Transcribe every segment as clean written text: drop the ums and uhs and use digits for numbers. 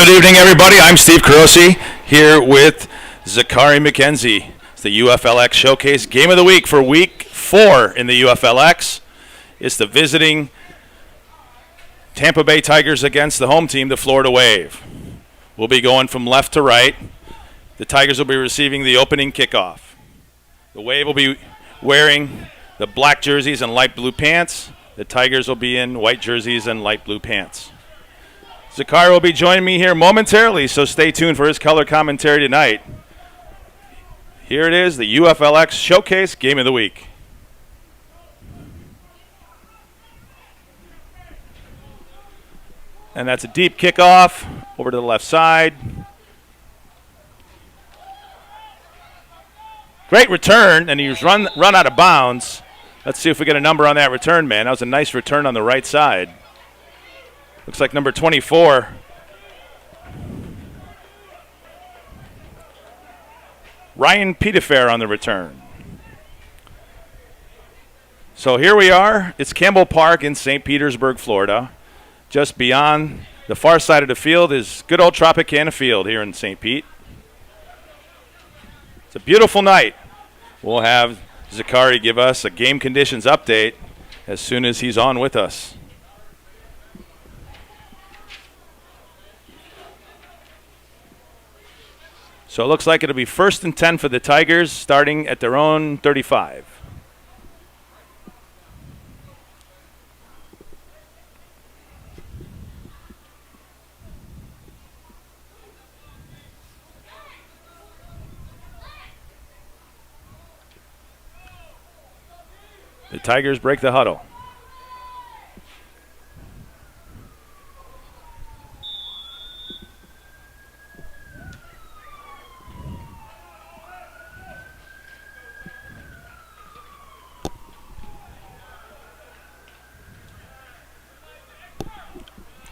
Good evening, everybody. I'm Steve Carosi here with Zachary McKenzie. It's the UFLX Showcase Game of the Week for Week 4 in the UFLX. It's the visiting Tampa Bay Tigers against the home team, the Florida Wave. We'll be going from left to right. The Tigers will be receiving the opening kickoff. The Wave will be wearing the black jerseys and light blue pants. The Tigers will be in white jerseys and light blue pants. Zachary will be joining me here momentarily, so stay tuned for his color commentary tonight. Here it is, the UFLX Showcase Game of the Week. And that's a deep kickoff over to the left side. Great return, and he was run out of bounds. Let's see if we get a number on that return, man. That was a nice return on the right side. Looks like number 24. Ryan Petersburg on the return. So here we are. It's Campbell Park in St. Petersburg, Florida. Just beyond the far side of the field is good old Tropicana Field here in St. Pete. It's a beautiful night. We'll have Zachary give us a game conditions update as soon as he's on with us. So it looks like it'll be 1st and 10 for the Tigers, starting at their own 35. The Tigers break the huddle.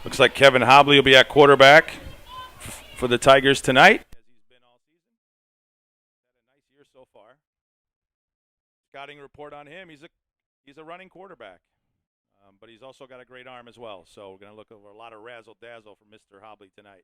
Looks like Kevin Hobley will be at quarterback for the Tigers tonight. As he's been all season. Had a nice year so far. Scouting report on him, he's a running quarterback. But he's also got a great arm as well. So we're going to look over a lot of razzle-dazzle from Mr. Hobley tonight.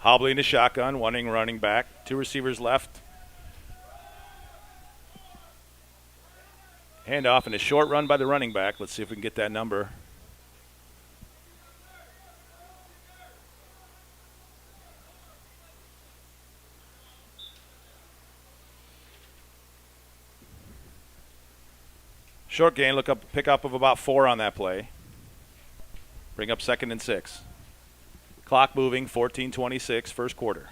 Hobley in the shotgun, running back, 2 receivers left. Handoff and a short run by the running back. Let's see if we can get that number. Short gain, pick up of about 4 on that play. Bring up 2nd and 6. Clock moving, 14:26, first quarter.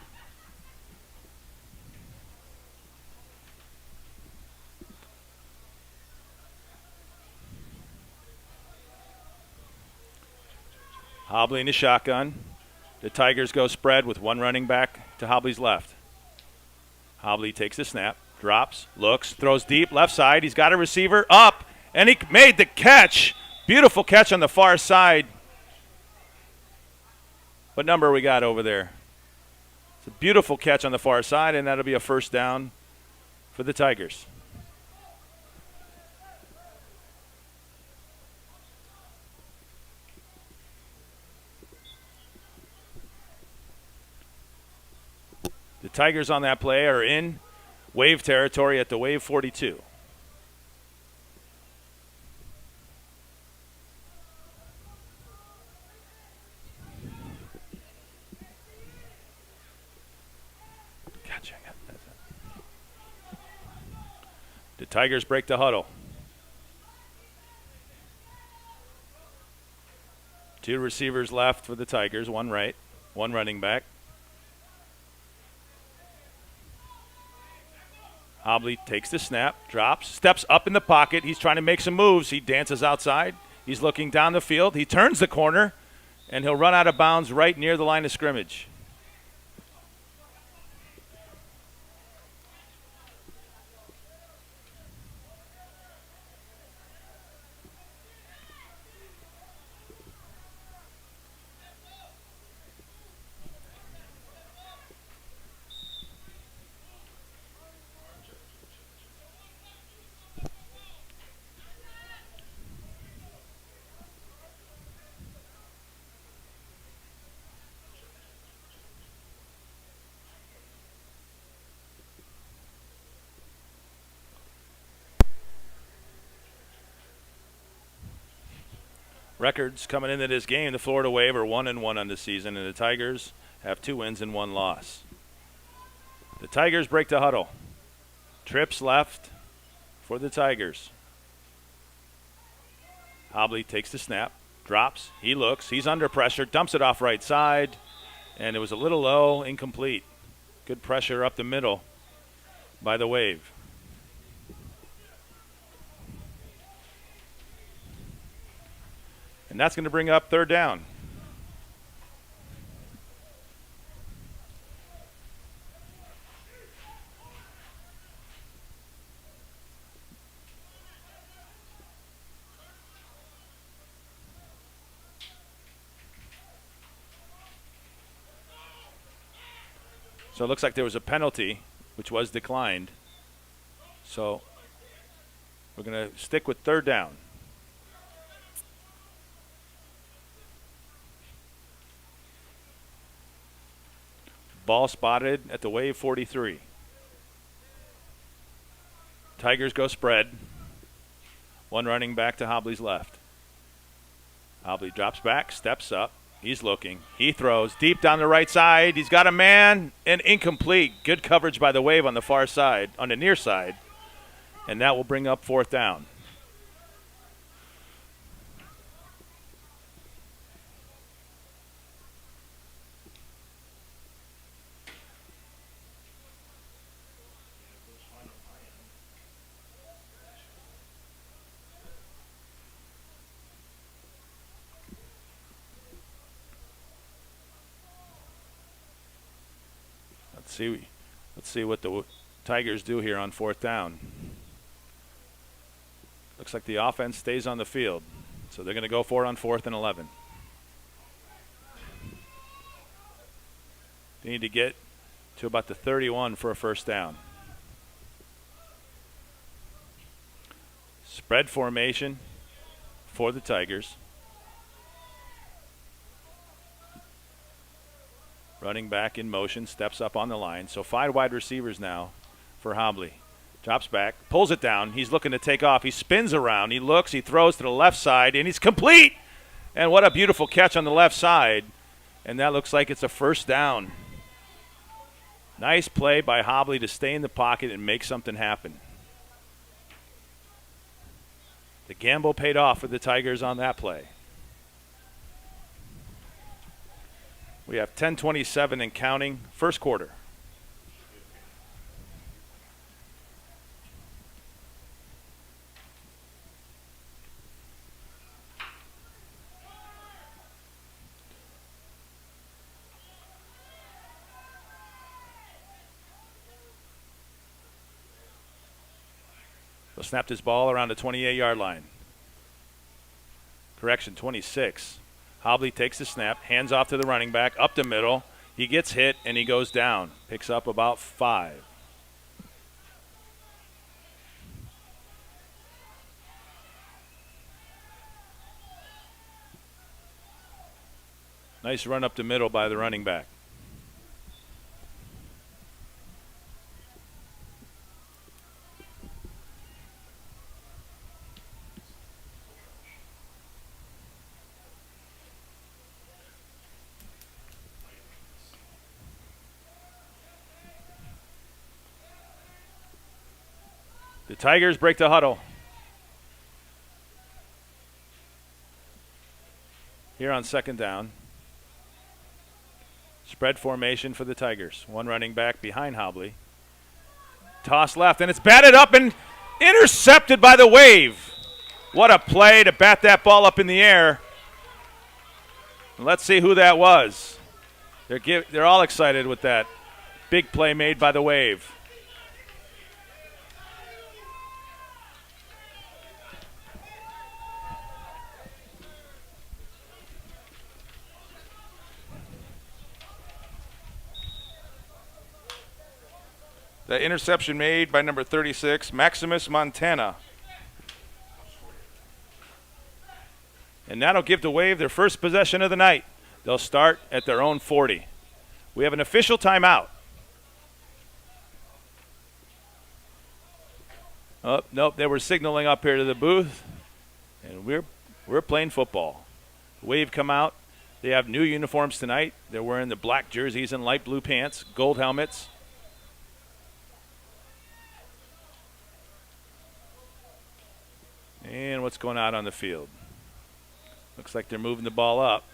Hobley in the shotgun. The Tigers go spread with 1 running back to Hobley's left. Hobley takes the snap, drops, looks, throws deep, left side. He's got a receiver up, and he made the catch. Beautiful catch on the far side. What number we got over there? It's a beautiful catch on the far side, and that'll be a first down for the Tigers. The Tigers on that play are in Wave territory at the Wave 42. The Tigers break the huddle. 2 receivers left for the Tigers, 1 right, 1 running back. Hobley takes the snap, drops, steps up in the pocket. He's trying to make some moves. He dances outside. He's looking down the field. He turns the corner, and he'll run out of bounds right near the line of scrimmage. Records coming into this game, the Florida Wave are 1-1 on the season, and the Tigers have 2 wins and 1 loss. The Tigers break the huddle. Trips left for the Tigers. Hobley takes the snap, drops, he looks, he's under pressure, dumps it off right side, and it was a little low, incomplete. Good pressure up the middle by the Wave. And that's going to bring up 3rd down. So it looks like there was a penalty, which was declined. So we're going to stick with 3rd down. Ball spotted at the Wave 43. Tigers go spread. 1 running back to Hobley's left. Hobley drops back, steps up. He's looking. He throws deep down the right side. He's got a man, and incomplete. Good coverage by the Wave on the far side, on the near side. And that will bring up 4th down. Let's see what the Tigers do here on 4th down. Looks like the offense stays on the field. So they're going to go for it on 4th and 11. They need to get to about the 31 for a 1st down. Spread formation for the Tigers. Running back in motion, steps up on the line. So 5 wide receivers now for Hobley. Drops back, pulls it down. He's looking to take off. He spins around. He looks. He throws to the left side, and he's complete. And what a beautiful catch on the left side. And that looks like it's a 1st down. Nice play by Hobley to stay in the pocket and make something happen. The gamble paid off for the Tigers on that play. We have 10:27 and counting, 1st quarter. So snapped his ball around the 28-yard line. Correction, 26. Hobley takes the snap, hands off to the running back, up the middle. He gets hit, and he goes down. Picks up about 5. Nice run up the middle by the running back. The Tigers break the huddle. Here on second down. Spread formation for the Tigers. One running back behind Hobley. Toss left, and it's batted up and intercepted by the Wave. What a play to bat that ball up in the air. Let's see who that was. They're all excited with that big play made by the Wave. The interception made by number 36, Maximus Montana. And that'll give the Wave their first possession of the night. They'll start at their own 40. We have an official timeout. Oh, nope, they were signaling up here to the booth. And we're playing football. Wave come out. They have new uniforms tonight. They're wearing the black jerseys and light blue pants, gold helmets. And what's going on the field? Looks like they're moving the ball up.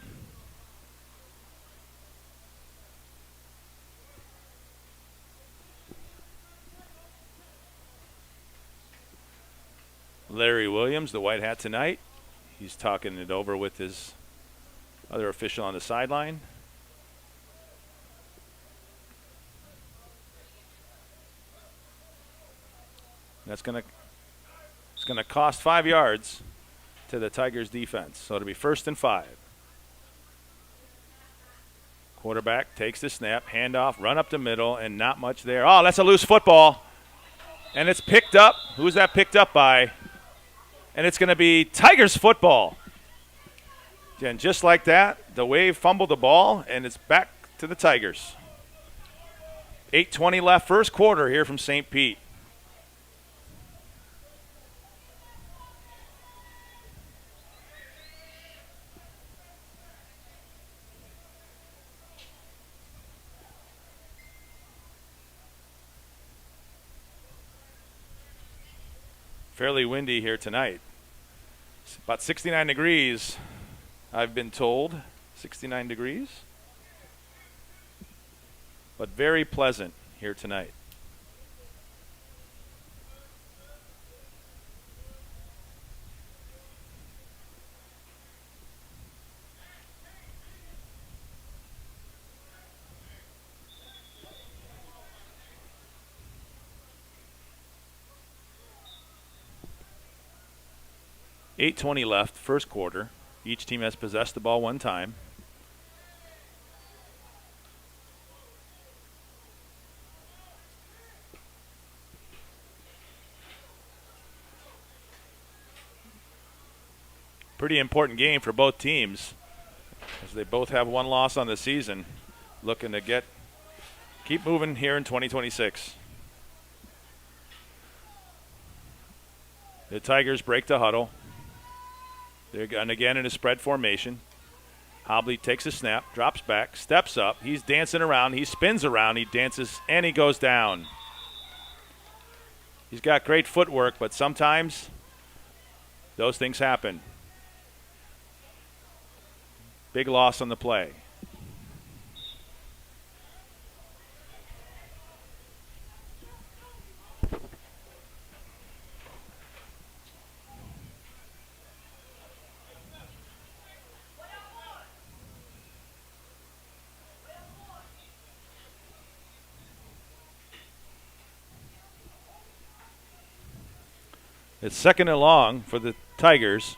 Larry Williams, the white hat tonight. He's talking it over with his other official on the sideline. It's going to cost 5 yards to the Tigers defense. So it'll be 1st and 5. Quarterback takes the snap, handoff, run up the middle, and not much there. Oh, that's a loose football. And it's picked up. Who's that picked up by? And it's going to be Tigers football. And just like that, the Wave fumbled the ball, and it's back to the Tigers. 8:20 left, first quarter here from St. Pete. Fairly windy here tonight. It's about 69 degrees, I've been told. 69 degrees. But very pleasant here tonight. .820 left, first quarter. Each team has possessed the ball one time. Pretty important game for both teams, as they both have one loss on the season, looking to keep moving here in 2026. The Tigers break the huddle. They're going again in a spread formation. Hobley takes a snap, drops back, steps up. He's dancing around. He spins around. He dances, and he goes down. He's got great footwork, but sometimes those things happen. Big loss on the play. It's 2nd and long for the Tigers.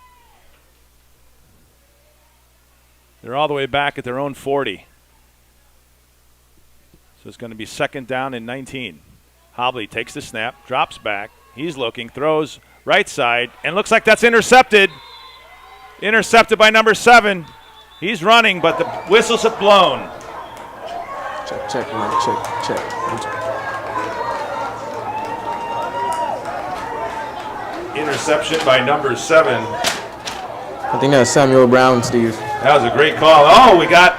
They're all the way back at their own 40. So it's going to be 2nd down and 19. Hobley takes the snap, drops back. He's looking, throws right side, and looks like that's intercepted. Intercepted by number 7. He's running, but the whistles have blown. Check, man, check. Interception by number 7. I think that's Samuel Brown, Steve. That was a great call. Oh, we got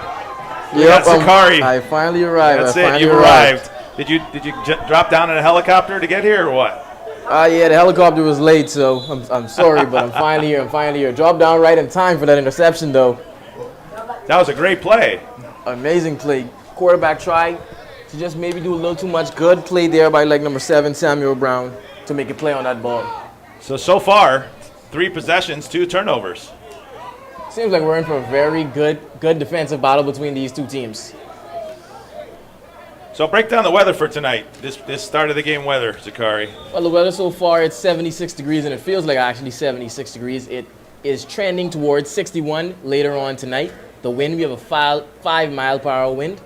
Sakari. I finally arrived. That's it. You arrived. Did you drop down in a helicopter to get here or what? Yeah, the helicopter was late, so I'm sorry, but I'm finally here. I'm finally here. Dropped down right in time for that interception, though. That was a great play. Amazing play. Quarterback tried to just maybe do a little too much. Good play there by like number 7, Samuel Brown, to make a play on that ball. So far, 3 possessions, 2 turnovers. Seems like we're in for a very good defensive battle between these two teams. So break down the weather for tonight, this start of the game weather, Zakari. Well, the weather so far, it's 76 degrees, and it feels like actually 76 degrees. It is trending towards 61 later on tonight. The wind, we have a 5-mile-per-hour wind.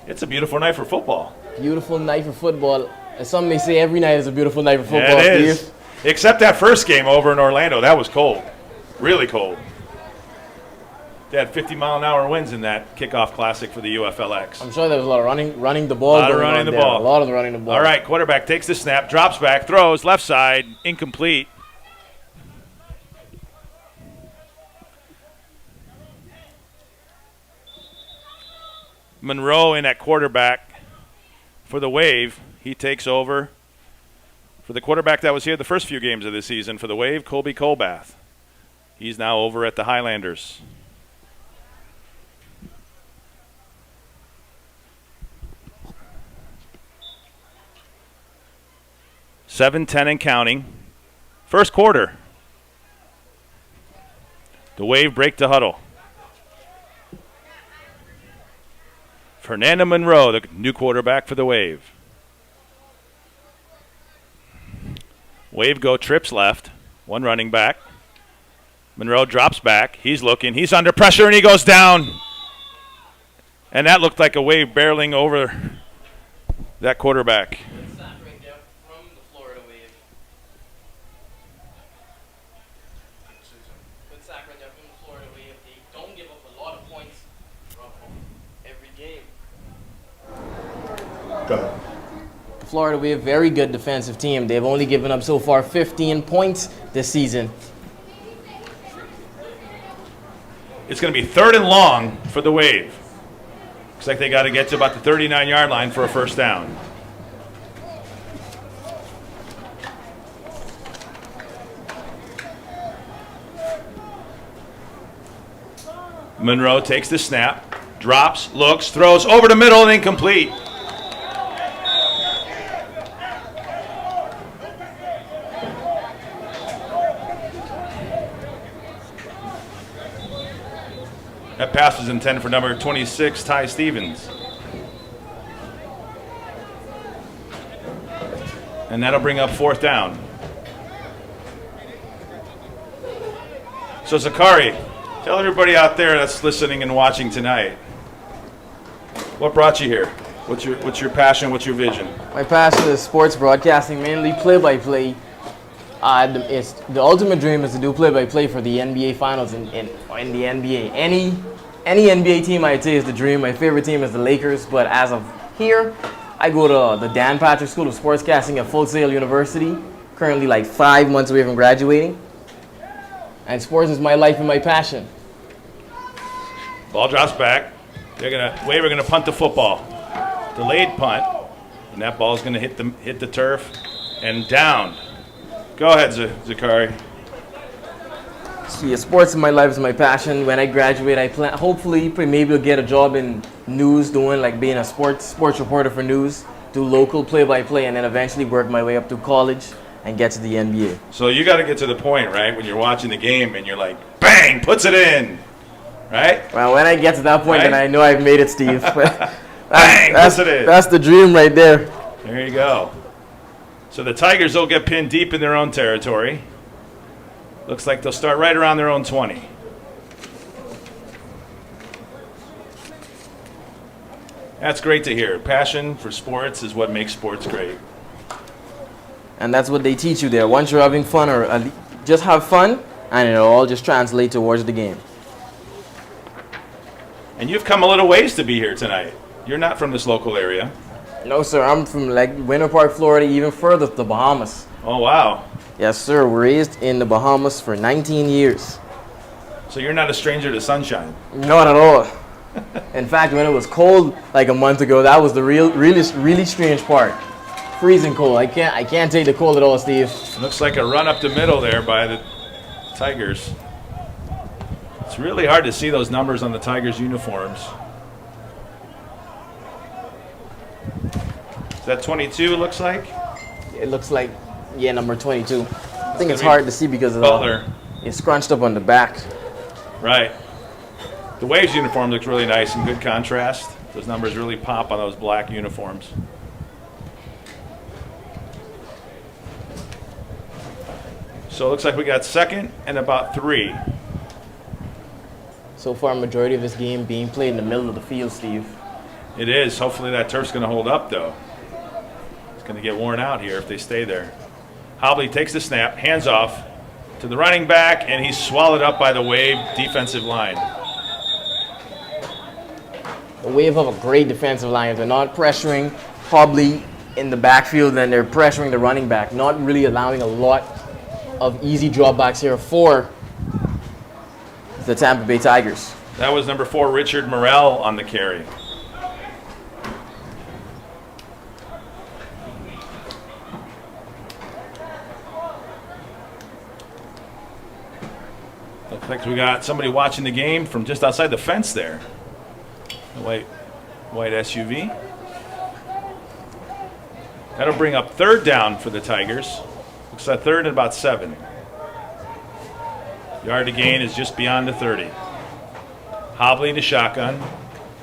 It's a beautiful night for football. Beautiful night for football. As some may say, every night is a beautiful night for football. Yeah, it is. Except that first game over in Orlando. That was cold. Really cold. They had 50-mile-an-hour winds in that kickoff classic for the UFLX. I'm sure there was a lot of running the ball. A lot of running the ball. A lot of running the ball. All right, quarterback takes the snap, drops back, throws, left side, incomplete. Monroe in at quarterback for the Wave. He takes over for the quarterback that was here the first few games of the season for the Wave, Colby Colbath. He's now over at the Highlanders. $7-10 and counting. First quarter. The Wave break to huddle. Fernando Monroe, the new quarterback for the Wave. Wave go trips left. One running back. Monroe drops back. He's looking. He's under pressure, and he goes down. And that looked like a Wave barreling over that quarterback. Florida, we have a very good defensive team. They've only given up so far 15 points this season. It's going to be 3rd and long for the Wave. Looks like they got to get to about the 39-yard line for a first down. Monroe takes the snap, drops, looks, throws over the middle and incomplete. That pass was intended for number 26, Ty Stevens. And that'll bring up 4th down. So Zakari, tell everybody out there that's listening and watching tonight, what brought you here? What's your passion? What's your vision? My passion is sports broadcasting, mainly play-by-play. It's the ultimate dream is to do play-by-play for the NBA Finals in the NBA. Any NBA team I'd say is the dream. My favorite team is the Lakers, but as of here, I go to the Dan Patrick School of Sportscasting at Full Sail University. Currently, like 5 months away from graduating, and sports is my life and my passion. Ball drops back. Wave are gonna punt the football. Delayed punt, and that ball's gonna hit the turf and down. Go ahead, Zakari. See, sports in my life is my passion. When I graduate, I plan hopefully maybe I'll get a job in news, doing like being a sports reporter for news, do local play-by-play, and then eventually work my way up through college and get to the NBA. So you got to get to the point, right, when you're watching the game and you're like, bang, puts it in, right? Well, when I get to that point, right? Then I know I've made it, Steve. Bang, puts it in. That's the dream right there. There you go. So the Tigers will get pinned deep in their own territory. Looks like they'll start right around their own 20. That's great to hear. Passion for sports is what makes sports great. And that's what they teach you there. Once you're having fun, or just have fun, and it'll all just translate towards the game. And you've come a little ways to be here tonight. You're not from this local area. No, sir. I'm from like Winter Park, Florida, even further to the Bahamas. Oh, wow. Yes, sir. Raised in the Bahamas for 19 years. So you're not a stranger to sunshine? Not at all. In fact, when it was cold like a month ago, that was the really strange part. freezing cold. I can't take the cold at all, Steve. Looks like a run up the middle there by the Tigers. It's really hard to see those numbers on the Tigers uniforms. Is that 22, it looks like? It looks like, yeah, number 22. I think it's hard to see because of it's scrunched up on the back. Right. The Waves uniform looks really nice in good contrast. Those numbers really pop on those black uniforms. So it looks like we got second and about 3. So far, majority of this game being played in the middle of the field, Steve. It is. Hopefully that turf's going to hold up, though. It's going to get worn out here if they stay there. Hobley takes the snap, hands off to the running back, and he's swallowed up by the Wave defensive line. The Wave have a great defensive line. They're not pressuring Hobley in the backfield, then they're pressuring the running back, not really allowing a lot of easy dropbacks here for the Tampa Bay Tigers. That was number 4, Richard Morrell, on the carry. Looks like we got somebody watching the game from just outside the fence there. The white SUV. That'll bring up 3rd down for the Tigers. Looks like 3rd and about 7. Yard to gain is just beyond the 30. Hobley to shotgun.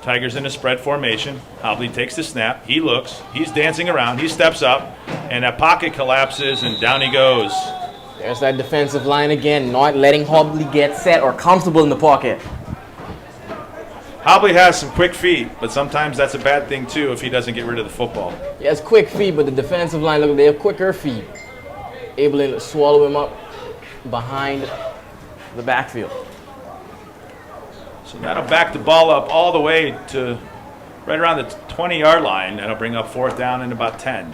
Tigers in a spread formation. Hobley takes the snap. He looks. He's dancing around. He steps up. And that pocket collapses, and down he goes. There's that defensive line again, not letting Hobley get set or comfortable in the pocket. Hobley has some quick feet, but sometimes that's a bad thing, too, if he doesn't get rid of the football. He has quick feet, but the defensive line, look, they have quicker feet. Able to swallow him up behind the backfield. So that'll back the ball up all the way to right around the 20-yard line. That'll bring up 4th down and about 10.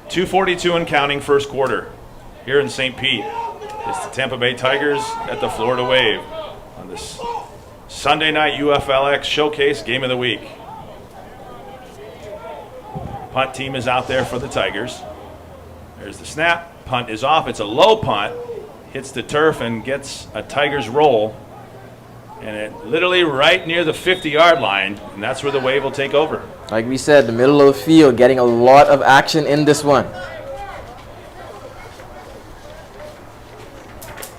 .242 and counting first quarter here in St. Pete. It's the Tampa Bay Tigers at the Florida Wave on this Sunday night UFLX Showcase Game of the Week. Punt team is out there for the Tigers. There's the snap. Punt is off. It's a low punt. Hits the turf and gets a Tigers roll. And it literally right near the 50-yard line, and that's where the Wave will take over. Like we said, the middle of the field, getting a lot of action in this one.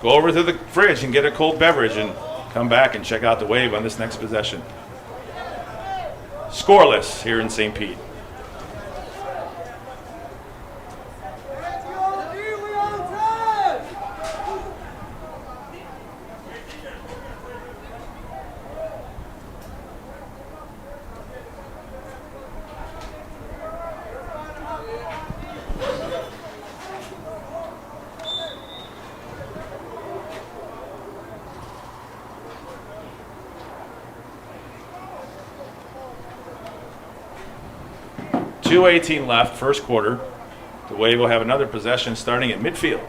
Go over to the fridge and get a cold beverage and come back and check out the Wave on this next possession. Scoreless here in St. Pete. .218 left, first quarter. The Wave will have another possession starting at midfield.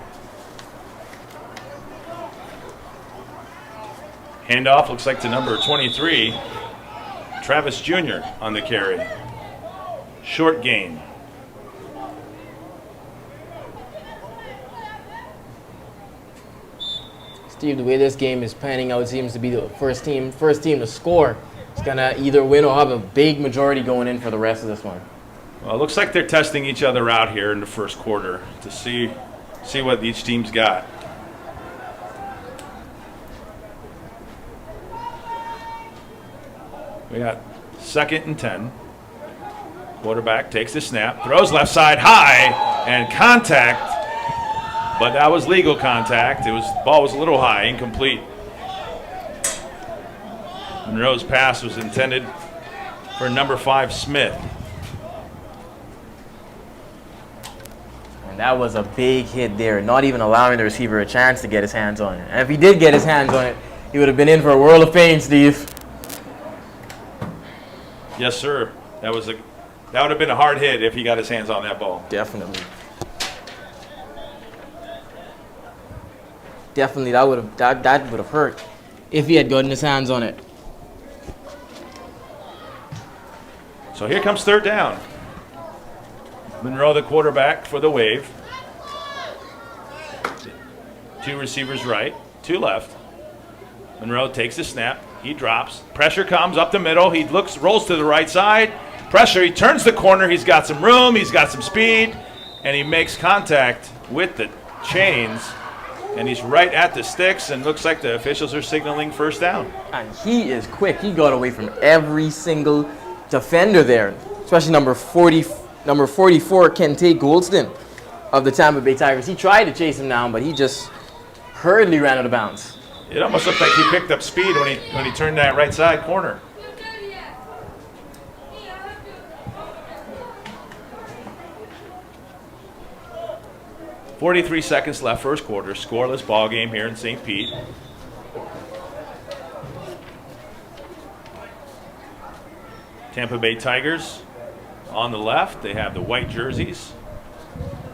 Handoff looks like to number 23, Travis Jr. on the carry. Short gain. Steve, the way this game is panning out, seems to be the first team to score. It's gonna either win or have a big majority going in for the rest of this one. Well, it looks like they're testing each other out here in the first quarter to see what each team's got. We got 2nd and 10. Quarterback takes the snap, throws left side high, and contact, but that was legal contact. The ball was a little high, incomplete. Monroe's pass was intended for number 5, Smith. That was a big hit there, not even allowing the receiver a chance to get his hands on it. And if he did get his hands on it, he would have been in for a world of pain, Steve. Yes, sir. That would have been a hard hit if he got his hands on that ball. Definitely. Definitely, that would have hurt if he had gotten his hands on it. So here comes third down. Monroe, the quarterback for the Wave. 2 receivers right, 2 left. Monroe takes the snap. He drops. Pressure comes up the middle. He rolls to the right side. Pressure. He turns the corner. He's got some room. He's got some speed. And he makes contact with the chains. And he's right at the sticks. And looks like the officials are signaling first down. And he is quick. He got away from every single defender there, especially number 44, Kente Goldston of the Tampa Bay Tigers. He tried to chase him down, but he just hurriedly ran out of bounds. It almost looked like he picked up speed when he turned that right side corner. .43 seconds left, first quarter. Scoreless ball game here in St. Pete. Tampa Bay Tigers on the left. They have the white jerseys,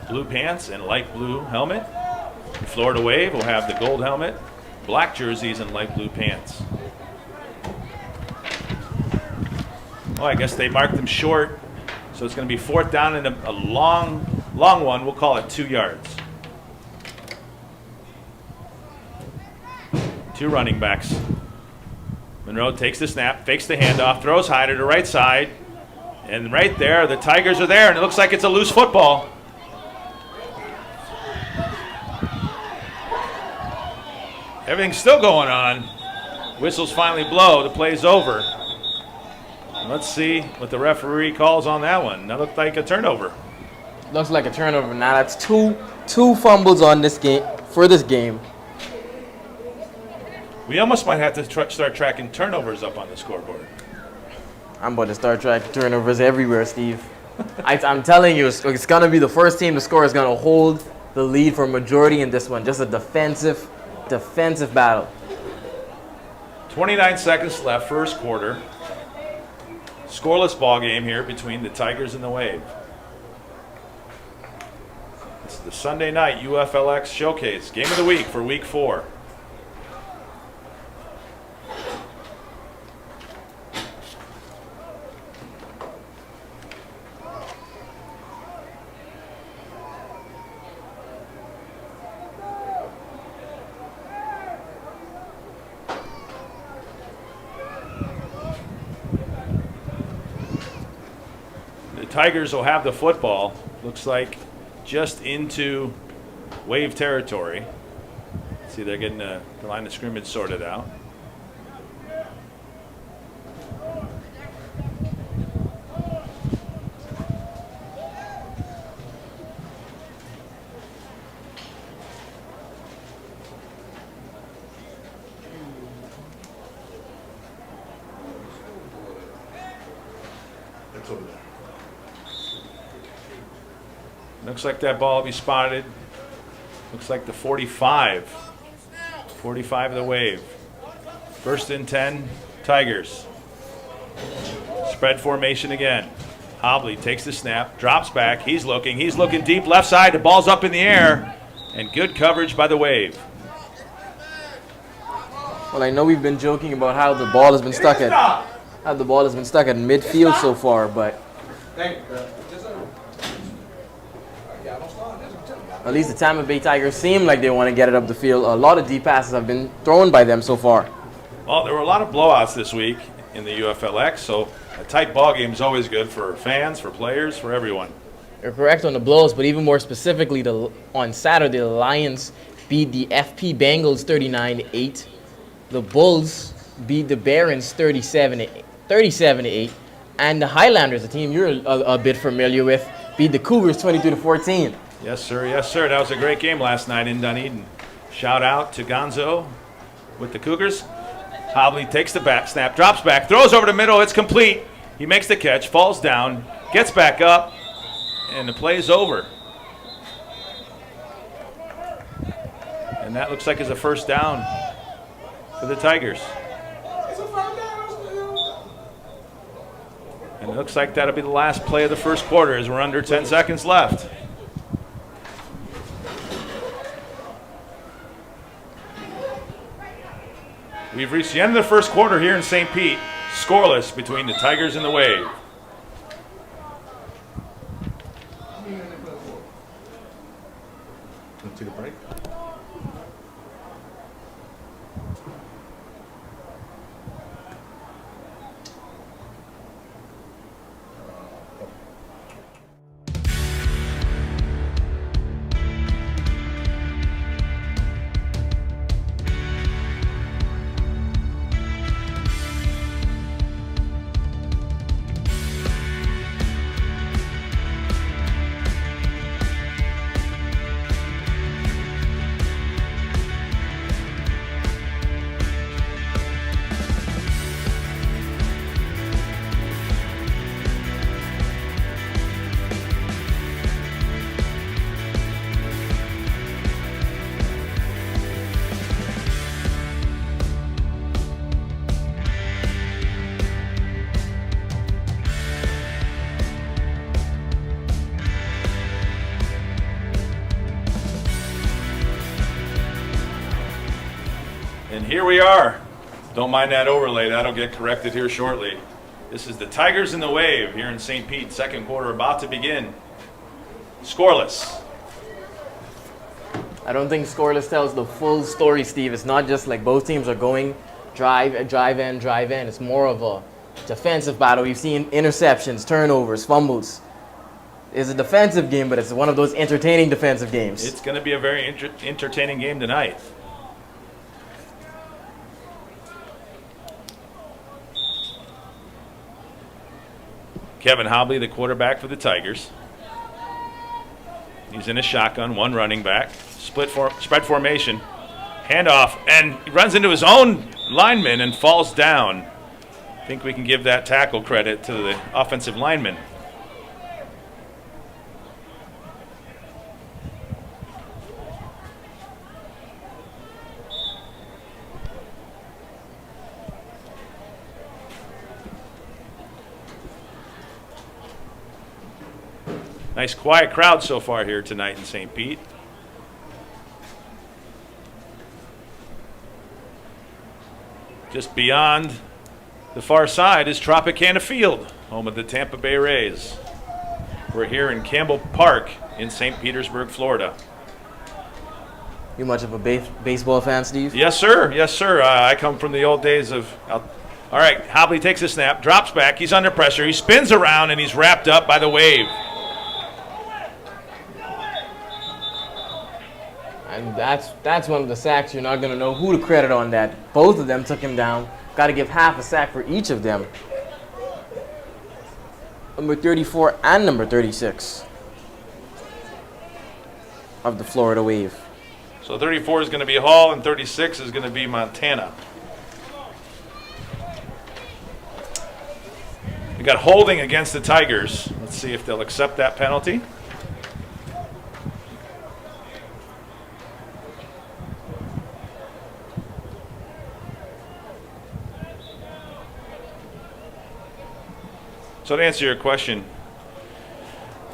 blue pants, and light blue helmet. The Florida Wave will have the gold helmet, black jerseys, and light blue pants. Oh, I guess they marked them short, so it's going to be fourth down and a long one. We'll call it 2 yards. 2 running backs. Monroe takes the snap, fakes the handoff, throws high to the right side, and right there, the Tigers are there, and it looks like it's a loose football. Everything's still going on. Whistles finally blow. The play's over. Let's see what the referee calls on that one. That looked like a turnover. Looks like a turnover. Now that's two fumbles on this game for this game. We almost might have to start tracking turnovers up on the scoreboard. I'm about to start tracking turnovers everywhere, Steve. I'm telling you, it's going to be the first team to score is going to hold the lead for a majority in this one. Just a defensive battle. 29 seconds left, first quarter. Scoreless ball game here between the Tigers and the Wave. It's the Sunday night UFLX Showcase, game of the week for week 4. Tigers will have the football, looks like just into Wave territory. See, they're getting the line of scrimmage sorted out. Looks like that ball will be spotted. Looks like the 45. 45 of the Wave. First and 10, Tigers. Spread formation again. Hobley takes the snap, drops back. He's looking deep left side. The ball's up in the air. And good coverage by the Wave. Well, I know we've been joking about how the ball has been stuck at midfield so far, but at least the Tampa Bay Tigers seem like they want to get it up the field. A lot of deep passes have been thrown by them so far. Well, there were a lot of blowouts this week in the UFLX, so a tight ball game is always good for fans, for players, for everyone. You're correct on the blows, but even more specifically, on Saturday, the Lions beat the FP Bengals 39-8. The Bulls beat the Barons 37-8. And the Highlanders, a team you're a bit familiar with, beat the Cougars 22-14. Yes, sir. Yes, sir. That was a great game last night in Dunedin. Shout out to Gonzo with the Cougars. Hobley takes the back snap, drops back, throws over the middle. It's complete. He makes the catch, falls down, gets back up, and the play is over. And that looks like it's a first down for the Tigers. And it looks like that'll be the last play of the first quarter as we're under 10 seconds left. We've reached the end of the first quarter here in St. Pete. Scoreless between the Tigers and the Wave. Take a break. And here we are. Don't mind that overlay. That'll get corrected here shortly. This is the Tigers in the Wave here in St. Pete. Second quarter about to begin. Scoreless. I don't think scoreless tells the full story, Steve. It's not just like both teams are going drive in. It's more of a defensive battle. We've seen interceptions, turnovers, fumbles. It's a defensive game, but it's one of those entertaining defensive games. It's going to be a very entertaining game tonight. Kevin Hobley, the quarterback for the Tigers. He's in a shotgun, one running back. Spread formation. Handoff, and he runs into his own lineman and falls down. I think we can give that tackle credit to the offensive lineman. Nice quiet crowd so far here tonight in St. Pete. Just beyond the far side is Tropicana Field, home of the Tampa Bay Rays. We're here in Campbell Park in St. Petersburg, Florida. You much of a baseball fan, Steve? Yes, sir. Yes, sir. I come from the old days of... all right, Hobley takes a snap, drops back. He's under pressure. He spins around, and he's wrapped up by the Wave. And that's one of the sacks you're not going to know who to credit on that. Both of them took him down. Got to give half a sack for each of them. Number 34 and number 36 of the Florida Wave. So 34 is going to be Hall, and 36 is going to be Montana. We got holding against the Tigers. Let's see if they'll accept that penalty. So to answer your question,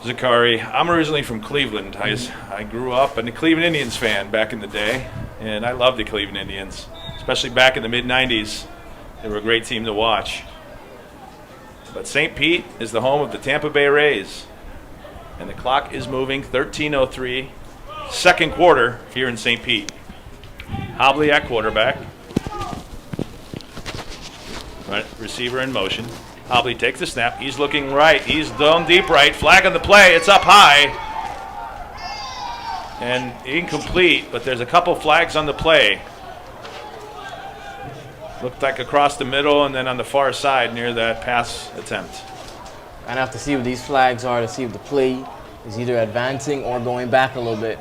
Zakari, I'm originally from Cleveland. I grew up a Cleveland Indians fan back in the day, and I love the Cleveland Indians, especially back in the mid-'90s. They were a great team to watch. But St. Pete is the home of the Tampa Bay Rays, and the clock is moving. 13:03, second quarter here in St. Pete. Hobley at quarterback. Right, receiver in motion. Hobley takes the snap. He's looking right. He's down deep right. Flag on the play. It's up high. And incomplete, but there's a couple flags on the play. Looked like across the middle and then on the far side near that pass attempt. I'd have to see what these flags are to see if the play is either advancing or going back a little bit.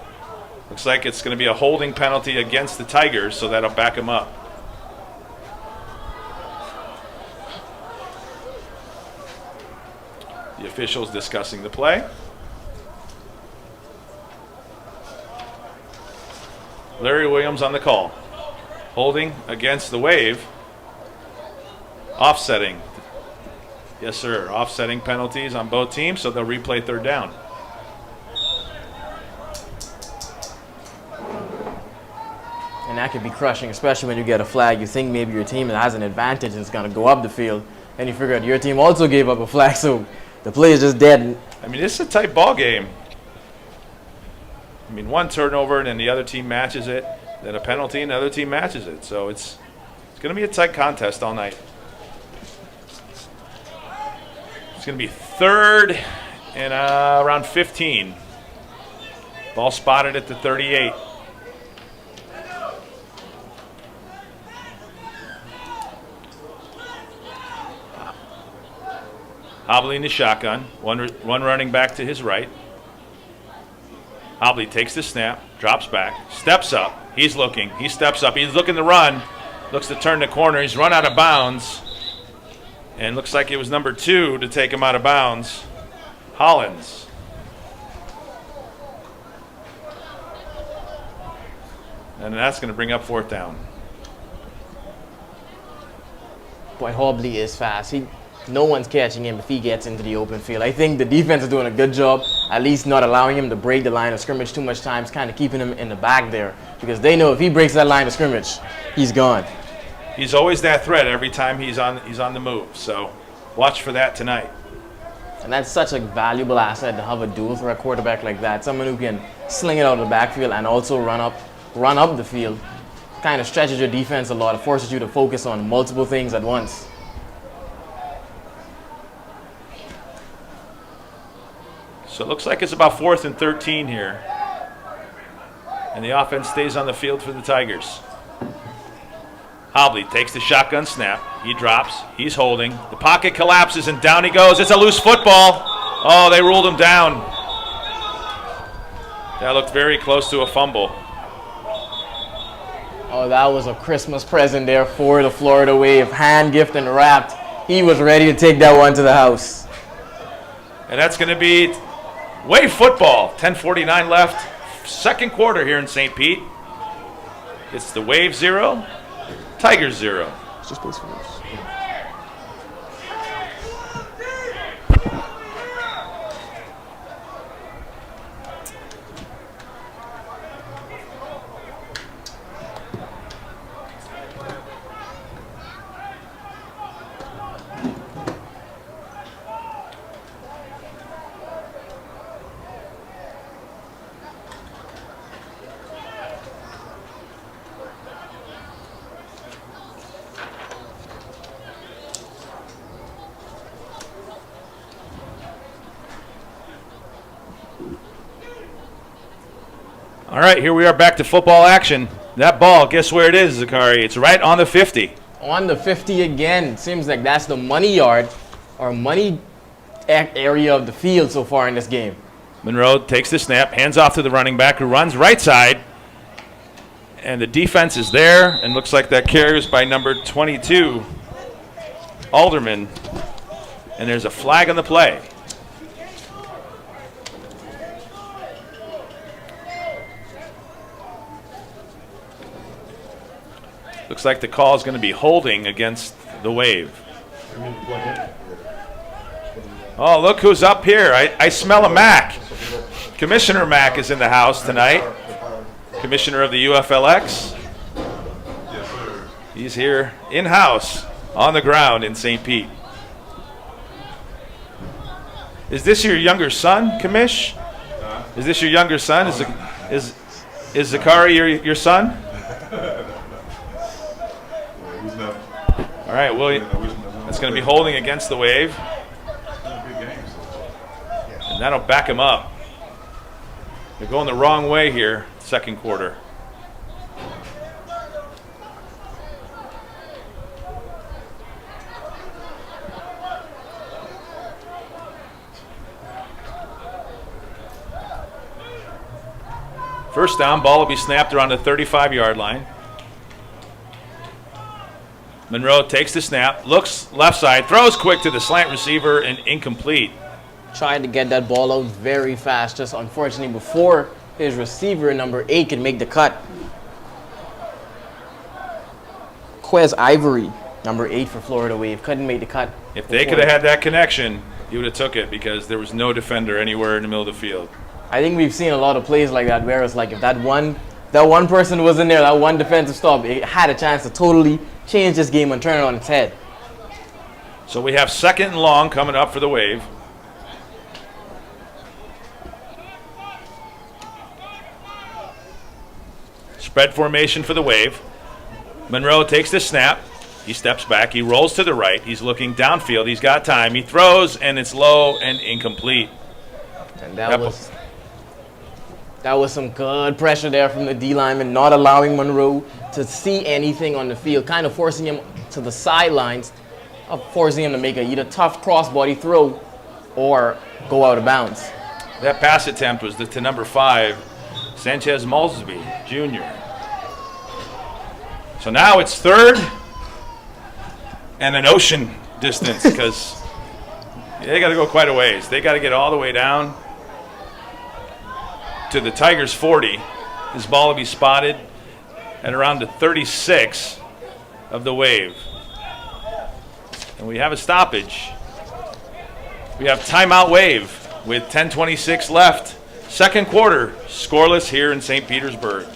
Looks like it's going to be a holding penalty against the Tigers, so that'll back them up. The officials discussing the play. Larry Williams on the call. Holding against the Wave. Offsetting. Yes, sir. Offsetting penalties on both teams, so they'll replay third down. And that could be crushing, especially when you get a flag. You think maybe your team has an advantage and it's going to go up the field. And you figure out your team also gave up a flag, so the play is just dead. I mean, this is a tight ball game. I mean, one turnover and then the other team matches it, then a penalty and the other team matches it. So it's going to be a tight contest all night. It's going to be 3rd and around 15. Ball spotted at the 38. Hobley in the shotgun. One running back to his right. Hobley takes the snap, drops back, steps up. He's looking. He steps up. He's looking to run. Looks to turn the corner. He's run out of bounds. And looks like it was number 2 to take him out of bounds. Hollins. And that's going to bring up 4th down. Boy, Hobley is fast. No one's catching him if he gets into the open field. I think the defense is doing a good job, at least not allowing him to break the line of scrimmage too much times, kind of keeping him in the back there, because they know if he breaks that line of scrimmage, he's gone. He's always that threat every time he's on the move. So watch for that tonight. And that's such a valuable asset to have a dual threat quarterback like that, someone who can sling it out of the backfield and also run up the field. Kind of stretches your defense a lot. It forces you to focus on multiple things at once. So it looks like it's about 4th and 13 here. And the offense stays on the field for the Tigers. Hobley takes the shotgun snap. He drops. He's holding. The pocket collapses and down he goes. It's a loose football. Oh, they ruled him down. That looked very close to a fumble. Oh, that was a Christmas present there for the Florida Wave. Hand, gift, and wrapped. He was ready to take that one to the house. And that's going to be Wave football. 10:49 left. 2nd quarter here in St. Pete. It's the Wave 0, Tigers 0. It's just those fingers. All right, here we are back to football action. That ball, guess where it is, Zakari? It's right on the 50. On the 50 again. Seems like that's the money yard or money area of the field so far in this game. Monroe takes the snap, hands off to the running back who runs right side. And the defense is there, and looks like that carries by number 22, Alderman. And there's a flag on the play. Looks like the call is going to be holding against the Wave. Oh, look who's up here. I smell a Mac. Commissioner Mac is in the house tonight. Commissioner of the UFLX. He's here in-house on the ground in St. Pete. Is this your younger son, Commish? Is this your younger son? Is Zakari your son? All right, well, it's going to be holding against the Wave. And that'll back him up. They're going the wrong way here, 2nd quarter. First down, ball will be snapped around the 35-yard line. Monroe takes the snap, looks left side, throws quick to the slant receiver, and incomplete. Tried to get that ball out very fast, just unfortunately before his receiver, number 8, could make the cut. Quez Ivory, number 8 for Florida Wave, couldn't make the cut. If they could have had that connection, he would have took it because there was no defender anywhere in the middle of the field. I think we've seen a lot of plays like that where it's like if that one person was in there, that one defensive stop, it had a chance to totally change this game and turn it on its head. So we have 2nd and long coming up for the Wave. Spread formation for the Wave. Monroe takes the snap. He steps back. He rolls to the right. He's looking downfield. He's got time. He throws, and it's low and incomplete. And that was some good pressure there from the D lineman, not allowing Monroe to see anything on the field, kind of forcing him to the sidelines, forcing him to make a either tough crossbody throw or go out of bounds. That pass attempt was to number 5, Sanchez Malsby, Jr. So now it's third and an ocean distance because they got to go quite a ways. They got to get all the way down to the Tigers' 40. This ball will be spotted at around the 36 of the Wave. And we have a stoppage. We have timeout Wave with 10:26 left. Second quarter, scoreless here in St. Petersburg.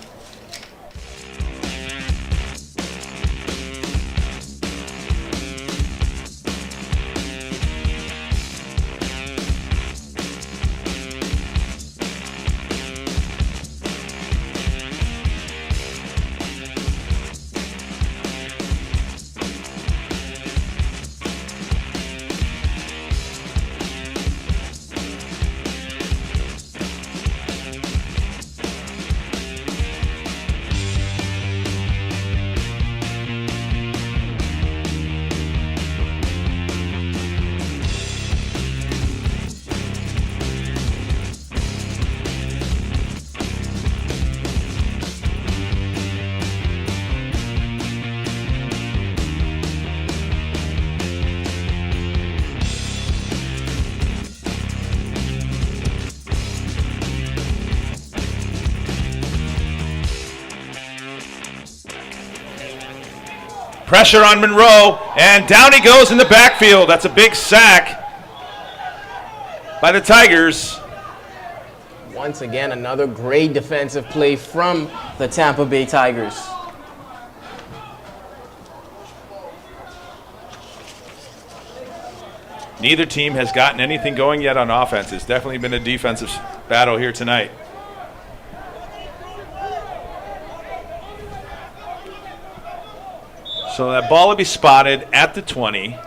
Pressure on Monroe, and down he goes in the backfield. That's a big sack by the Tigers. Once again, another great defensive play from the Tampa Bay Tigers. Neither team has gotten anything going yet on offense. It's definitely been a defensive battle here tonight. So that ball will be spotted at the 20.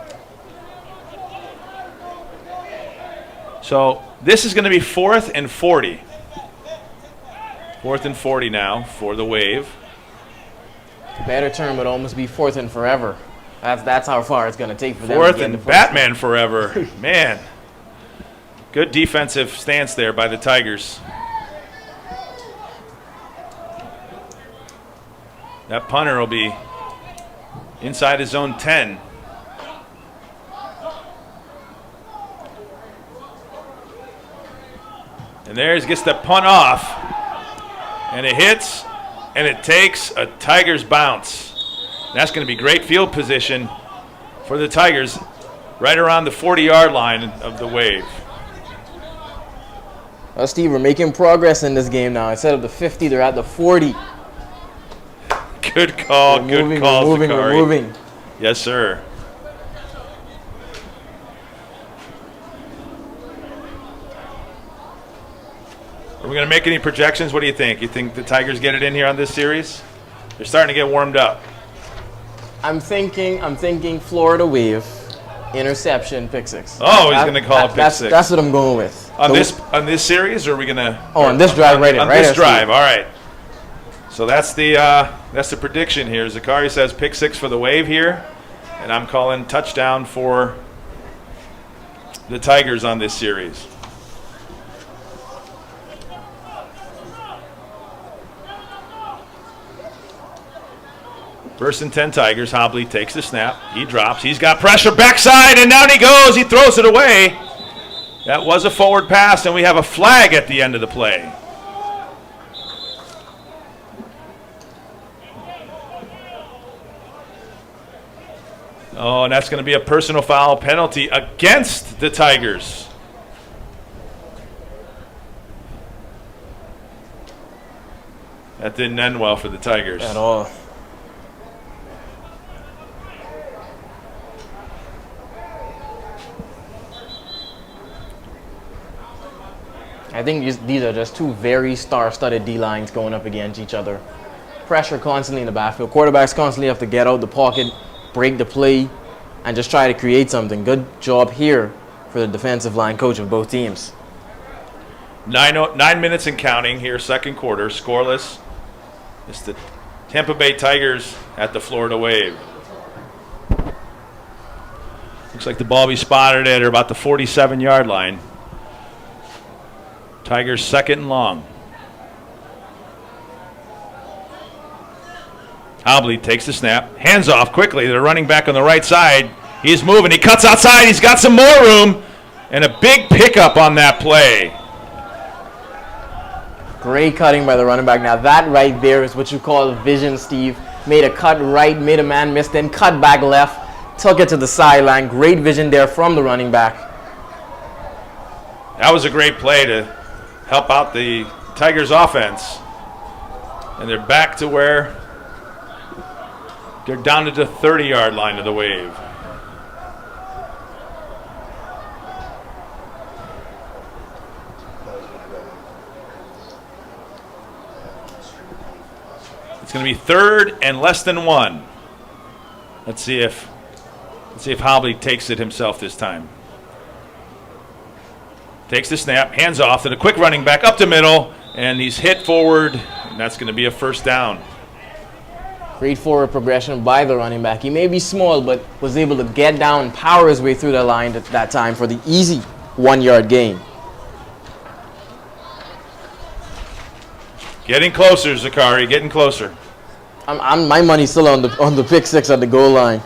So this is going to be 4th and 40. 4th and 40 now for the Wave. The better term would almost be 4th and forever. That's how far it's going to take for them. 4th and Batman forever. Man. Good defensive stance there by the Tigers. That punter will be inside his own 10. And there he gets the punt off. And it hits, and it takes a Tigers bounce. That's going to be great field position for the Tigers right around the 40-yard line of the Wave. Well, Steve, we're making progress in this game now. Instead of the 50, they're at the 40. Good call, good call, we're moving. Yes, sir. Are we going to make any projections? What do you think? You think the Tigers get it in here on this series? They're starting to get warmed up. I'm thinking Florida Wave, interception, pick 6. Oh, he's going to call it pick 6. That's what I'm going with. On this series, or are we going to? Oh, on this drive right here. On this drive, all right. So that's the prediction here. Zakari says pick 6 for the Wave here, and I'm calling touchdown for the Tigers on this series. First and 10 Tigers. Hobley takes the snap. He drops. He's got pressure backside, and down he goes. He throws it away. That was a forward pass, and we have a flag at the end of the play. Oh, and that's going to be a personal foul penalty against the Tigers. That didn't end well for the Tigers. At all. I think these are just two very star-studded D-lines going up against each other. pressure constantly in the backfield. Quarterbacks constantly have to get out the pocket, break the play, and just try to create something. Good job here for the defensive line coach of both teams. 9 minutes and counting here, second quarter, scoreless. It's the Tampa Bay Tigers at the Florida Wave. Looks like the ball be spotted at about the 47-yard line. Tigers second and long. Hobley takes the snap, hands off quickly. They're running back on the right side. He's moving. He cuts outside. He's got some more room. And a big pickup on that play. Great cutting by the running back. Now that right there is what you call vision, Steve. Made a cut right, made a man miss, then cut back left, took it to the sideline. Great vision there from the running back. That was a great play to help out the Tigers offense. And they're back to where they're down to the 30-yard line of the Wave. It's going to be third and less than one. Let's see if Hobley takes it himself this time. Takes the snap, hands off to the quick running back up the middle, and he's hit forward, and that's going to be a first down. Great forward progression by the running back. He may be small, but was able to get down and power his way through the line at that time for the easy 1-yard gain. Getting closer, Zakari, getting closer. My money's still on the pick six at the goal line.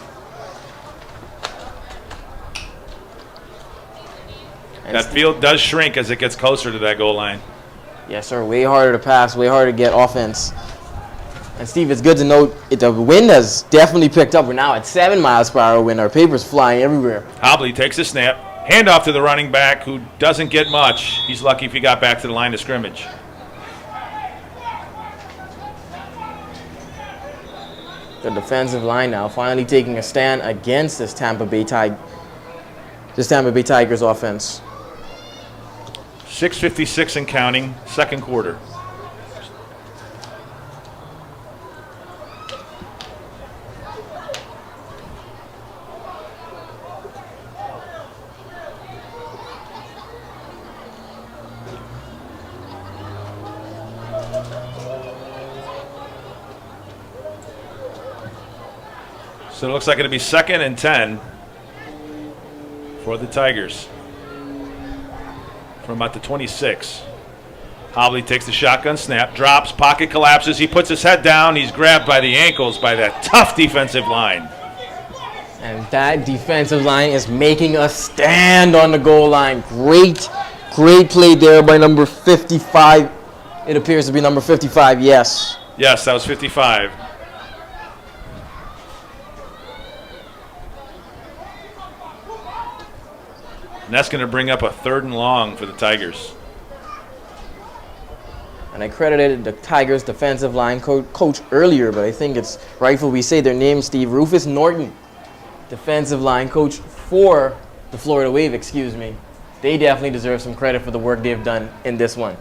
And that field does shrink as it gets closer to that goal line. Yes, sir. Way harder to pass, way harder to get offense. And Steve, it's good to note the wind has definitely picked up. We're now at 7 miles per hour wind. Our paper's flying everywhere. Hobley takes a snap, handoff to the running back who doesn't get much. He's lucky if he got back to the line of scrimmage. The defensive line now finally taking a stand against this Tampa Bay Tigers offense. 6:56 and counting, second quarter. So it looks like it'll be 2nd and 10 for the Tigers from about the 26. Hobley takes the shotgun snap, drops, pocket collapses. He puts his head down. He's grabbed by the ankles by that tough defensive line. And that defensive line is making a stand on the goal line. Great play there by number 55. It appears to be number 55, yes. Yes, that was 55. And that's going to bring up a 3rd and long for the Tigers. And I credited the Tigers defensive line coach earlier, but I think it's rightful we say their name, Steve. Rufus Norton, defensive line coach for the Florida Wave, excuse me. They definitely deserve some credit for the work they've done in this one.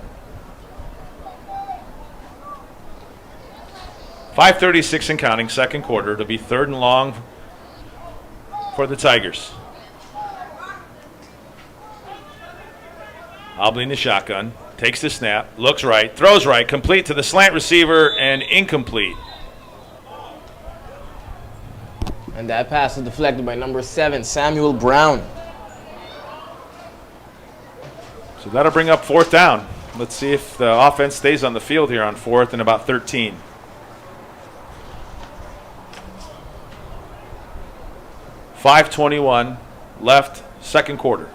5:36 and counting, second quarter. It'll be 3rd and long for the Tigers. Hobley in the shotgun, takes the snap, looks right, throws right, complete to the slant receiver, and incomplete. And that pass is deflected by number 7, Samuel Brown. So that'll bring up 4th down. Let's see if the offense stays on the field here on 4th and about 13. .521 left, second quarter.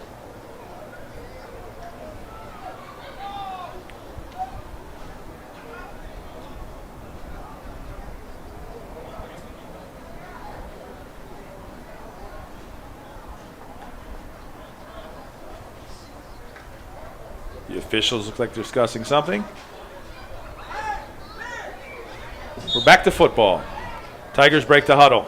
The officials look like they're discussing something. We're back to football. Tigers break the huddle.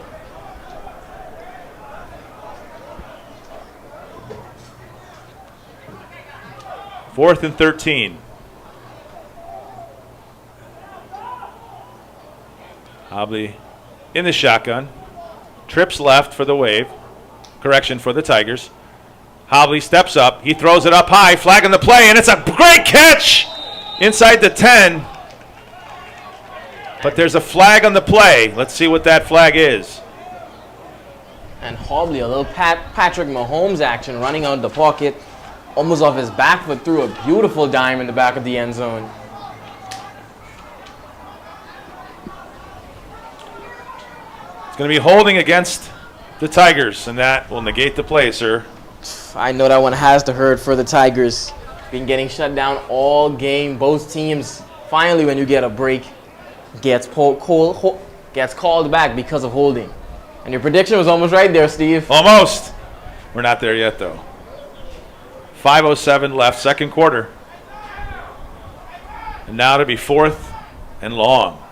Fourth and 13. Hobley in the shotgun. Trips left for the Wave. Correction, for the Tigers. Hobley steps up. He throws it up high, flagging the play, and it's a great catch inside the 10. But there's a flag on the play. Let's see what that flag is. And Hobley, a little Patrick Mahomes action, running out the pocket, almost off his back foot, threw a beautiful dime in the back of the end zone. It's going to be holding against the Tigers, and that will negate the play, sir. I know that one has to hurt for the Tigers. Been getting shut down all game. Both teams, finally, when you get a break, gets called back because of holding. And your prediction was almost right there, Steve. Almost. We're not there yet, though. 5:07 left, second quarter. And now to be 4th and long.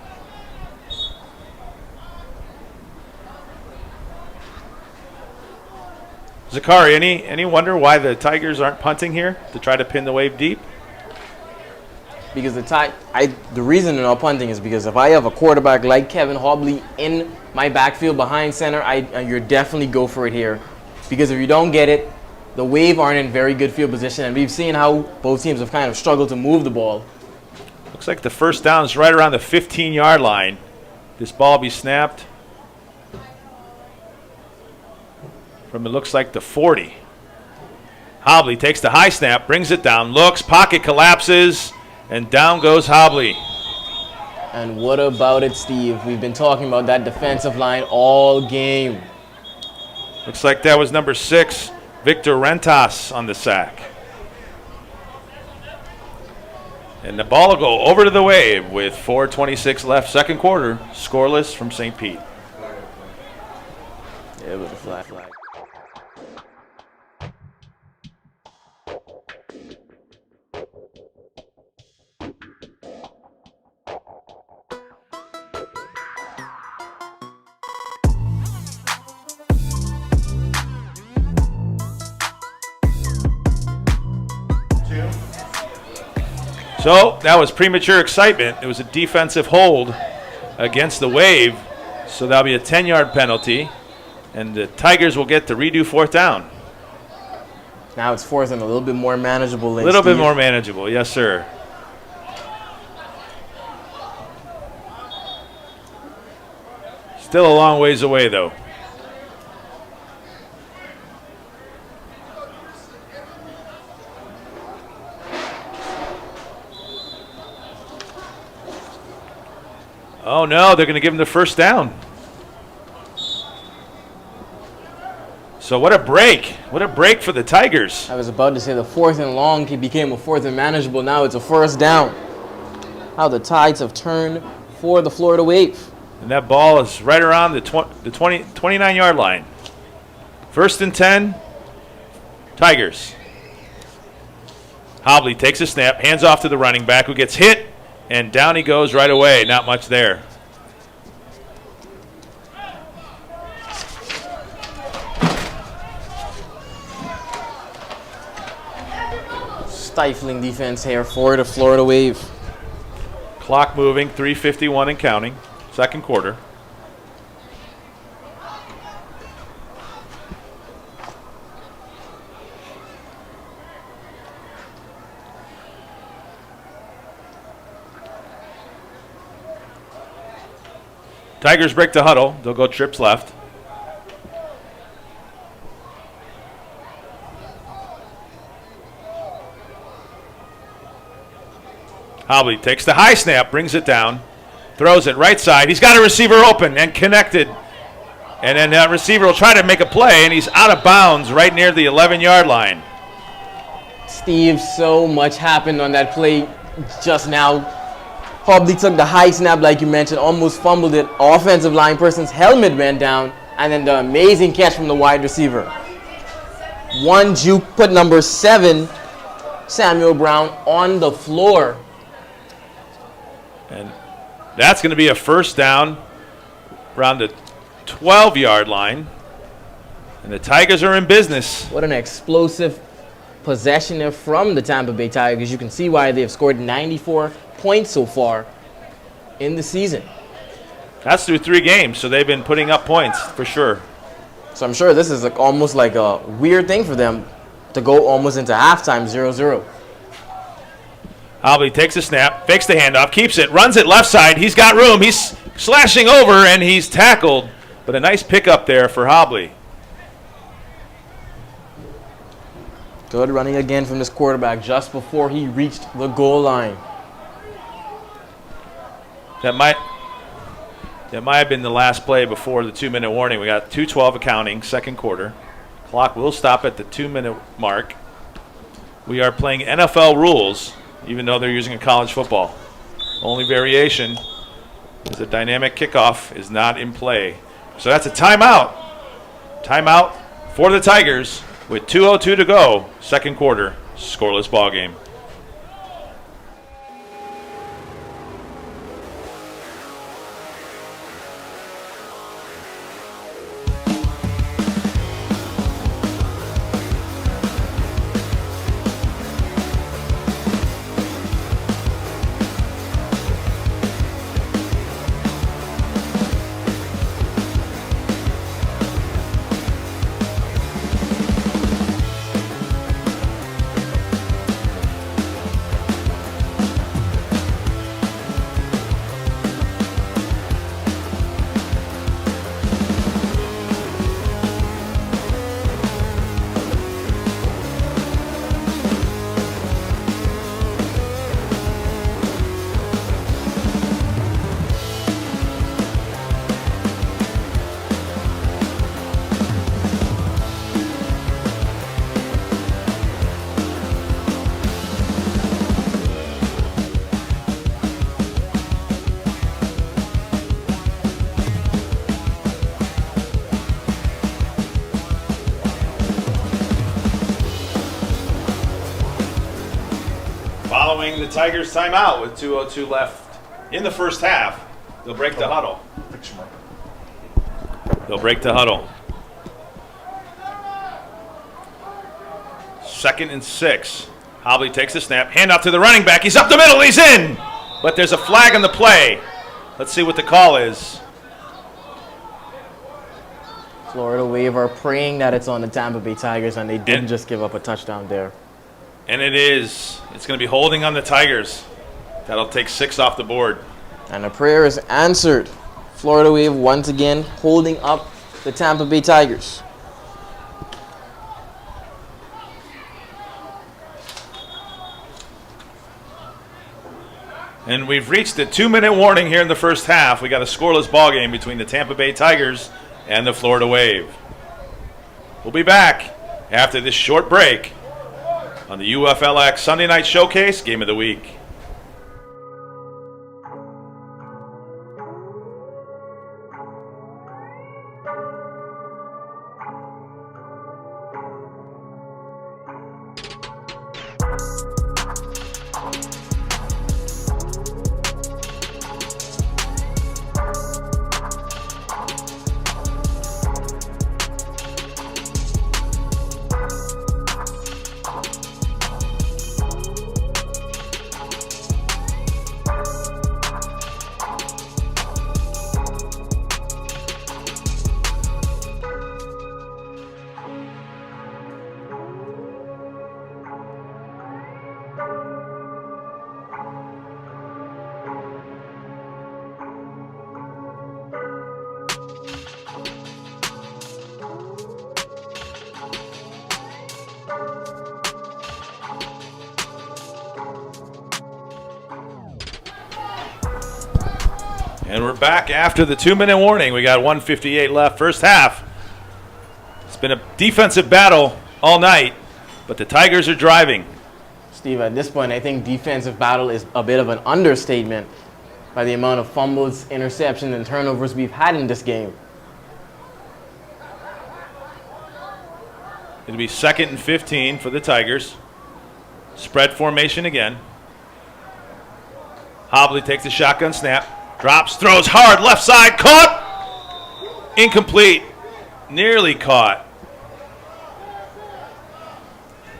Zakari, any wonder why the Tigers aren't punting here to try to pin the Wave deep? Because the reason they're not punting is because if I have a quarterback like Kevin Hobley in my backfield behind center, you're definitely go for it here. Because if you don't get it, the Wave aren't in very good field position, and we've seen how both teams have kind of struggled to move the ball. Looks like the first down is right around the 15-yard line. This ball be snapped from, it looks like, the 40. Hobley takes the high snap, brings it down, looks, pocket collapses, and down goes Hobley. And what about it, Steve? We've been talking about that defensive line all game. Looks like that was number 6, Victor Rentas, on the sack. And the ball will go over to the Wave with 4:26 left, second quarter, scoreless from St. Pete. Yeah, it was a flag. So that was premature excitement. It was a defensive hold against the Wave, so that'll be a 10-yard penalty, and the Tigers will get to redo 4th down. Now it's 4th and a little bit more manageable. A little bit more manageable, yes, sir. Still a long ways away, though. Oh, no, they're going to give him the first down. So what a break. What a break for the Tigers. I was about to say the 4th and long became a 4th and manageable. Now it's a first down. How the tides have turned for the Florida Wave. And that ball is right around the 29-yard line. 1st and 10, Tigers. Hobley takes a snap, hands off to the running back who gets hit, and down he goes right away. Not much there. Stifling defense here for the Florida Wave. Clock moving, 3:51 and counting, second quarter. Tigers break the huddle. They'll go trips left. Hobley takes the high snap, brings it down, throws it right side. He's got a receiver open and connected. And then that receiver will try to make a play, and he's out of bounds right near the 11-yard line. Steve, so much happened on that play just now. Hobley took the high snap, like you mentioned, almost fumbled it. Offensive line person's helmet went down, and then the amazing catch from the wide receiver. One juke put number 7, Samuel Brown, on the floor. And that's going to be a first down around the 12-yard line. And the Tigers are in business. What an explosive possession there from the Tampa Bay Tigers. You can see why they've scored 94 points so far in the season. That's through 3 games, so they've been putting up points for sure. So I'm sure this is almost like a weird thing for them to go almost into halftime 0-0. Hobley takes a snap, fakes the handoff, keeps it, runs it left side. He's got room. He's slashing over, and he's tackled. But a nice pickup there for Hobley. Good running again from this quarterback just before he reached the goal line. That might have been the last play before the 2-minute warning. We got 2:12 accounting, second quarter. Clock will stop at the 2-minute mark. We are playing NFL rules, even though they're using a college football. Only variation is the dynamic kickoff is not in play. So that's a timeout. Timeout for the Tigers with 2:02 to go, second quarter, scoreless ball game. Following the Tigers timeout with 2:02 left in the first half, they'll break the huddle. They'll break the huddle. 2nd and 6. Hobley takes the snap, hand out to the running back. He's up the middle, he's in! But there's a flag on the play. Let's see what the call is. Florida Wave are praying that it's on the Tampa Bay Tigers, and they didn't just give up a touchdown there. And it is. It's going to be holding on the Tigers. That'll take 6 off the board. And the prayer is answered. Florida Wave once again holding up the Tampa Bay Tigers. And we've reached the 2-minute warning here in the first half. We got a scoreless ball game between the Tampa Bay Tigers and the Florida Wave. We'll be back after this short break on the UFLX Sunday Night Showcase Game of the Week. And we're back after the 2-minute warning. We got 1:58 left, first half. It's been a defensive battle all night, but the Tigers are driving. Steve, at this point, I think defensive battle is a bit of an understatement by the amount of fumbles, interceptions, and turnovers we've had in this game. It'll be 2nd and 15 for the Tigers. Spread formation again. Hobley takes a shotgun snap. Drops, throws hard, left side, caught! Incomplete. Nearly caught.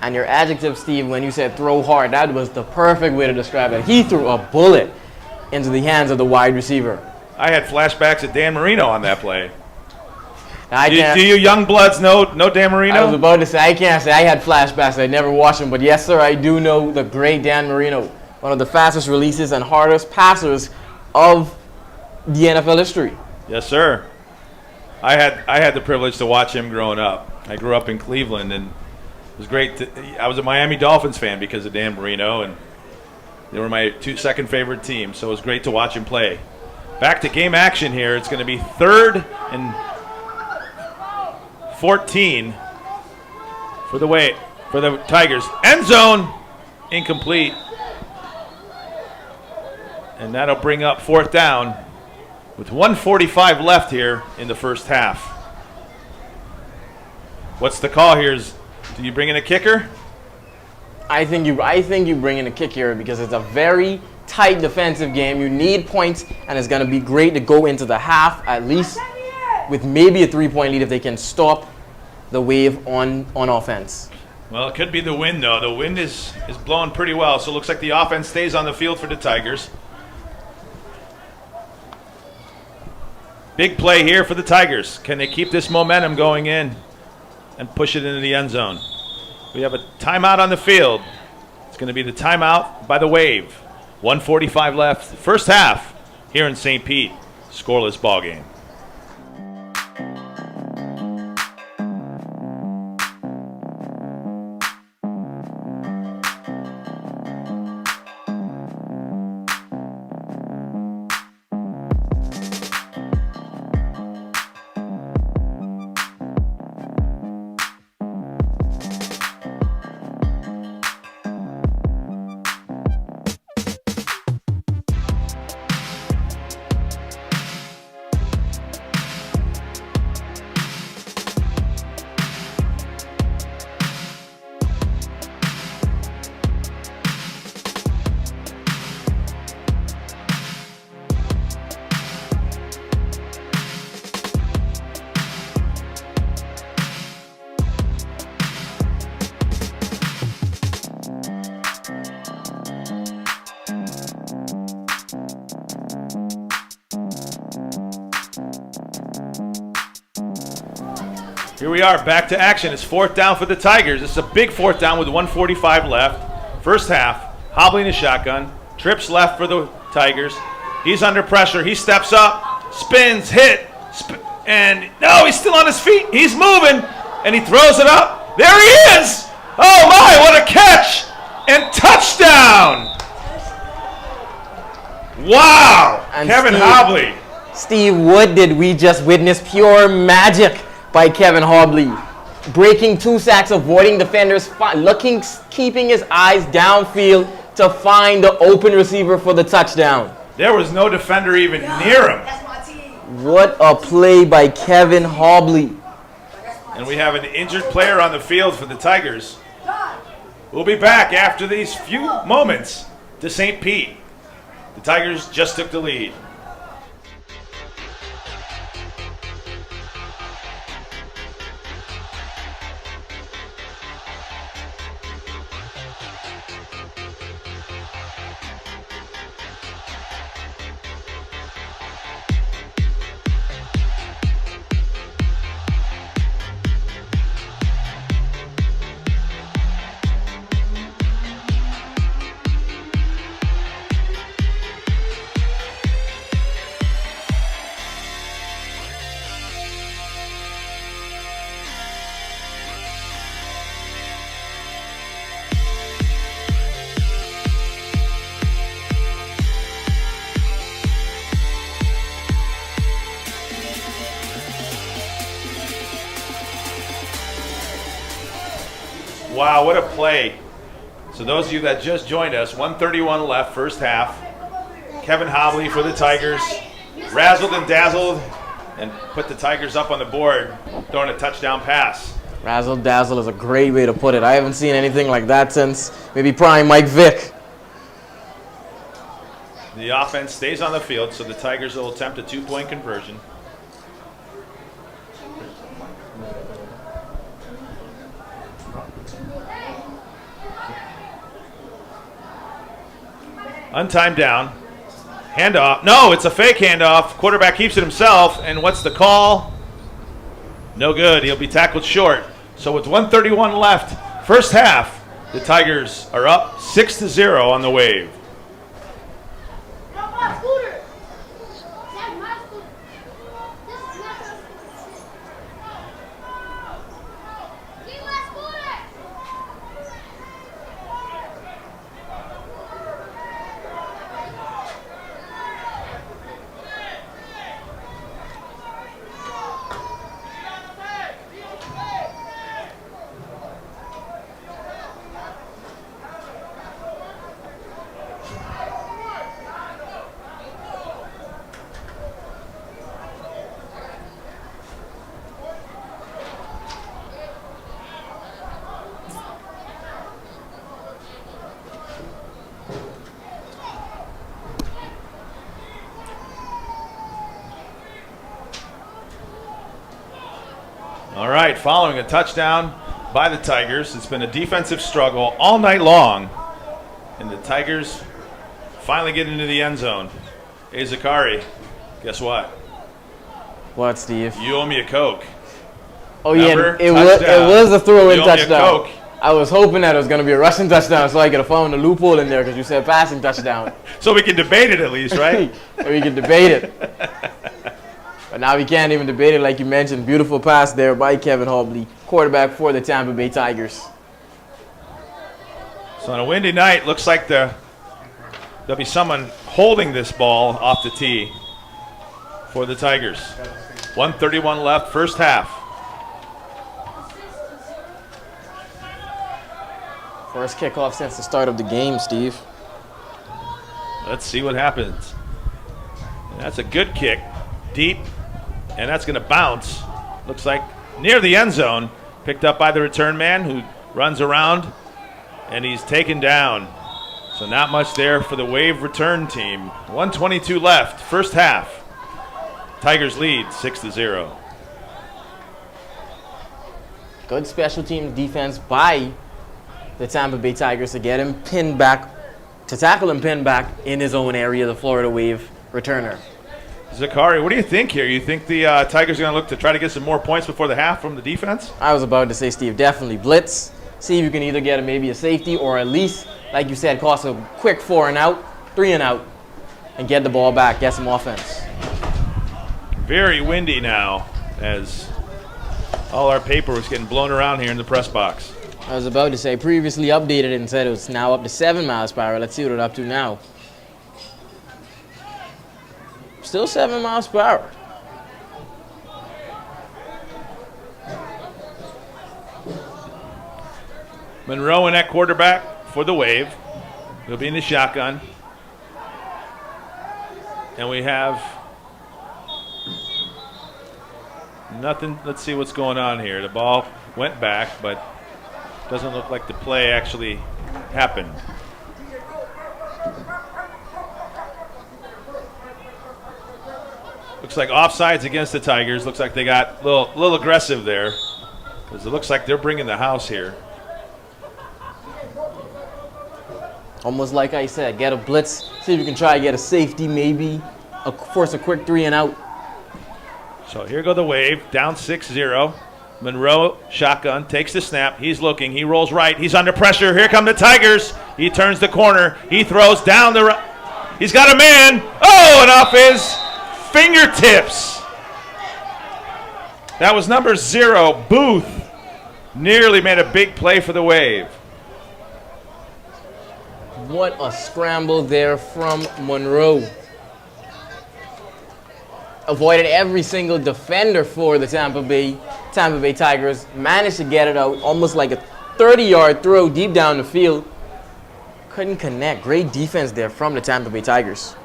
And your adjective, Steve, when you said throw hard, that was the perfect way to describe it. He threw a bullet into the hands of the wide receiver. I had flashbacks of Dan Marino on that play. I Do you young bloods know Dan Marino? I was about to say, I can't say I had flashbacks. I never watched him. But yes, sir, I do know the great Dan Marino. One of the fastest releases and hardest passers of the NFL history. Yes, sir. I had the privilege to watch him growing up. I grew up in Cleveland, and it was great. I was a Miami Dolphins fan because of Dan Marino, and they were my second favorite team, so it was great to watch him play. Back to game action here. It's going to be 3rd and 14 for the Tigers. End zone, incomplete. And that'll bring up 4th down with 1:45 left here in the first half. What's the call here? Do you bring in a kicker? I think you bring in a kick here because it's a very tight defensive game. You need points, and it's going to be great to go into the half at least with maybe a 3-point lead if they can stop the wave on offense. Well, it could be the wind, though. The wind is blowing pretty well, so it looks like the offense stays on the field for the Tigers. Big play here for the Tigers. Can they keep this momentum going in and push it into the end zone? We have a timeout on the field. It's going to be the timeout by the Wave. 1:45 left. First half here in St. Pete. Scoreless ball game. Here we are, back to action. It's 4th down for the Tigers. It's a big 4th down with 1:45 left. First half, hobbling the shotgun. Trips left for the Tigers. He's under pressure. He steps up, spins, and no, he's still on his feet. He's moving, and he throws it up. There he is! Oh my, what a catch! And touchdown! Wow! And Kevin Hobley. Steve, what did we just witness? Pure magic by Kevin Hobley. Breaking 2 sacks, avoiding defenders, keeping his eyes downfield to find the open receiver for the touchdown. There was no defender even near him. What a play by Kevin Hobley. And we have an injured player on the field for the Tigers. We'll be back after these few moments to St. Pete. The Tigers just took the lead. Wow, what a play. So those of you that just joined us, 1:31 left, first half. Kevin Hobley for the Tigers. Razzled and dazzled and put the Tigers up on the board, throwing a touchdown pass. Razzle dazzle is a great way to put it. I haven't seen anything like that since maybe prime Mike Vick. The offense stays on the field, so the Tigers will attempt a 2-point conversion. Untimed down. Handoff. No, it's a fake handoff. Quarterback keeps it himself. And what's the call? No good. He'll be tackled short. So with 1:31 left, first half, the Tigers are up 6-0 on the Wave. All right, following a touchdown by the Tigers. It's been a defensive struggle all night long. And the Tigers finally get into the end zone. Hey, Zakari, guess what? What, Steve? You owe me a Coke. Oh, Remember? yeah, it was a throw-in touchdown. I was hoping that it was going to be a rushing touchdown so I could have found a loophole in there because you said passing touchdown. So we can debate it at least, right? We can debate it. But now we can't even debate it like you mentioned. Beautiful pass there by Kevin Hobley, quarterback for the Tampa Bay Tigers. So on a windy night, looks like there'll be someone holding this ball off the tee for the Tigers. 1:31 left, first half. First kickoff since the start of the game, Steve. Let's see what happens. And that's a good kick, deep, and that's going to bounce. Looks like near the end zone, picked up by the return man who runs around, and he's taken down. So not much there for the Wave return team. 1:22 left, first half. Tigers lead 6-0. Good special teams defense by the Tampa Bay Tigers to get him pinned back, to tackle him pinned back in his own area, the Florida Wave returner. Zakari, what do you think here? You think the Tigers are going to look to try to get some more points before the half from the defense? I was about to say, Steve, definitely blitz. See if you can either get maybe a safety or at least, like you said, cost a quick 4 and out, 3 and out, and get the ball back, get some offense. Very windy now as all our paper was getting blown around here in the press box. I was about to say, previously updated and said it was now up to 7 miles per hour. Let's see what it's up to now. Still 7 miles per hour. Monroe in at quarterback for the Wave. He'll be in the shotgun. And we have nothing. Let's see what's going on here. The ball went back, but doesn't look like the play actually happened. Looks like offsides against the Tigers. Looks like they got a little aggressive there, because it looks like they're bringing the house here. Almost like I said, get a blitz, see if you can try to get a safety maybe, force a quick 3 and out. So here go the Wave, down 6-0. Monroe, shotgun, takes the snap. He's looking. He rolls right. He's under pressure. Here come the Tigers. He turns the corner. He throws down the right. He's got a man. Oh, and off his fingertips. That was number 0, Booth. Nearly made a big play for the Wave. What a scramble there from Monroe. Avoided every single defender for the Tampa Bay Tigers. Managed to get it out, almost like a 30-yard throw deep down the field. Couldn't connect. Great defense there from the Tampa Bay Tigers.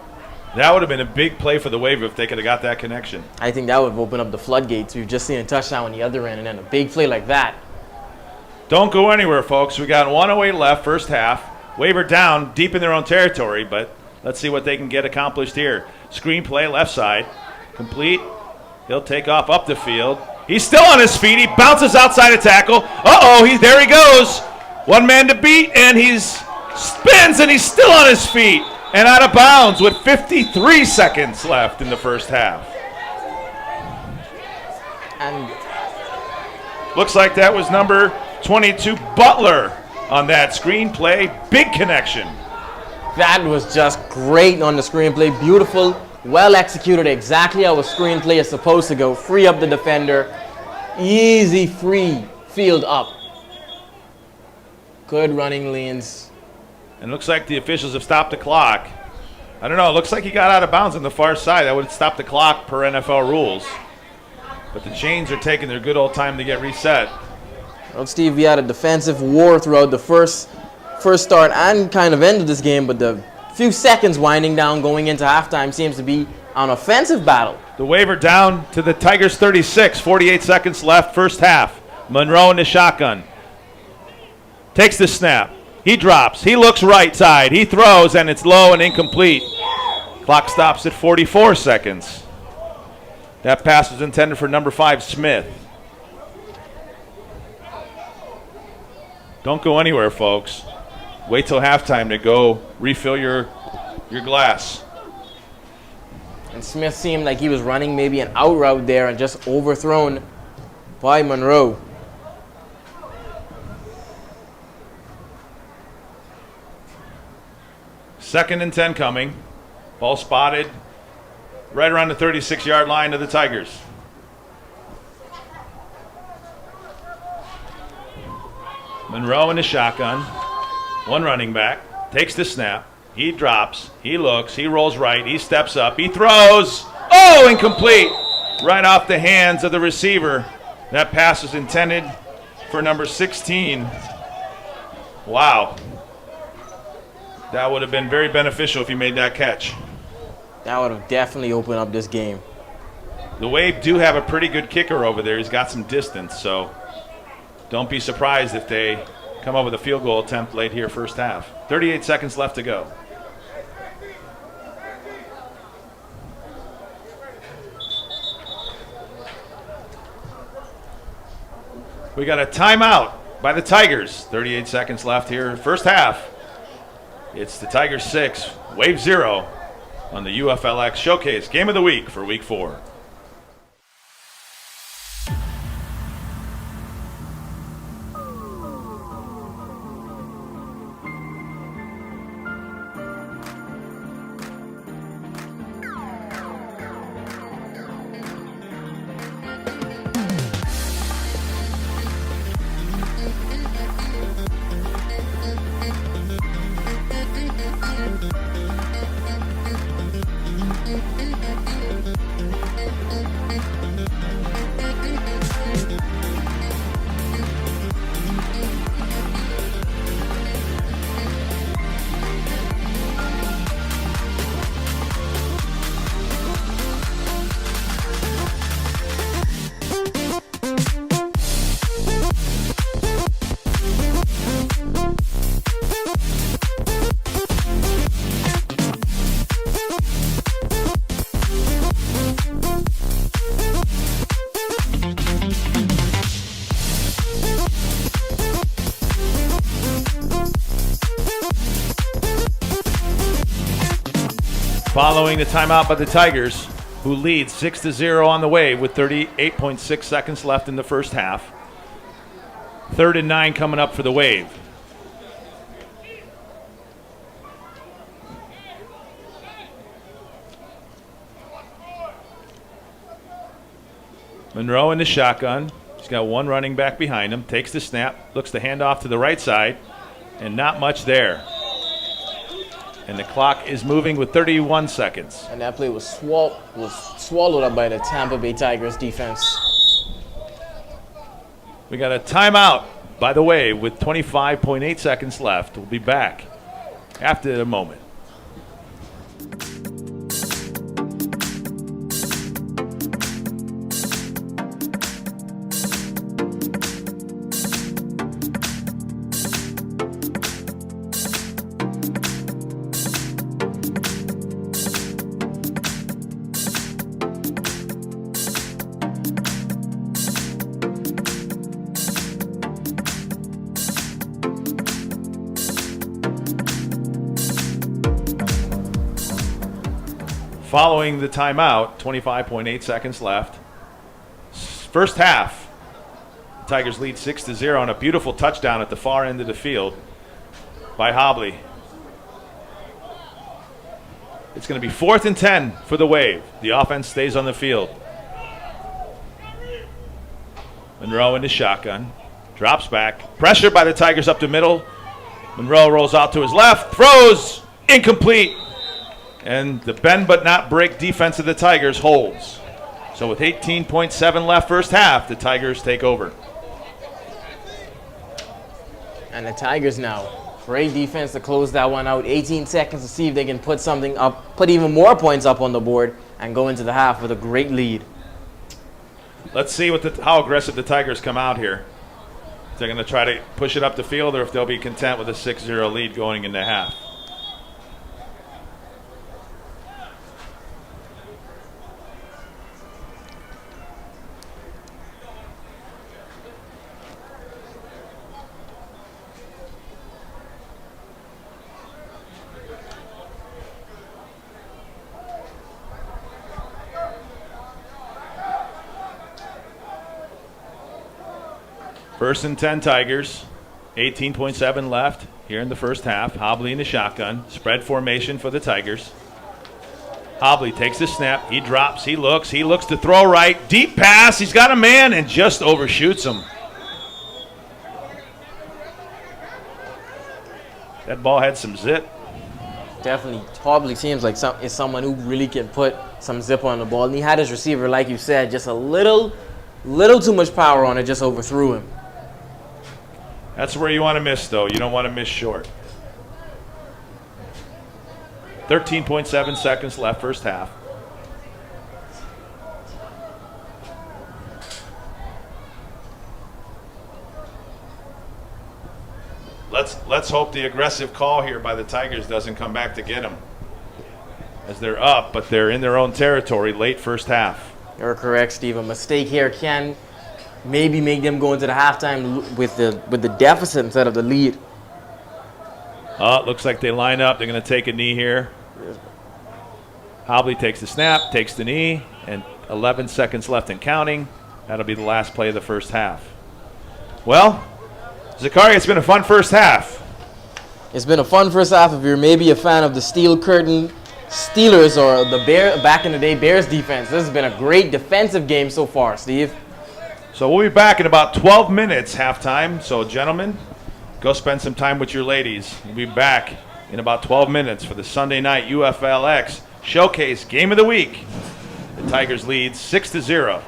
That would have been a big play for the Wave if they could have got that connection. I think that would have opened up the floodgates. We've just seen a touchdown on the other end, and then a big play like that. Don't go anywhere, folks. We got 1:08 left, first half. Wave are down deep in their own territory, but let's see what they can get accomplished here. Screen play, left side. Complete. He'll take off up the field. He's still on his feet. He bounces outside a tackle. Uh-oh, there he goes. One man to beat, and he spins, and he's still on his feet. And out of bounds with 53 seconds left in the first half. And looks like that was number 22, Butler, on that screenplay. Big connection. that was just great on the screenplay. Beautiful, well executed, exactly how a screenplay is supposed to go. Free up the defender. Easy free field up. Good running lanes. And looks like the officials have stopped the clock. I don't know, it looks like he got out of bounds on the far side. That would stop the clock per NFL rules. But the chains are taking their good old time to get reset. Well, Steve, we had a defensive war throughout the first start and kind of end of this game, but the few seconds winding down going into halftime seems to be an offensive battle. The waiver down to the Tigers 36, 48 seconds left, first half. Monroe in the shotgun. Takes the snap. He drops. He looks right side. He throws, and it's low and incomplete. Clock stops at 44 seconds. That pass was intended for number 5, Smith. Don't go anywhere, folks. Wait till halftime to go refill your glass. And Smith seemed like he was running maybe an out route there and just overthrown by Monroe. Second and 10 coming. Ball spotted right around the 36-yard line of the Tigers. Monroe in the shotgun. One running back. Takes the snap. He drops. He looks. He rolls right. He steps up. He throws. Oh, incomplete. Right off the hands of the receiver. That pass was intended for number 16. Wow. That would have been very beneficial if he made that catch. That would have definitely opened up this game. The Wave do have a pretty good kicker over there. He's got some distance, so don't be surprised if they come up with a field goal attempt late here first half. 38 seconds left to go. We got a timeout by the Tigers. 38 seconds left here first half. It's the Tigers 6, Wave 0 on the UFLX Showcase Game of the Week for Week 4. Following the timeout by the Tigers, who lead 6-0 on the Wave with 38.6 seconds left in the first half. 3rd and 9 coming up for the Wave. Monroe in the shotgun. He's got one running back behind him. Takes the snap, looks to hand off to the right side, and not much there. And the clock is moving with 31 seconds. And that play was swallowed up by the Tampa Bay Tigers defense. We got a timeout by the Wave with 25.8 seconds left. We'll be back after a moment. following the timeout, 25.8 seconds left. First half, the Tigers lead 6-0 on a beautiful touchdown at the far end of the field by Hobley. It's going to be 4th and 10 for the Wave. The offense stays on the field. Monroe in the shotgun. Drops back. Pressure by the Tigers up the middle. Monroe rolls out to his left. Throws. Incomplete. And the bend but not break defense of the Tigers holds. So with 18.7 left first half, the Tigers take over. And the Tigers now. Great defense to close that one out. 18 seconds to see if they can put something up, put even more points up on the board, and go into the half with a great lead. Let's see how aggressive the Tigers come out here. If they're going to try to push it up the field or if they'll be content with a 6-0 lead going into half. First and 10 Tigers, 18.7 left here in the first half. Hobley in the shotgun, spread formation for the Tigers. Hobley takes the snap, he drops, he looks to throw right, deep pass, he's got a man and just overshoots him. That ball had some zip. Definitely, Hobley seems like is someone who really can put some zip on the ball. And he had his receiver, like you said, just a little too much power on it, just overthrew him. That's where you want to miss, though. You don't want to miss short. 13.7 seconds left first half. Let's hope the aggressive call here by the Tigers doesn't come back to get them, as they're up, but they're in their own territory late first half. You're correct, Steve. A mistake here can maybe make them go into the halftime with the deficit instead of the lead. It looks like they line up. They're going to take a knee here. Hobley takes the snap, takes the knee, and 11 seconds left and counting. That'll be the last play of the first half. Well, Zachary, it's been a fun first half. It's been a fun first half. If you're maybe a fan of the Steel Curtain Steelers or the back in the day Bears defense, this has been a great defensive game so far, Steve. So we'll be back in about 12 minutes halftime. So, gentlemen, go spend some time with your ladies. We'll be back in about 12 minutes for the Sunday night UFLX Showcase Game of the Week. The Tigers lead 6-0.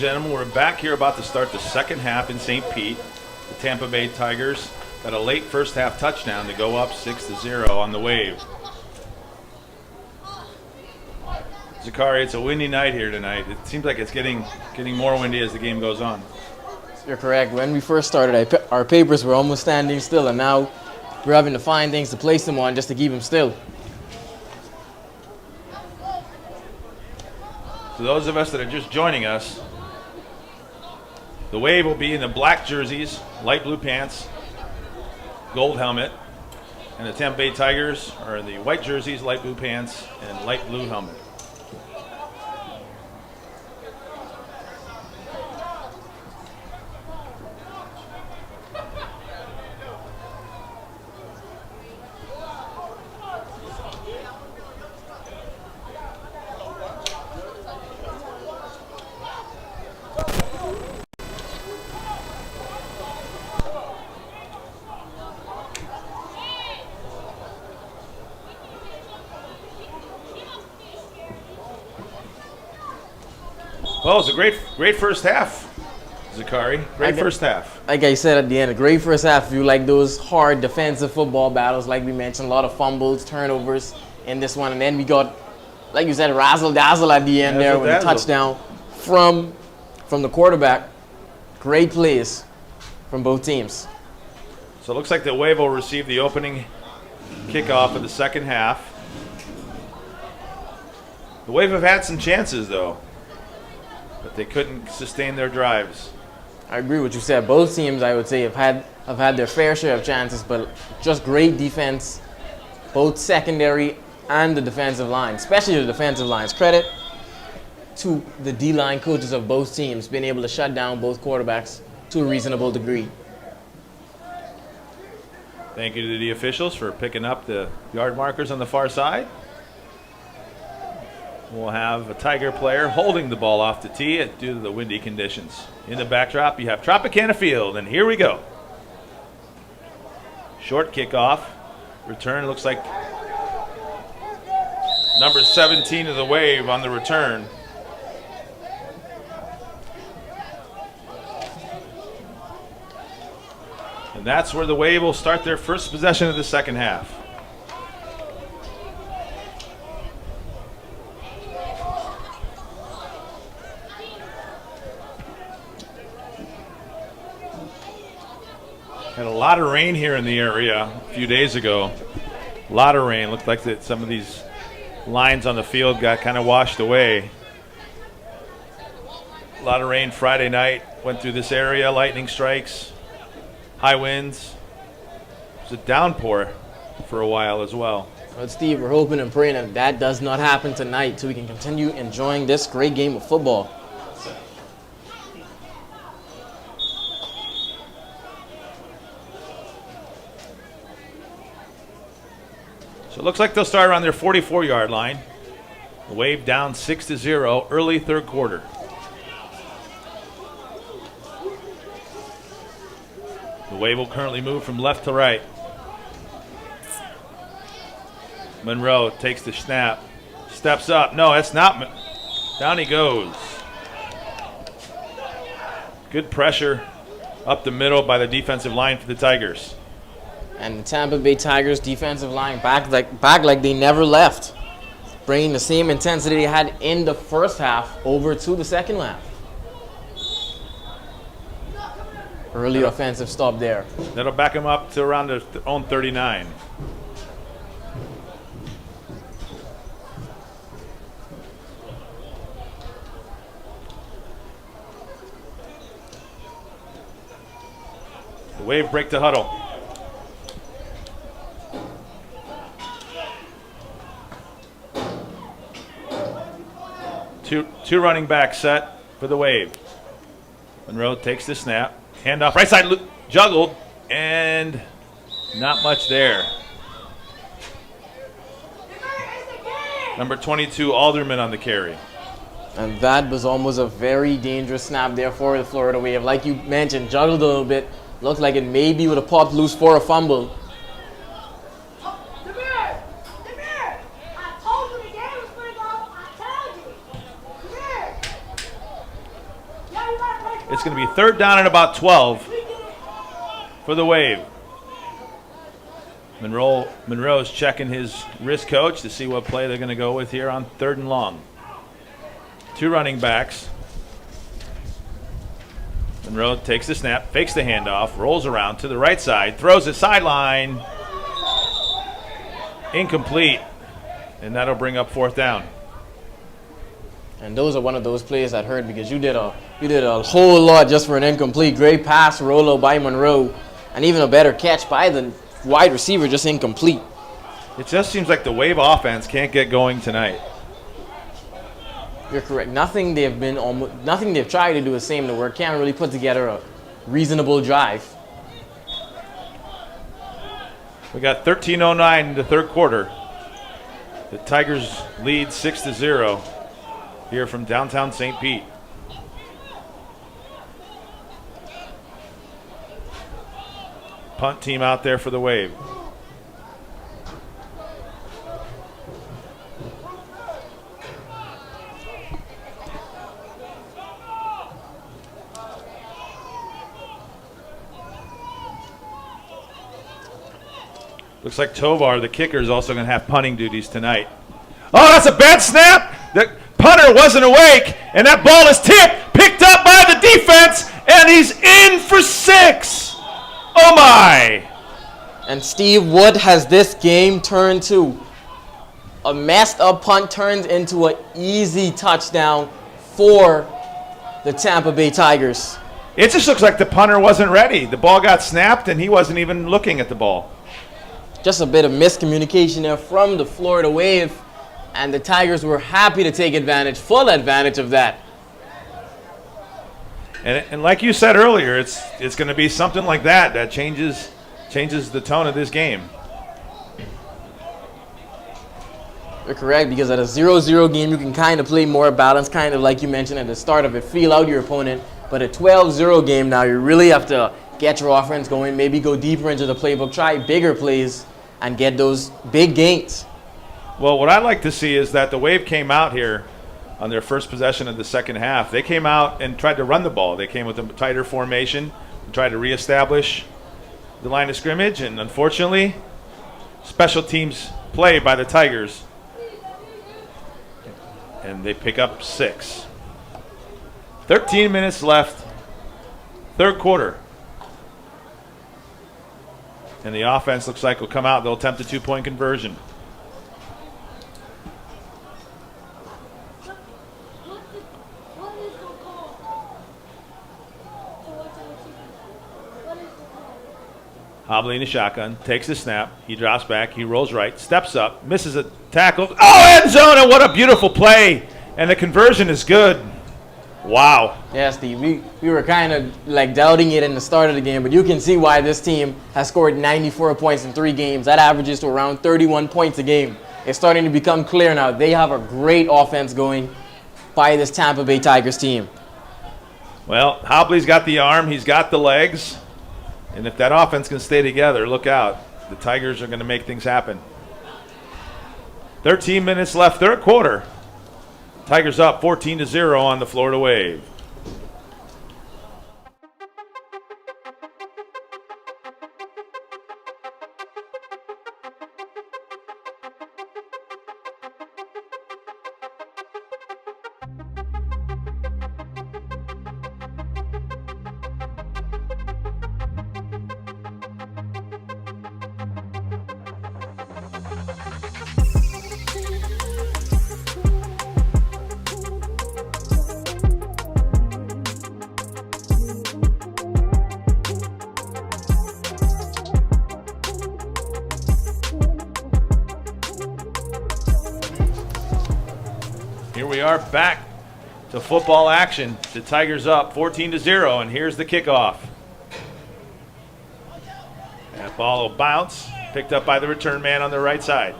gentlemen, we're back here about to start the second half in St. Pete. The Tampa Bay Tigers got a late first half touchdown to go up 6-0 on the Wave. Zachary, it's a windy night here tonight. It seems like it's getting more windy as the game goes on. You're correct. When we first started, our papers were almost standing still, and now we're having to find things to place them on just to keep them still. For those of us that are just joining us, the Wave will be in the black jerseys, light blue pants, gold helmet, and the Tampa Bay Tigers are in the white jerseys, light blue pants, and light blue helmet. Well, it's a great first half, Zachary. Great first half. Like I said at the end, a great first half. If you like those hard defensive football battles, like we mentioned, a lot of fumbles, turnovers in this one. And then we got, like you said, razzle-dazzle at the end there with a touchdown from the quarterback. Great plays from both teams. So it looks like the Wave will receive the opening kickoff of the second half. The Wave have had some chances, though, but they couldn't sustain their drives. I agree with what you said. Both teams, I would say, have had their fair share of chances, but just great defense, both secondary and the defensive line, especially the defensive lines. Credit to the D-line coaches of both teams being able to shut down both quarterbacks to a reasonable degree. Thank you to the officials for picking up the yard markers on the far side. We'll have a Tiger player holding the ball off the tee due to the windy conditions. In the backdrop, you have Tropicana Field, and here we go. Short kickoff. Return looks like number 17 of the Wave on the return. And that's where the Wave will start their first possession of the second half. Had a lot of rain here in the area a few days ago. A lot of rain. Looked like that some of these lines on the field got kind of washed away. A lot of rain Friday night. Went through this area. Lightning strikes. High winds. It was a downpour for a while as well. Well, Steve, we're hoping and praying that does not happen tonight so we can continue enjoying this great game of football. So it looks like they'll start around their 44-yard line. The Wave down 6-0, early third quarter. The Wave will currently move from left to right. Monroe takes the snap, steps up. No, that's not. Down he goes. Good pressure up the middle by the defensive line for the Tigers. And the Tampa Bay Tigers defensive line back like they never left, bringing the same intensity they had in the first half over to the second half. Early offensive stop there. That'll back them up to around their own 39. The Wave break the huddle. Two running backs set for the Wave. Monroe takes the snap. Handoff, right side, juggled, and not much there. Number 22, Alderman on the carry. And that was almost a very dangerous snap there for the Florida Wave. Like you mentioned, juggled a little bit. Looked like it maybe would have popped loose for a fumble. It's going to be 3rd down and about 12 for the Wave. Monroe's checking his wrist coach to see what play they're going to go with here on 3rd and long. 2 running backs. Monroe takes the snap, fakes the handoff, rolls around to the right side, throws it sideline. Incomplete. And that'll bring up 4th down. And those are one of those plays that hurt because you did a whole lot just for an incomplete. Great pass rollout by Monroe, and even a better catch by the wide receiver, just incomplete. It just seems like the Wave offense can't get going tonight. You're correct. Nothing they've tried to do is seem to work. Can't really put together a reasonable drive. We got 13:09 in the 3rd quarter. The Tigers lead 6-0 here from downtown St. Pete. Punt team out there for the Wave. Looks like Tovar, the kicker, is also going to have punting duties tonight. Oh, that's a bad snap. The punter wasn't awake, and that ball is tipped, picked up by the defense, and he's in for 6. Oh, my. And Steve, what has this game turned to? A messed up punt turns into an easy touchdown for the Tampa Bay Tigers. It just looks like the punter wasn't ready. The ball got snapped, and he wasn't even looking at the ball. Just a bit of miscommunication there from the Florida Wave, and the Tigers were happy to take advantage, full advantage of that. And like you said earlier, it's going to be something like that changes the tone of this game. You're correct, because at a 0-0 game, you can kind of play more balanced, kind of like you mentioned at the start of it, feel out your opponent. But a 12-0 game now, you really have to get your offense going, maybe go deeper into the playbook, try bigger plays, and get those big gains. Well, what I'd like to see is that the Wave came out here on their first possession of the second half. They came out and tried to run the ball. They came with a tighter formation and tried to reestablish the line of scrimmage, and unfortunately, special teams play by the Tigers, and they pick up 6. 13 minutes left, 3rd quarter. And the offense looks like will come out. They'll attempt a 2-point conversion. Hobley in the shotgun, takes the snap. He drops back. He rolls right, steps up, misses a tackle. Oh, end zone, and what a beautiful play. And the conversion is good. Wow. Yeah, Steve, we were kind of like doubting it in the start of the game, but you can see why this team has scored 94 points in 3 games. That averages to around 31 points a game. It's starting to become clear now. They have a great offense going by this Tampa Bay Tigers team. Well, Hobley's got the arm. He's got the legs. And if that offense can stay together, look out. The Tigers are going to make things happen. 13 minutes left, 3rd quarter. Tigers up 14-0 on the Florida Wave. Here we are back to football action. The Tigers up 14-0, and here's the kickoff. That ball will bounce, picked up by the return man on the right side.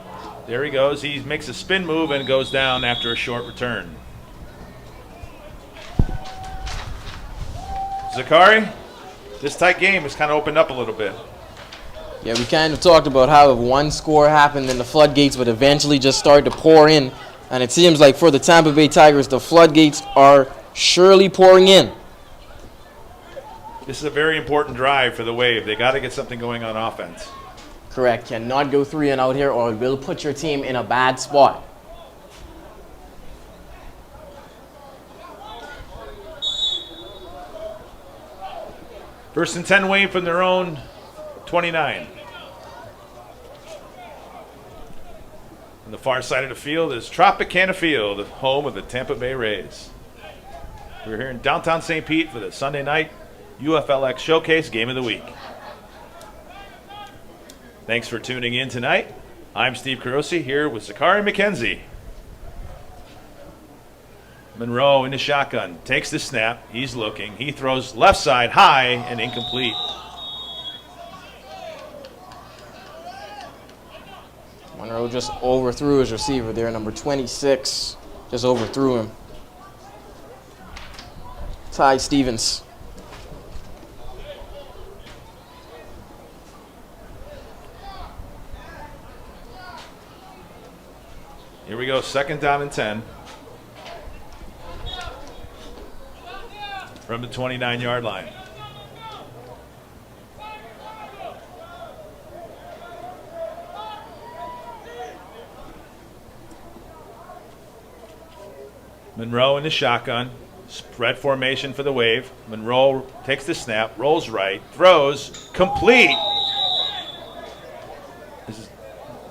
There he goes. He makes a spin move and goes down after a short return. Zakari, this tight game has kind of opened up a little bit. Yeah, we kind of talked about how if one score happened, then the floodgates would eventually just start to pour in. And it seems like for the Tampa Bay Tigers, the floodgates are surely pouring in. This is a very important drive for the Wave. They got to get something going on offense. Correct. Cannot go 3 and out here, or it will put your team in a bad spot. First and 10 Wave from their own 29. On the far side of the field is Tropicana Field, home of the Tampa Bay Rays. We're here in downtown St. Pete for the Sunday night UFLX Showcase Game of the Week. Thanks for tuning in tonight. I'm Steve Carosi here with Zachary McKenzie. Monroe in the shotgun, takes the snap, he's looking, he throws left side high and incomplete. Monroe just overthrew his receiver there, number 26, just overthrew him. Ty Stevens. Here we go, second down and 10. From the 29-yard line. Monroe in the shotgun. Spread formation for the Wave. Monroe takes the snap, rolls right, throws, complete.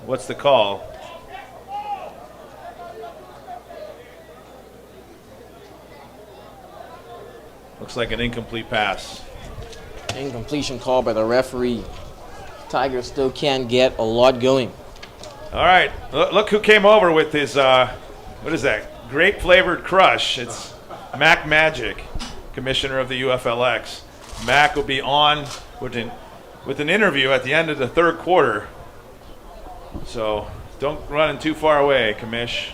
What's the call? Looks like an incomplete pass. Incompletion call by the referee. Tigers still can't get a lot going. All right, look who came over with his, what is that? Grape flavored crush. It's Mac Magic, commissioner of the UFLX. Mac will be on with an interview at the end of the third quarter. So don't run too far away, commish.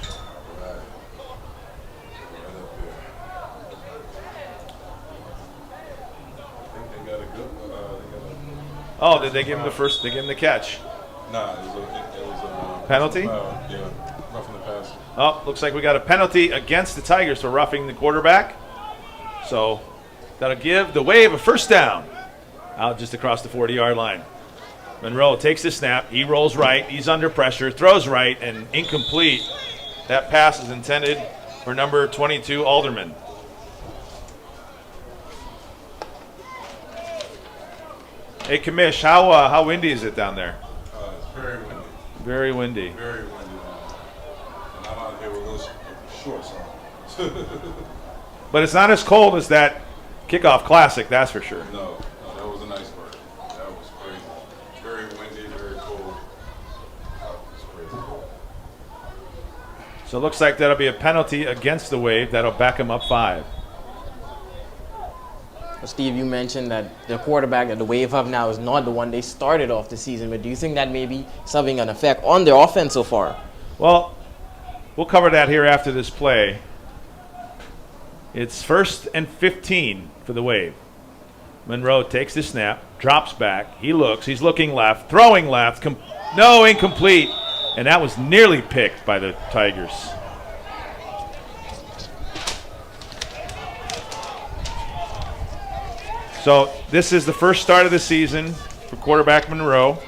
Oh, did they give him the first? They give him the catch? Nah, it was a penalty? Yeah, roughing the pass. Oh, looks like we got a penalty against the Tigers for roughing the quarterback. So that'll give the Wave a first down out just across the 40-yard line. Monroe takes the snap. He rolls right. He's under pressure. Throws right and incomplete. That pass is intended for number 22, Alderman. Hey, Commish, how windy is it down there? It's very windy. Very windy. Very windy. And I'm out here with those shorts on. But it's not as cold as that Kickoff Classic, that's for sure. No, that was a nice bird. That was crazy. Very windy, very cold. That was crazy. So it looks like that'll be a penalty against the Wave. That'll back them up 5. Steve, you mentioned that the quarterback that the Wave have now is not the one they started off the season, but do you think that may be having an effect on their offense so far? Well, we'll cover that here after this play. It's 1st and 15 for the Wave. Monroe takes the snap, drops back, he looks, he's looking left, throwing left, no, incomplete, and that was nearly picked by the Tigers. So this is the first start of the season for quarterback Monroe.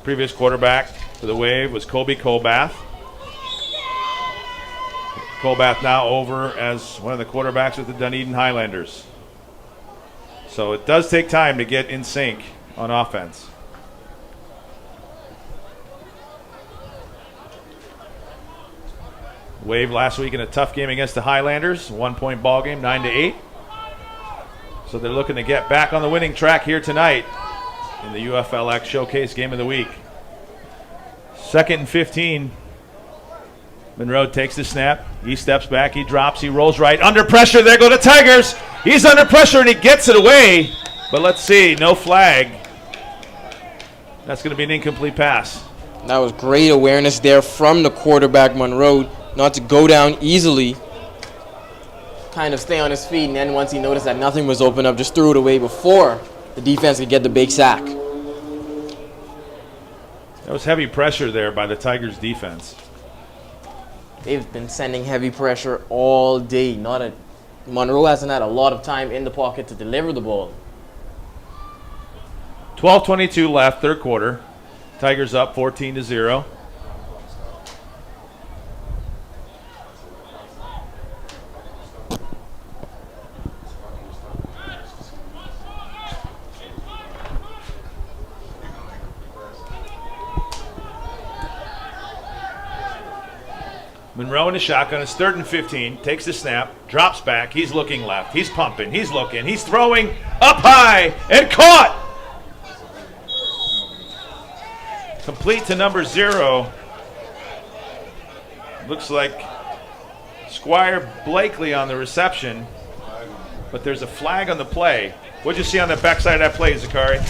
Previous quarterback for the Wave was Colby Colbath. Colbath now over as one of the quarterbacks with the Dunedin Highlanders. So it does take time to get in sync on offense. Wave last week in a tough game against the Highlanders, 1-point ball game, 9-8. So they're looking to get back on the winning track here tonight in the UFLX Showcase Game of the Week. 2nd and 15. Monroe takes the snap. He steps back. He drops. He rolls right. Under pressure. There go the Tigers. He's under pressure and he gets it away. But let's see. No flag. That's going to be an incomplete pass. That was great awareness there from the quarterback, Monroe, not to go down easily. Kind of stay on his feet, and then once he noticed that nothing was open up, just threw it away before the defense could get the big sack. That was heavy pressure there by the Tigers defense. They've been sending heavy pressure all day. Monroe hasn't had a lot of time in the pocket to deliver the ball. 12:22 left, third quarter. Tigers up 14-0. Monroe in the shotgun. It's 3rd and 15. Takes the snap. Drops back. He's looking left. He's pumping. He's looking. He's throwing up high and caught. Complete to number 0. Looks like Squire Blakely on the reception, but there's a flag on the play. What'd you see on the backside of that play, Zakari?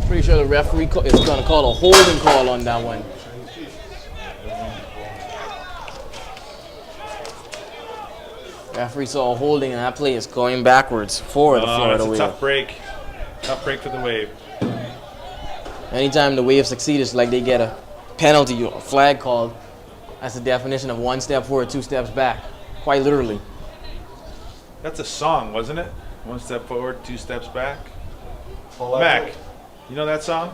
Pretty sure the referee is going to call a holding call on that one. Referee saw a holding, and that play is going backwards for the Florida Wave. It's a tough break. Tough break for the Wave. Anytime the Wave succeed, it's like they get a penalty or a flag called. That's the definition of 1 step forward, 2 steps back. Quite literally. That's a song, wasn't it? 1 step forward, 2 steps back. Mac, you know that song?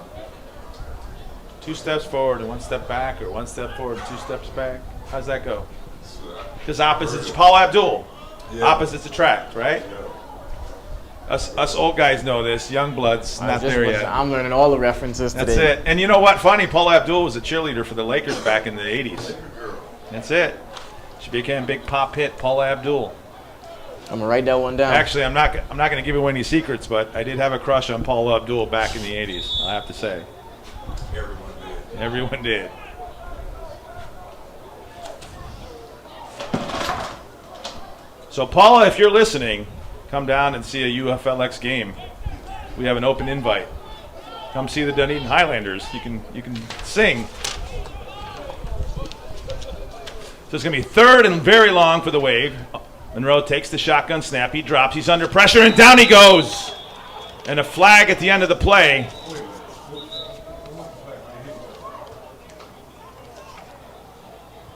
2 steps forward and 1 step back, or 1 step forward, 2 steps back. How's that go? Because opposites, Paul Abdul. Yeah. Opposites attract, right? Yeah. Us old guys know this. Young bloods, not there yet. I'm learning all the references today. That's it. And you know what? Funny, Paul Abdul was a cheerleader for the Lakers back in the 80s. That's it. She became a big pop hit, Paul Abdul. I'm gonna write that one down. Actually, I'm not going to give away any secrets, but I did have a crush on Paul Abdul back in the 80s, I have to say. Everyone did. So, Paula, if you're listening, come down and see a UFLX game. We have an open invite. Come see the Dunedin Highlanders. You can sing. So it's going to be 3rd and very long for the Wave. Monroe takes the shotgun snap. He drops. He's under pressure, and down he goes. And a flag at the end of the play.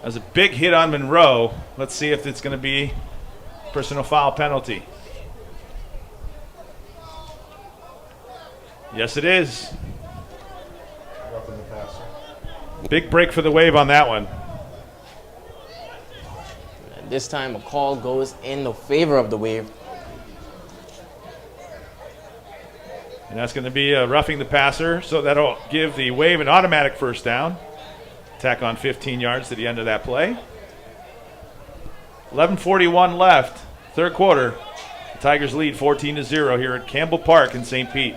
That's a big hit on Monroe. Let's see if it's going to be personal foul penalty. Yes, it is. Big break for the Wave on that one. And this time a call goes in the favor of the Wave. And that's going to be roughing the passer, so that'll give the Wave an automatic first down. Tack on 15 yards to the end of that play. 11:41 left, third quarter. The Tigers lead 14-0 here at Campbell Park in St. Pete.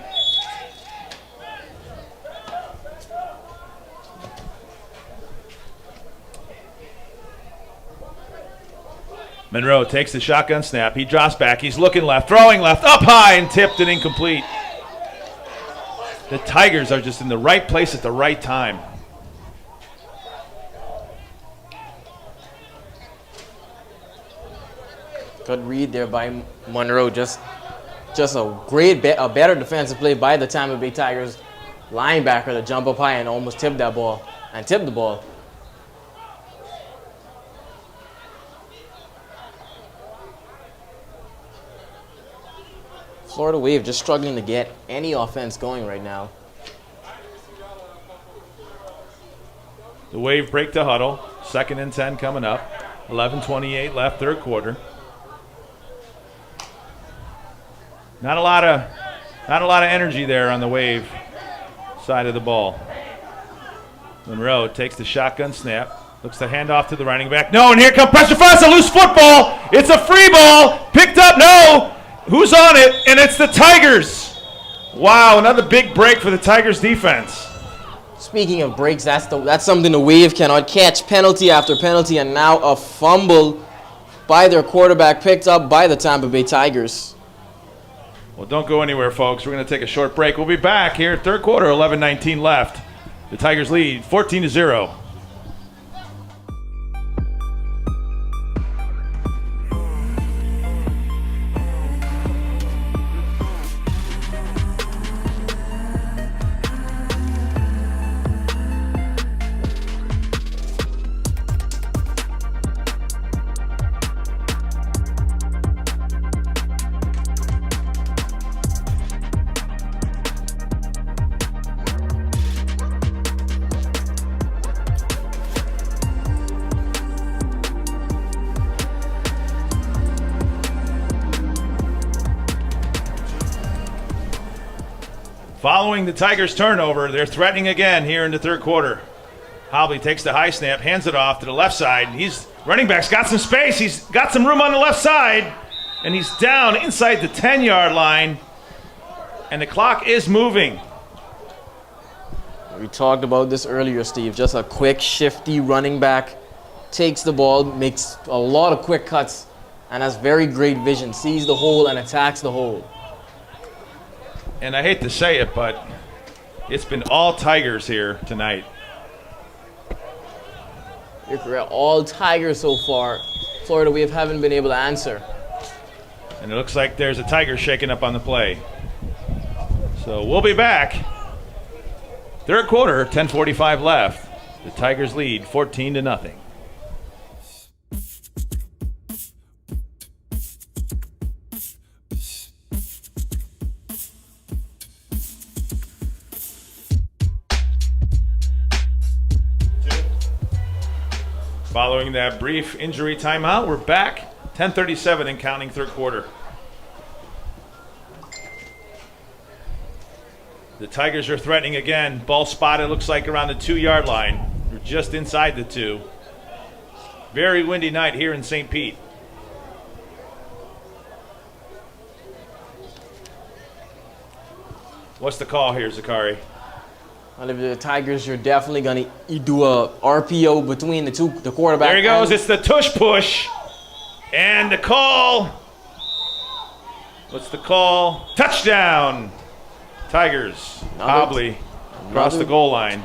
Monroe takes the shotgun snap. He drops back. He's looking left, throwing left, up high, and tipped and incomplete. The Tigers are just in the right place at the right time. Good read there by Monroe. Just a better defensive play by the Tampa Bay Tigers linebacker to jump up high and almost tip that ball and tip the ball. Florida Wave just struggling to get any offense going right now. The Wave break to huddle. 2nd and 10 coming up. 11:28 left, third quarter. Not a lot of energy there on the Wave side of the ball. Monroe takes the shotgun snap. Looks to hand off to the running back. No, and here comes pressure for us. A loose football. It's a free ball. Picked up. No. Who's on it? And it's the Tigers. Wow, another big break for the Tigers defense. Speaking of breaks, that's something the Wave cannot catch. Penalty after penalty, and now a fumble by their quarterback picked up by the Tampa Bay Tigers. Well, don't go anywhere, folks. We're going to take a short break. We'll be back here, third quarter, 11:19 left. The Tigers lead 14-0. Following the Tigers' turnover, they're threatening again here in the third quarter. Hobley takes the high snap, hands it off to the left side. Running back's got some space. He's got some room on the left side. And he's down inside the 10-yard line. And the clock is moving. We talked about this earlier, Steve. Just a quick, shifty running back. Takes the ball, makes a lot of quick cuts, and has very great vision. Sees the hole and attacks the hole. And I hate to say it, but it's been all Tigers here tonight. You're correct. All Tigers so far. Florida Wave haven't been able to answer. And it looks like there's a Tiger shaking up on the play. So we'll be back. Third quarter, 10:45 left. The Tigers lead 14-0. Following that brief injury timeout, we're back. 10:37 and counting, third quarter. The Tigers are threatening again. Ball spotted, looks like around the 2-yard line. We're just inside the 2. Very windy night here in St. Pete. What's the call here, Zakari? Well, if the Tigers, you're definitely going to do a RPO between the quarterback. There he goes. It's the tush push. And the call. What's the call? Touchdown. Tigers. Hobley across the goal line.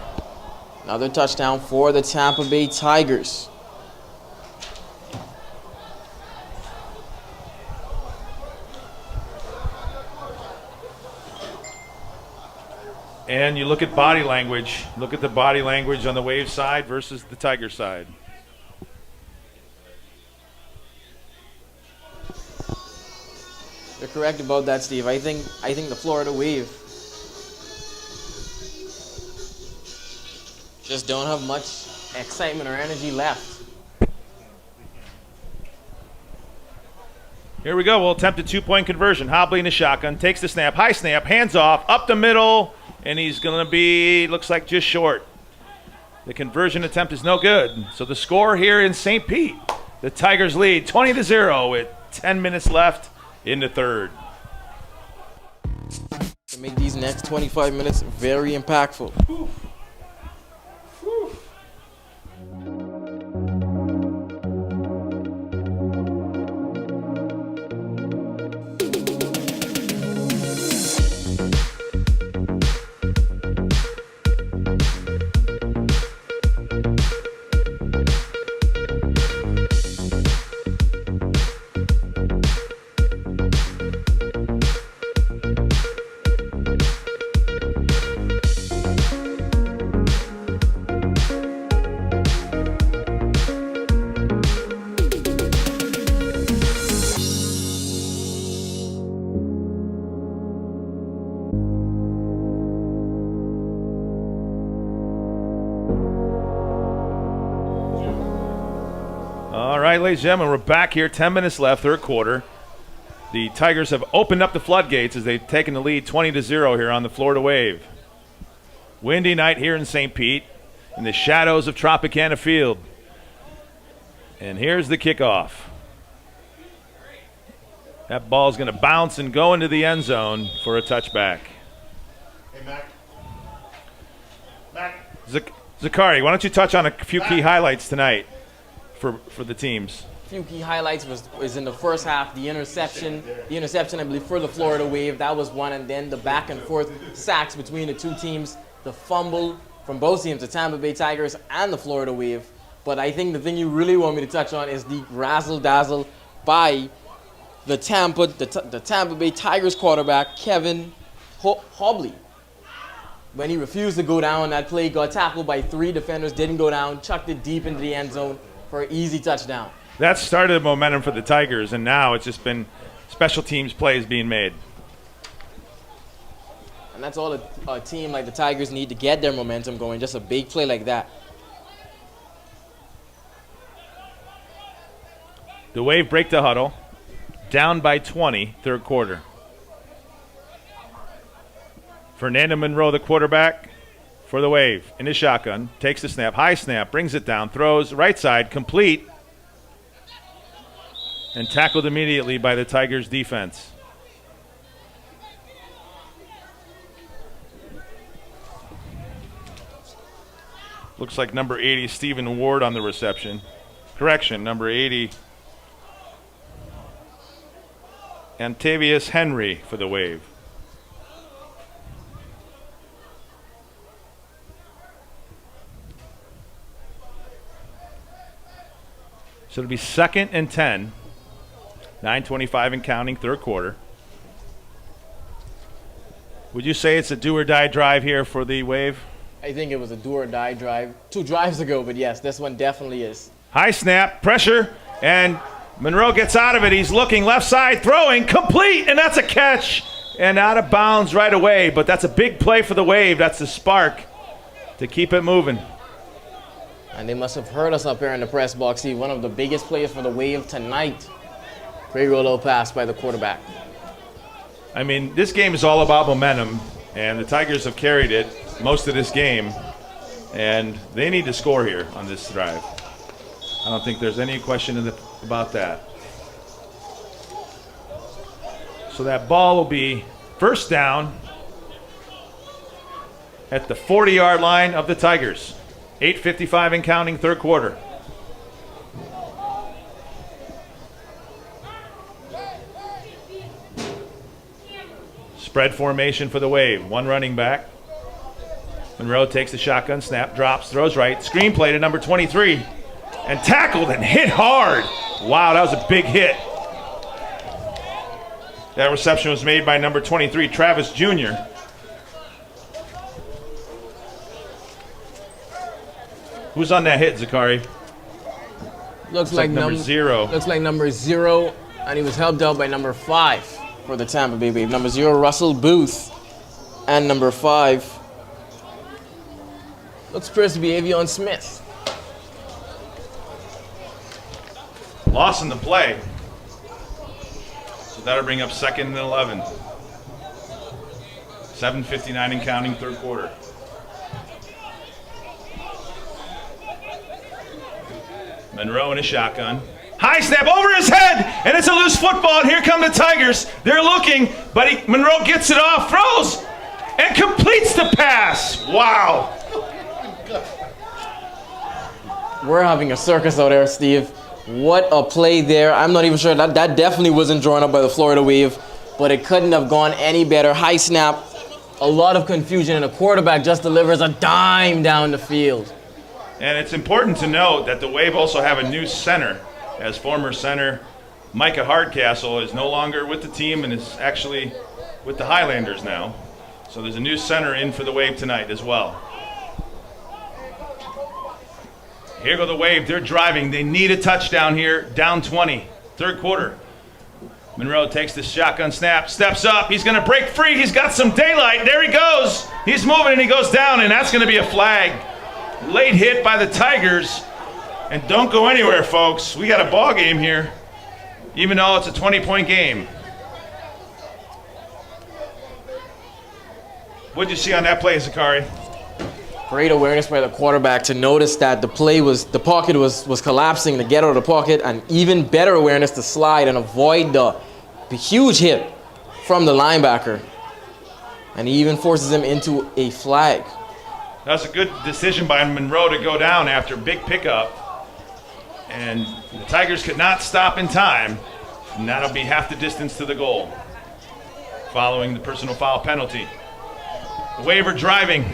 Another touchdown for the Tampa Bay Tigers. And you look at body language. Look at the body language on the Wave side versus the Tiger side. You're correct about that, Steve. I think the Florida Wave just don't have much excitement or energy left. Here we go. We'll attempt a 2-point conversion. Hobley in the shotgun. Takes the snap. High snap. Hands off. Up the middle. And he's going to be, looks like, just short. The conversion attempt is no good. So the score here in St. Pete, the Tigers lead 20-0 with 10 minutes left in the third. To make these next 25 minutes very impactful. All right, ladies and gentlemen, we're back here. 10 minutes left, third quarter. The Tigers have opened up the floodgates as they've taken the lead 20-0 here on the Florida Wave. Windy night here in St. Pete in the shadows of Tropicana Field. And here's the kickoff. That ball's going to bounce and go into the end zone for a touchback. Hey, Mac. Zakari, why don't you touch on a few key highlights tonight for the teams? A few key highlights was in the first half, the interception, I believe, for the Florida Wave. That was one, and then the back and forth sacks between the two teams, the fumble from both teams, the Tampa Bay Tigers and the Florida Wave. But I think the thing you really want me to touch on is the razzle-dazzle by the Tampa Bay Tigers quarterback, Kevin Hobley. When he refused to go down, that play got tackled by 3 defenders, didn't go down, chucked it deep into the end zone for an easy touchdown. That started the momentum for the Tigers, and now it's just been special teams plays being made. And that's all a team like the Tigers need to get their momentum going, just a big play like that. The Wave break the huddle, down by 20, third quarter. Fernando Monroe, the quarterback for the Wave. In his shotgun, takes the snap, high snap, brings it down, throws, right side, complete, and tackled immediately by the Tigers defense. Looks like number 80, Stephen Ward on the reception. Correction, number 80, Antavius Henry for the Wave. So it'll be 2nd and 10. 9:25 and counting, third quarter. Would you say it's a do-or-die drive here for the Wave? I think it was a do-or-die drive 2 drives ago, but yes, this one definitely is. High snap, pressure, and Monroe gets out of it. He's looking left side, throwing, complete, and that's a catch. And out of bounds right away, but that's a big play for the Wave. That's the spark to keep it moving. And they must have heard us up here in the press box. See, one of the biggest players for the Wave tonight. Great roll-out pass by the quarterback. I mean, this game is all about momentum, and the Tigers have carried it most of this game, and they need to score here on this drive. I don't think there's any question about that. So that ball will be first down at the 40-yard line of the Tigers. 8:55 and counting, third quarter. Spread formation for the Wave. One running back. Monroe takes the shotgun, snap, drops, throws right. Screen play to number 23. And tackled and hit hard. Wow, that was a big hit. That reception was made by number 23, Travis Jr. Who's on that hit, Zakari? Looks like number 0. Looks like number 0, and he was helped out by number 5 for the Tampa Bay Wave. Number 0, Russell Booth, and number 5 looks supposed to be Avion Smith. Loss in the play. So that'll bring up 2nd and 11. 7:59 and counting, third quarter. Monroe in a shotgun. High snap over his head, and it's a loose football, and here come the Tigers. They're looking, but Monroe gets it off, throws, and completes the pass. Wow. We're having a circus out there, Steve. What a play there. I'm not even sure. That definitely wasn't drawn up by the Florida Wave, but it couldn't have gone any better. High snap, a lot of confusion, and a quarterback just delivers a dime down the field. And it's important to note that the Wave also have a new center, as former center Micah Hardcastle is no longer with the team and is actually with the Highlanders now. So there's a new center in for the Wave tonight as well. Here go the Wave. They're driving. They need a touchdown here. Down 20. Third quarter. Monroe takes the shotgun snap. Steps up. He's going to break free. He's got some daylight. There he goes. He's moving and he goes down, and that's going to be a flag. Late hit by the Tigers. And don't go anywhere, folks. We got a ball game here, even though it's a 20-point game. What'd you see on that play, Zakari? Great awareness by the quarterback to notice that the pocket was collapsing to get out of the pocket, and even better awareness to slide and avoid the huge hit from the linebacker. And he even forces him into a flag. That's a good decision by Monroe to go down after a big pickup. And the Tigers could not stop in time. And that'll be half the distance to the goal following the personal foul penalty. The Wave are driving.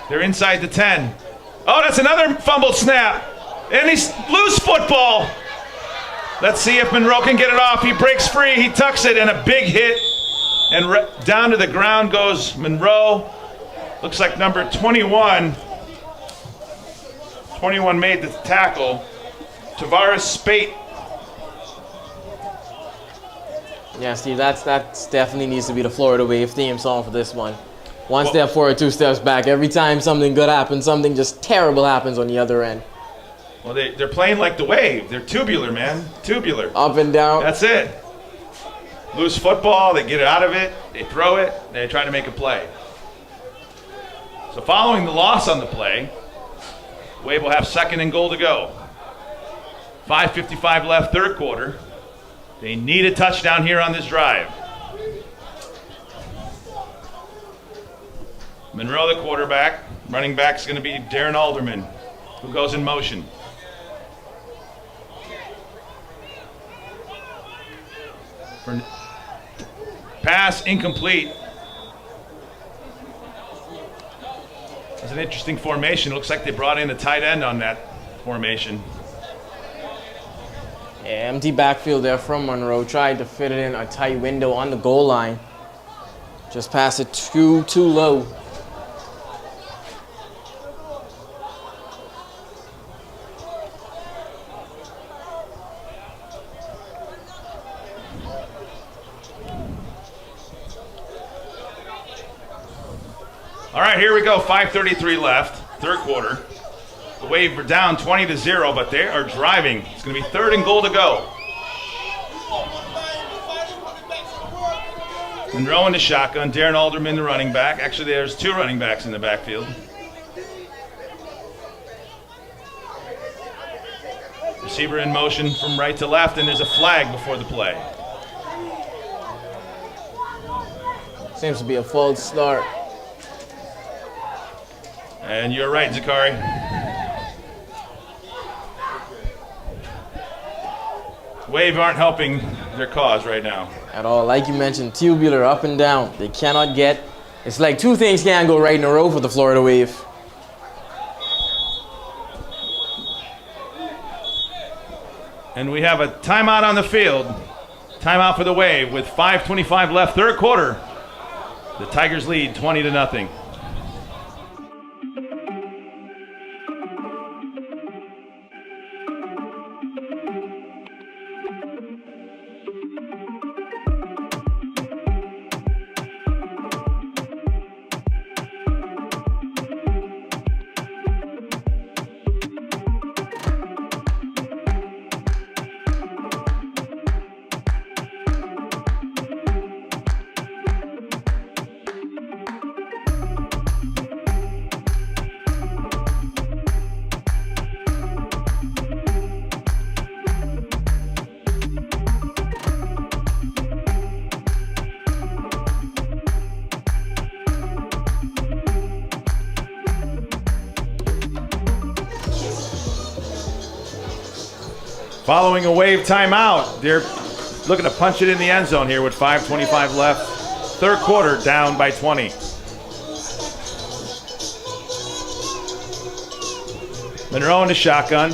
They're inside the 10. Oh, that's another fumbled snap. And he's loose football. Let's see if Monroe can get it off. He breaks free. He tucks it, and a big hit. And down to the ground goes Monroe. Looks like number 21. 21 made the tackle. Tavares Spate. Yeah, Steve, that definitely needs to be the Florida Wave theme song for this one. One step forward, 2 steps back. Every time something good happens, something just terrible happens on the other end. Well, they're playing like the Wave. They're tubular, man. Tubular. Up and down. That's it. Loose football, they get out of it, they throw it, they try to make a play. So following the loss on the play, Wave will have 2nd and goal to go. 5:55 left, third quarter. They need a touchdown here on this drive. Monroe, the quarterback. Running back's going to be Darren Alderman, who goes in motion. Pass incomplete. It's an interesting formation. It looks like they brought in a tight end on that formation. Yeah, empty backfield there from Monroe. Tried to fit it in a tight window on the goal line. Just passed it too low. All right, here we go. 5:33 left, third quarter. The Wave are down 20-0, but they are driving. It's going to be 3rd and goal to go. Monroe in the shotgun. Darren Alderman, the running back. Actually, there's 2 running backs in the backfield. Receiver in motion from right to left, and there's a flag before the play. Seems to be a false start. And you're right, Zakari. Wave aren't helping their cause right now. At all. Like you mentioned, tubular up and down. They cannot get. It's like 2 things can't go right in a row for the Florida Wave. And we have a timeout on the field. Timeout for the Wave with 5:25 left, third quarter. The Tigers lead 20-0. Following a Wave timeout, they're looking to punch it in the end zone here with 5:25 left. Third quarter, down by 20. Monroe in the shotgun.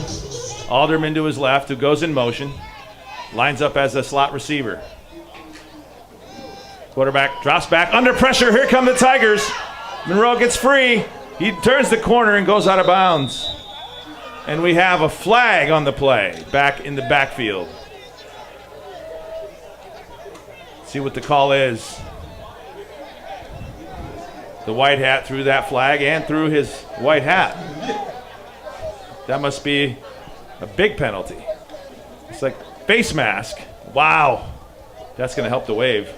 Alderman to his left, who goes in motion. Lines up as a slot receiver. Quarterback drops back under pressure. Here come the Tigers. Monroe gets free. He turns the corner and goes out of bounds. And we have a flag on the play back in the backfield. See what the call is. The white hat threw that flag and threw his white hat. That must be a big penalty. It's like face mask. Wow. That's going to help the Wave.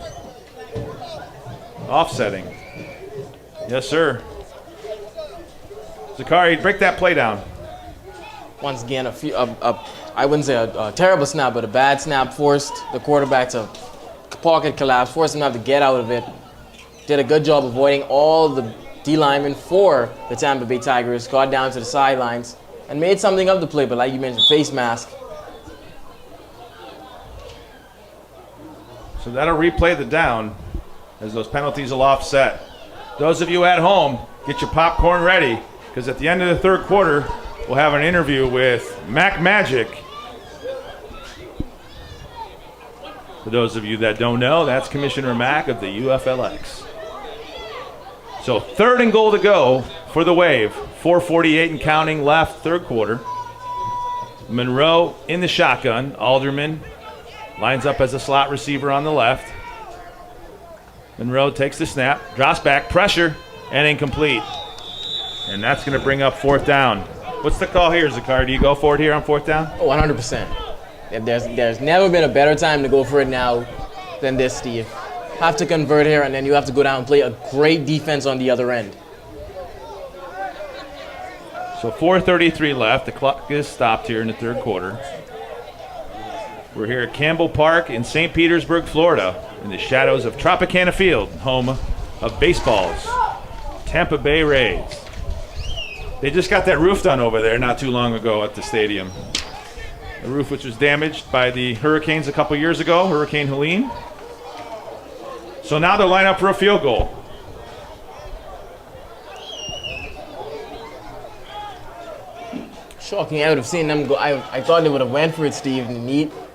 Offsetting. Yes, sir. Zakari, break that play down. Once again, I wouldn't say a terrible snap, but a bad snap forced the quarterback to pocket collapse, forced him to have to get out of it. Did a good job avoiding all the D linemen for the Tampa Bay Tigers, got down to the sidelines, and made something of the play, but like you mentioned, face mask. So that'll replay the down as those penalties will offset. Those of you at home, get your popcorn ready, because at the end of the third quarter, we'll have an interview with Mac Magic. For those of you that don't know, that's Commissioner Mac of the UFLX. So 3rd and goal to go for the Wave. 4:48 and counting left, third quarter. Monroe in the shotgun. Alderman lines up as a slot receiver on the left. Monroe takes the snap, drops back, pressure, and incomplete. And that's going to bring up 4th down. What's the call here, Zakar? Do you go for it here on 4th down? Oh, 100%. There's never been a better time to go for it now than this, Steve. Have to convert here, and then you have to go down and play a great defense on the other end. So 4:33 left. The clock is stopped here in the third quarter. We're here at Campbell Park in St. Petersburg, Florida, in the shadows of Tropicana Field, home of baseball's Tampa Bay Rays. They just got that roof done over there not too long ago at the stadium. A roof which was damaged by the hurricanes a couple years ago, Hurricane Helene. So now they'll line up for a field goal. Shocking. I would have seen them go. I thought they would have went for it, Steve.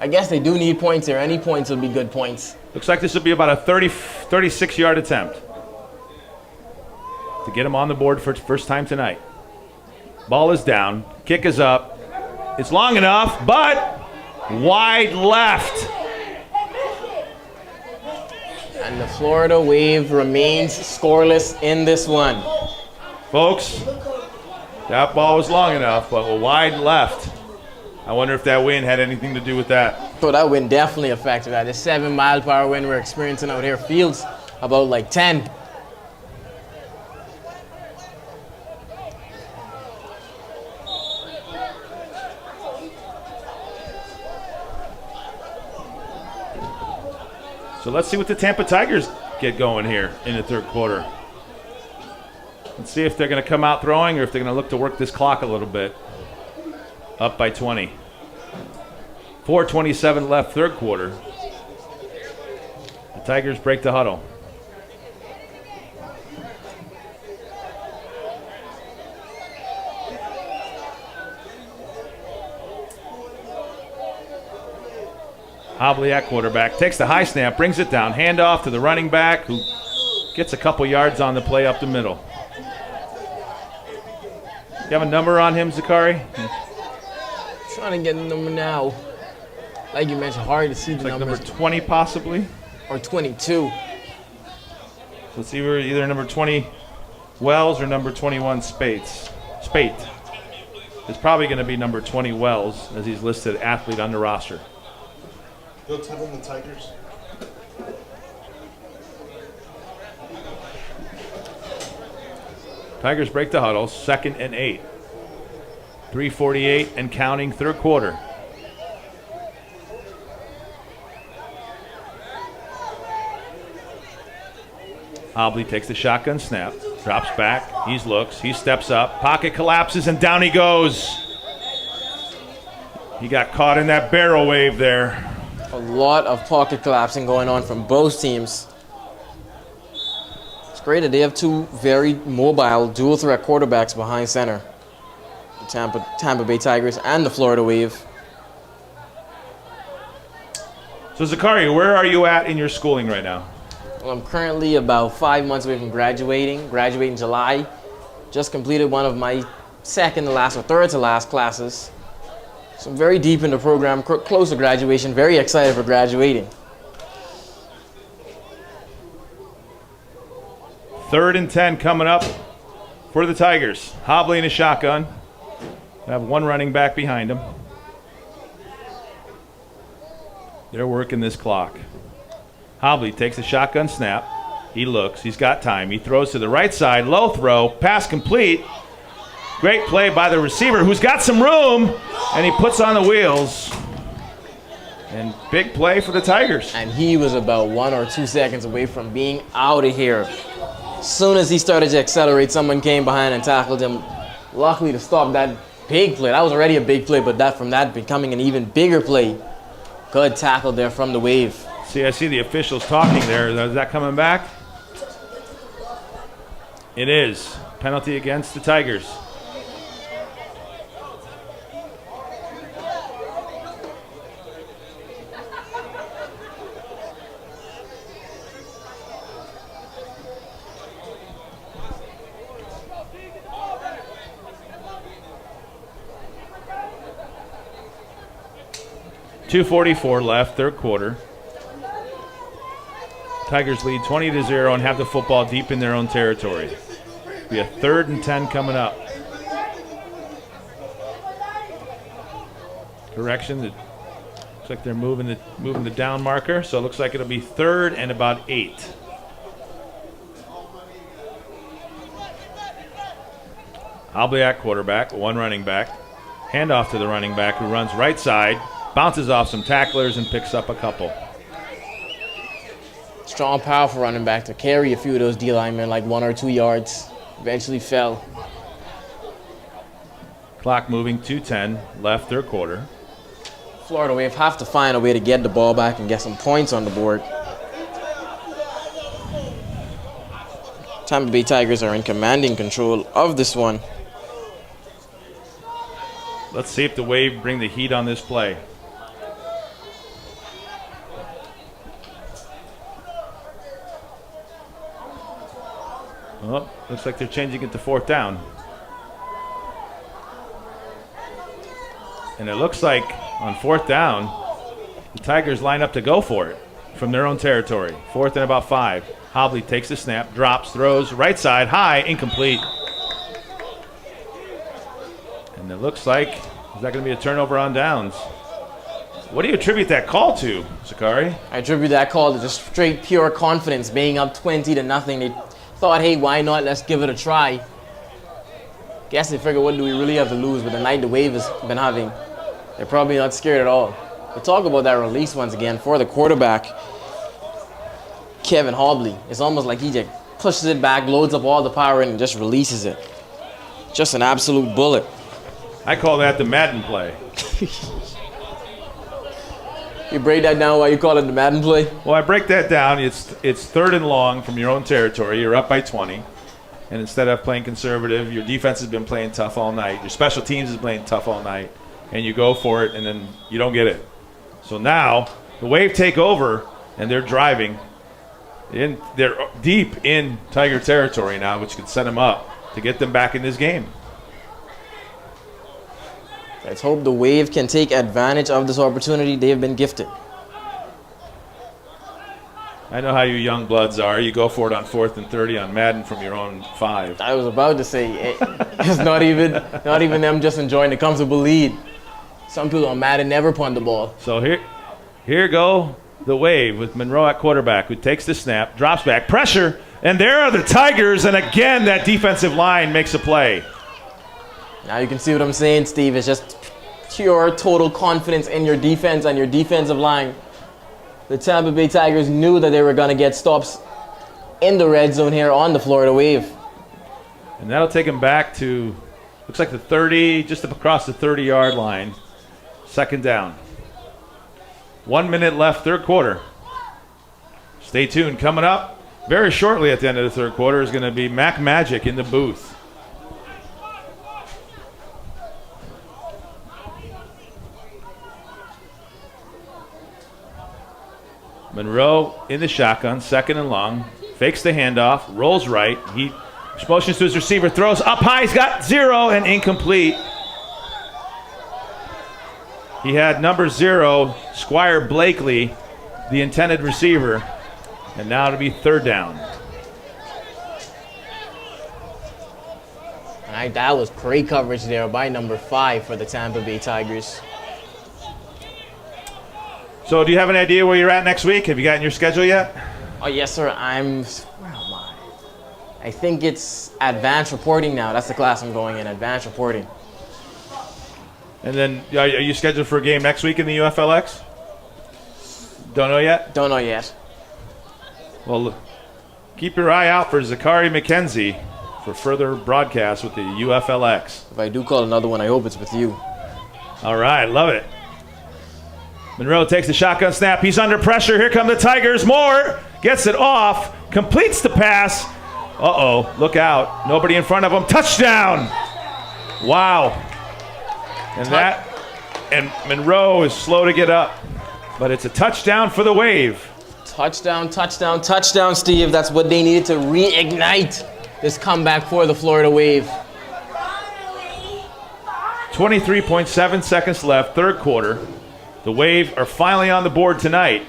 I guess they do need points here. Any points would be good points. Looks like this will be about a 36-yard attempt to get them on the board for the first time tonight. Ball is down. Kick is up. It's long enough, but wide left. And the Florida Wave remains scoreless in this one. Folks, that ball was long enough, but wide left. I wonder if that wind had anything to do with that. So that wind definitely affected that. The 7-mile-per-hour wind we're experiencing out here feels about like 10. So let's see what the Tampa Tigers get going here in the third quarter. Let's see if they're going to come out throwing or if they're going to look to work this clock a little bit. Up by 20. 4:27 left, third quarter. The Tigers break the huddle. Hobley at quarterback, takes the high snap, brings it down, handoff to the running back who gets a couple yards on the play up the middle. You have a number on him, Zakari? Trying to get the number now. Like you mentioned, hard to see the Like numbers. number 20 possibly? Or 22. So it's either number 20 Wells or number 21 Spate. It's probably going to be number 20 Wells as he's listed athlete on the roster. Go tell them the Tigers. Tigers break the huddle, 2nd and 8. 3:48 and counting, third quarter. Hobley takes the shotgun snap, drops back, he steps up, pocket collapses, and down he goes. He got caught in that barrel wave there. A lot of pocket collapsing going on from both teams. It's great that they have two very mobile dual threat quarterbacks behind center. The Tampa Bay Tigers and the Florida Wave. So Zakari, where are you at in your schooling right now? Well, I'm currently about 5 months away from graduating in July. Just completed one of my second to last or third to last classes. So I'm very deep in the program, close to graduation, very excited for graduating. 3rd and 10 coming up for the Tigers. Hobley in a shotgun. They have one running back behind him. They're working this clock. Hobley takes a shotgun snap. He looks. He's got time. He throws to the right side. Low throw. Pass complete. Great play by the receiver who's got some room. And he puts on the wheels. And big play for the Tigers. And he was about 1 or 2 seconds away from being out of here. As soon as he started to accelerate, someone came behind and tackled him. Luckily to stop that big play. That was already a big play, but from that becoming an even bigger play. Good tackle there from the Wave. See, I see the officials talking there. Is that coming back? It is. Penalty against the Tigers. .244 left, third quarter. Tigers lead 20-0 and have the football deep in their own territory. Be a 3rd and 10 coming up. Correction, it looks like they're moving the down marker, so it looks like it'll be 3rd and about 8. Hobley at quarterback, one running back. Handoff to the running back who runs right side, bounces off some tacklers and picks up a couple. Strong, powerful running back to carry a few of those D linemen like 1 or 2 yards. Eventually fell. Clock moving, 2:10 left, third quarter. Florida Wave have to find a way to get the ball back and get some points on the board. Tampa Bay Tigers are in commanding control of this one. Let's see if the Wave bring the heat on this play. Oh, looks like they're changing it to fourth down. And it looks like on fourth down, the Tigers line up to go for it from their own territory. Fourth and about 5. Hobley takes the snap, drops, throws, right side, high, incomplete. And it looks like, is that going to be a turnover on downs? What do you attribute that call to, Zakari? I attribute that call to just straight pure confidence, being up 20-0. They thought, hey, why not? Let's give it a try. Guess they figured, what do we really have to lose with the night the Wave has been having? They're probably not scared at all. But talk about that release once again for the quarterback, Kevin Hobley. It's almost like he just pushes it back, loads up all the power in, and just releases it. Just an absolute bullet. I call that the Madden play. You break that down, why you call it the Madden play? Well, I break that down. It's third and long from your own territory. You're up by 20. And instead of playing conservative, your defense has been playing tough all night. Your special teams is playing tough all night. And you go for it, and then you don't get it. So now the Wave take over, and they're driving. They're deep in Tiger territory now, which could set them up to get them back in this game. Let's hope the Wave can take advantage of this opportunity they have been gifted. I know how you young bloods are. You go for it on 4th and 30 on Madden from your own 5. I was about to say, it's not even them just enjoying the comfortable lead. Some people on Madden never punt the ball. So here go the Wave with Monroe at quarterback, who takes the snap, drops back, pressure, and there are the Tigers, and again that defensive line makes a play. Now you can see what I'm saying, Steve. It's just pure, total confidence in your defense and your defensive line. The Tampa Bay Tigers knew that they were going to get stops in the red zone here on the Florida Wave. And that'll take them back to, looks like the 30, just up across the 30-yard line. Second down. 1 minute left, third quarter. Stay tuned. Coming up very shortly at the end of the third quarter is going to be Mac Magic in the booth. Monroe in the shotgun, second and long. Fakes the handoff, rolls right. He motions to his receiver, throws up high. He's got 0 and incomplete. He had number 0, Squire Blakely, the intended receiver. And now it'll be third down. And that was great coverage there by number 5 for the Tampa Bay Tigers. So do you have an idea where you're at next week? Have you gotten your schedule yet? Oh, yes, sir. Where am I? I think it's advanced reporting now. That's the class I'm going in, advanced reporting. And then are you scheduled for a game next week in the UFLX? Don't know yet? Don't know yet. Well, keep your eye out for Zakari McKenzie for further broadcasts with the UFLX. If I do call another one, I hope it's with you. All right, love it. Monroe takes the shotgun snap. He's under pressure. Here come the Tigers. Moore gets it off, completes the pass. Uh-oh, look out. Nobody in front of him. Touchdown! Wow. And Monroe is slow to get up, but it's a touchdown for the Wave. Touchdown, touchdown, touchdown, Steve. That's what they needed to reignite this comeback for the Florida Wave. 23.7 seconds left, third quarter. The Wave are finally on the board tonight.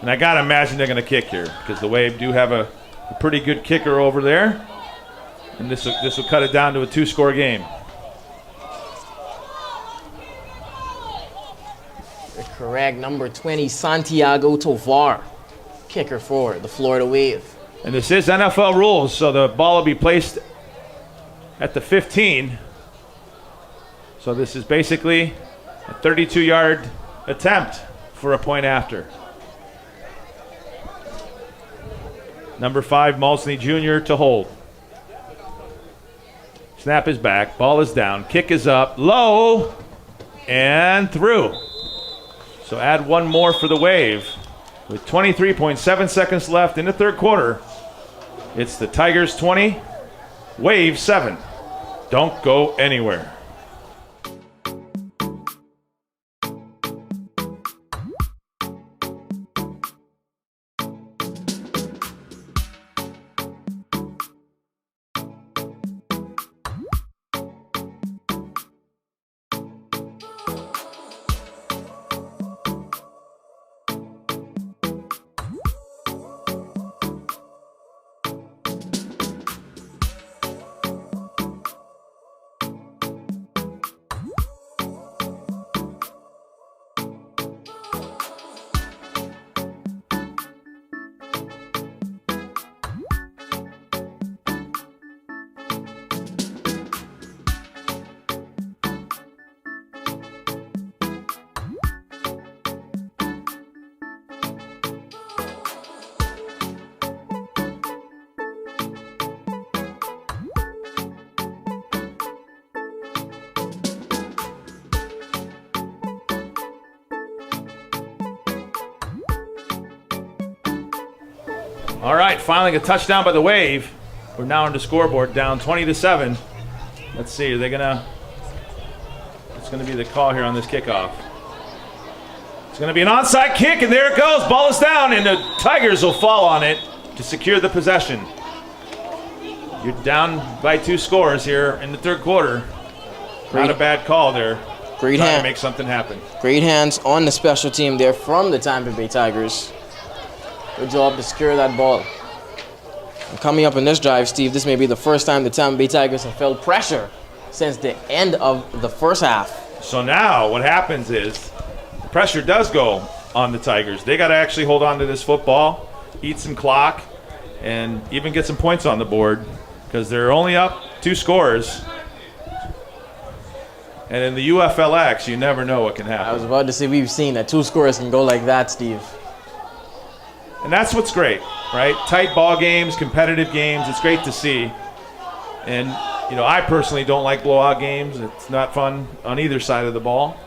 And I got to imagine they're going to kick here because the Wave do have a pretty good kicker over there. And this will cut it down to a 2-score game. You're correct. Number 20, Santiago Tovar, kicker for the Florida Wave. And this is NFL rules, so the ball will be placed at the 15. So this is basically a 32-yard attempt for a point after. Number 5, Malsney Jr. to hold. Snap is back. Ball is down. Kick is up. Low. And through. So add one more for the Wave. With 23.7 seconds left in the third quarter, it's the Tigers 20, Wave 7. Don't go anywhere. All right, finally a touchdown by the Wave. We're now on the scoreboard, down 20-7. Let's see, are they gonna? It's gonna be the call here on this kickoff. It's gonna be an onside kick, and there it goes. Ball is down, and the Tigers will fall on it to secure the possession. You're down by 2 scores here in the third quarter. Not a bad call there. Great Trying hand. to make something happen. Great hands on the special team there from the Tampa Bay Tigers. Good job to secure that ball. And coming up in this drive, Steve, this may be the first time the Tampa Bay Tigers have felt pressure since the end of the first half. So now what happens is the pressure does go on the Tigers. They got to actually hold on to this football, eat some clock, and even get some points on the board because they're only up 2 scores. And in the UFLX, you never know what can happen. I was about to say we've seen that 2 scores can go like that, Steve. And that's what's great, right? Tight ball games, competitive games. It's great to see. And, you know, I personally don't like blowout games. It's not fun on either side of the ball.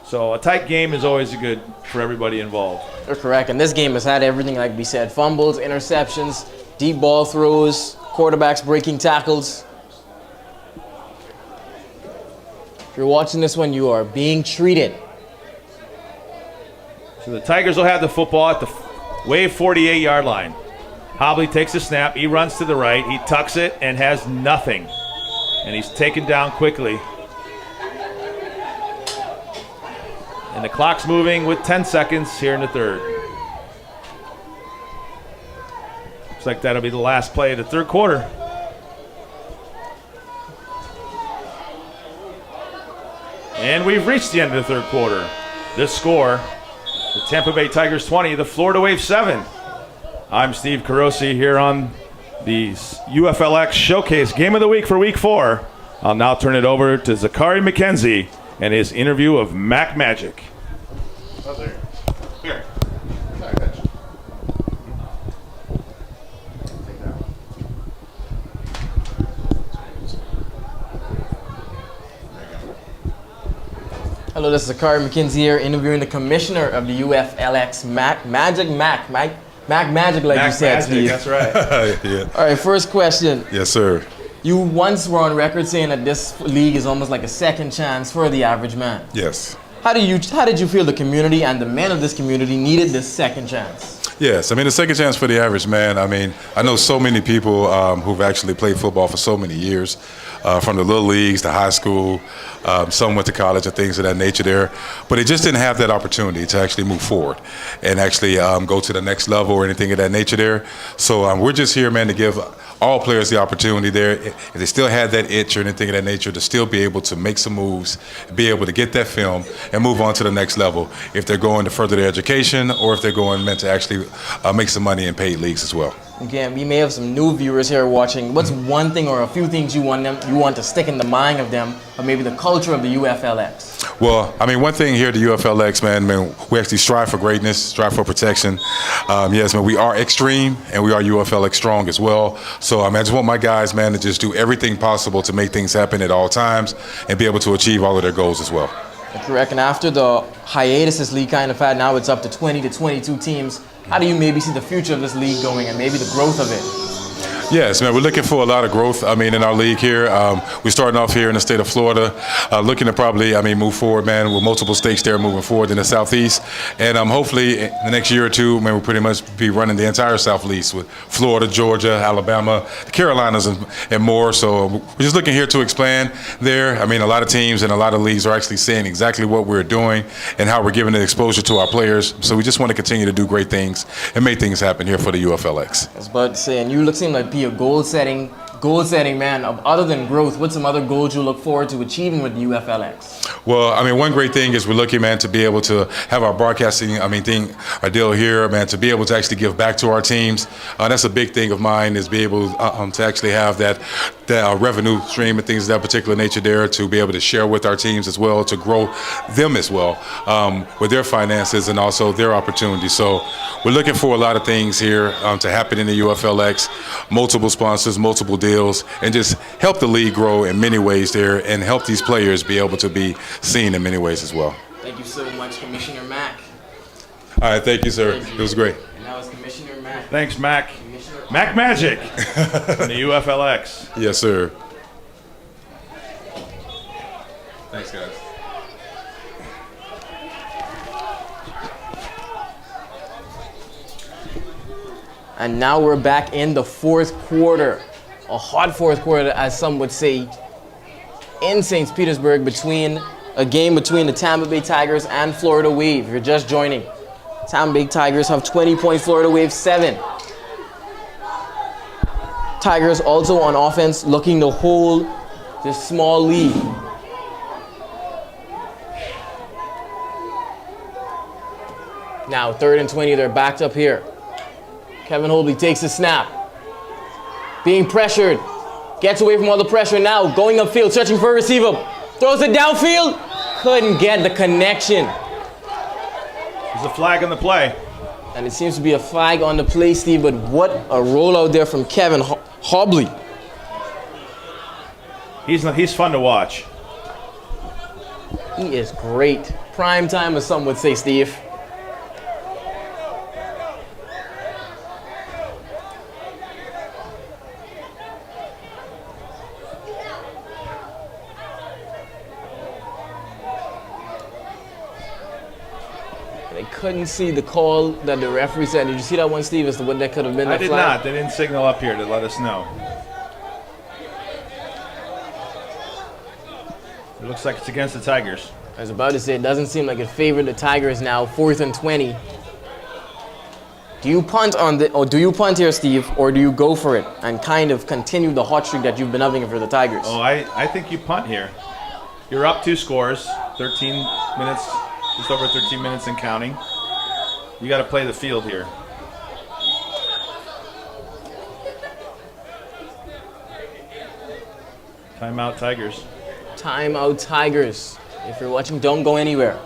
So a tight game is always good for everybody involved. You're correct. And this game has had everything, like we said. Fumbles, interceptions, deep ball throws, quarterbacks breaking tackles. If you're watching this one, you are being treated. So the Tigers will have the football at the Wave 48-yard line. Hobley takes a snap. He runs to the right. He tucks it and has nothing. And he's taken down quickly. And the clock's moving with 10 seconds here in the third. Looks like that'll be the last play of the third quarter. And we've reached the end of the third quarter. This score, the Tampa Bay Tigers 20, the Florida Wave 7. I'm Steve Carosi here on the UFLX Showcase Game of the Week for Week 4. I'll now turn it over to Zachary McKenzie and his interview of Mac Magic. Oh, there. Here. Hello, this is Zachary McKenzie here, interviewing the commissioner of the UFLX, Mac Magic, like Mac you said, Magic, Steve. that's right. Yeah. All right, first question. Yes, sir. You once were on record saying that this league is almost like a second chance for the average man. Yes. How did you feel the community and the men of this community needed this second chance? Yes, I mean, the second chance for the average man. I mean, I know so many people who've actually played football for so many years, from the little leagues to high school. Some went to college and things of that nature there, but they just didn't have that opportunity to actually move forward and actually go to the next level or anything of that nature there. So we're just here, man, to give all players the opportunity there, if they still had that itch or anything of that nature, to still be able to make some moves, be able to get that film and move on to the next level if they're going to further their education or if they're going meant to actually make some money in paid leagues as well. Okay, and we may have some new viewers here watching. What's one thing or a few things you want to stick in the mind of them, or maybe the culture of the UFLX? Well, I mean, one thing here at the UFLX, man, we actually strive for greatness, strive for protection. Yes, man, we are extreme, and we are UFLX strong as well. So, I just want my guys, man, to just do everything possible to make things happen at all times and be able to achieve all of their goals as well. Correct, and after the hiatus this league kind of had, now it's up to 20 to 22 teams. How do you maybe see the future of this league going and maybe the growth of it? Yes, man, we're looking for a lot of growth, in our league here. We're starting off here in the state of Florida, looking to probably, move forward, man, with multiple states there moving forward in the Southeast. And hopefully in the next year or two, man, we'll pretty much be running the entire Southeast with Florida, Georgia, Alabama, the Carolinas, and more. So we're just looking here to expand there. A lot of teams and a lot of leagues are actually seeing exactly what we're doing and how we're giving the exposure to our players. So we just want to continue to do great things and make things happen here for the UFLX. I was about to say, and you seem like be a goal-setting man. Other than growth, what's some other goals you look forward to achieving with the UFLX? Well, one great thing is we're looking, man, to be able to have our broadcasting, our deal here, man, to be able to actually give back to our teams. That's a big thing of mine, is be able to actually have that revenue stream and things of that particular nature there, to be able to share with our teams as well, to grow them as well with their finances and also their opportunities. So we're looking for a lot of things here to happen in the UFLX, multiple sponsors, multiple deals, and just help the league grow in many ways there and help these players be able to be seen in many ways as well. Thank you so much, Commissioner Mack. All right, thank you, sir. Thank you. It was great. And that was Commissioner Mack. Thanks, Mac. Mac Magic from the UFLX. Yes, sir. Thanks, guys. And now we're back in the fourth quarter. A hot fourth quarter, as some would say, in St. Petersburg, between a game between the Tampa Bay Tigers and Florida Wave. If you're just joining, Tampa Bay Tigers have 20 points, Florida Wave 7. Tigers also on offense looking to hold this small lead. Now 3rd and 20, they're backed up here. Kevin Holby takes the snap. Being pressured. Gets away from all the pressure now. Going upfield, searching for a receiver. Throws it downfield. Couldn't get the connection. There's a flag on the play. And it seems to be a flag on the play, Steve, but what a rollout there from Kevin Hobley. He's fun to watch. He is great. Prime time, as some would say, Steve. They couldn't see the call that the referee said. Did you see that one, Steve, as to what that could have been? I did not. They didn't signal up here to let us know. It looks like it's against the Tigers. I was about to say, it doesn't seem like it favored the Tigers now. 4th and 20. Do you punt here, Steve, or do you go for it and kind of continue the hot streak that you've been having for the Tigers? Oh, I think you punt here. You're up 2 scores, 13 minutes, just over 13 minutes and counting. You got to play the field here. Timeout, Tigers. Timeout, Tigers. If you're watching, don't go anywhere.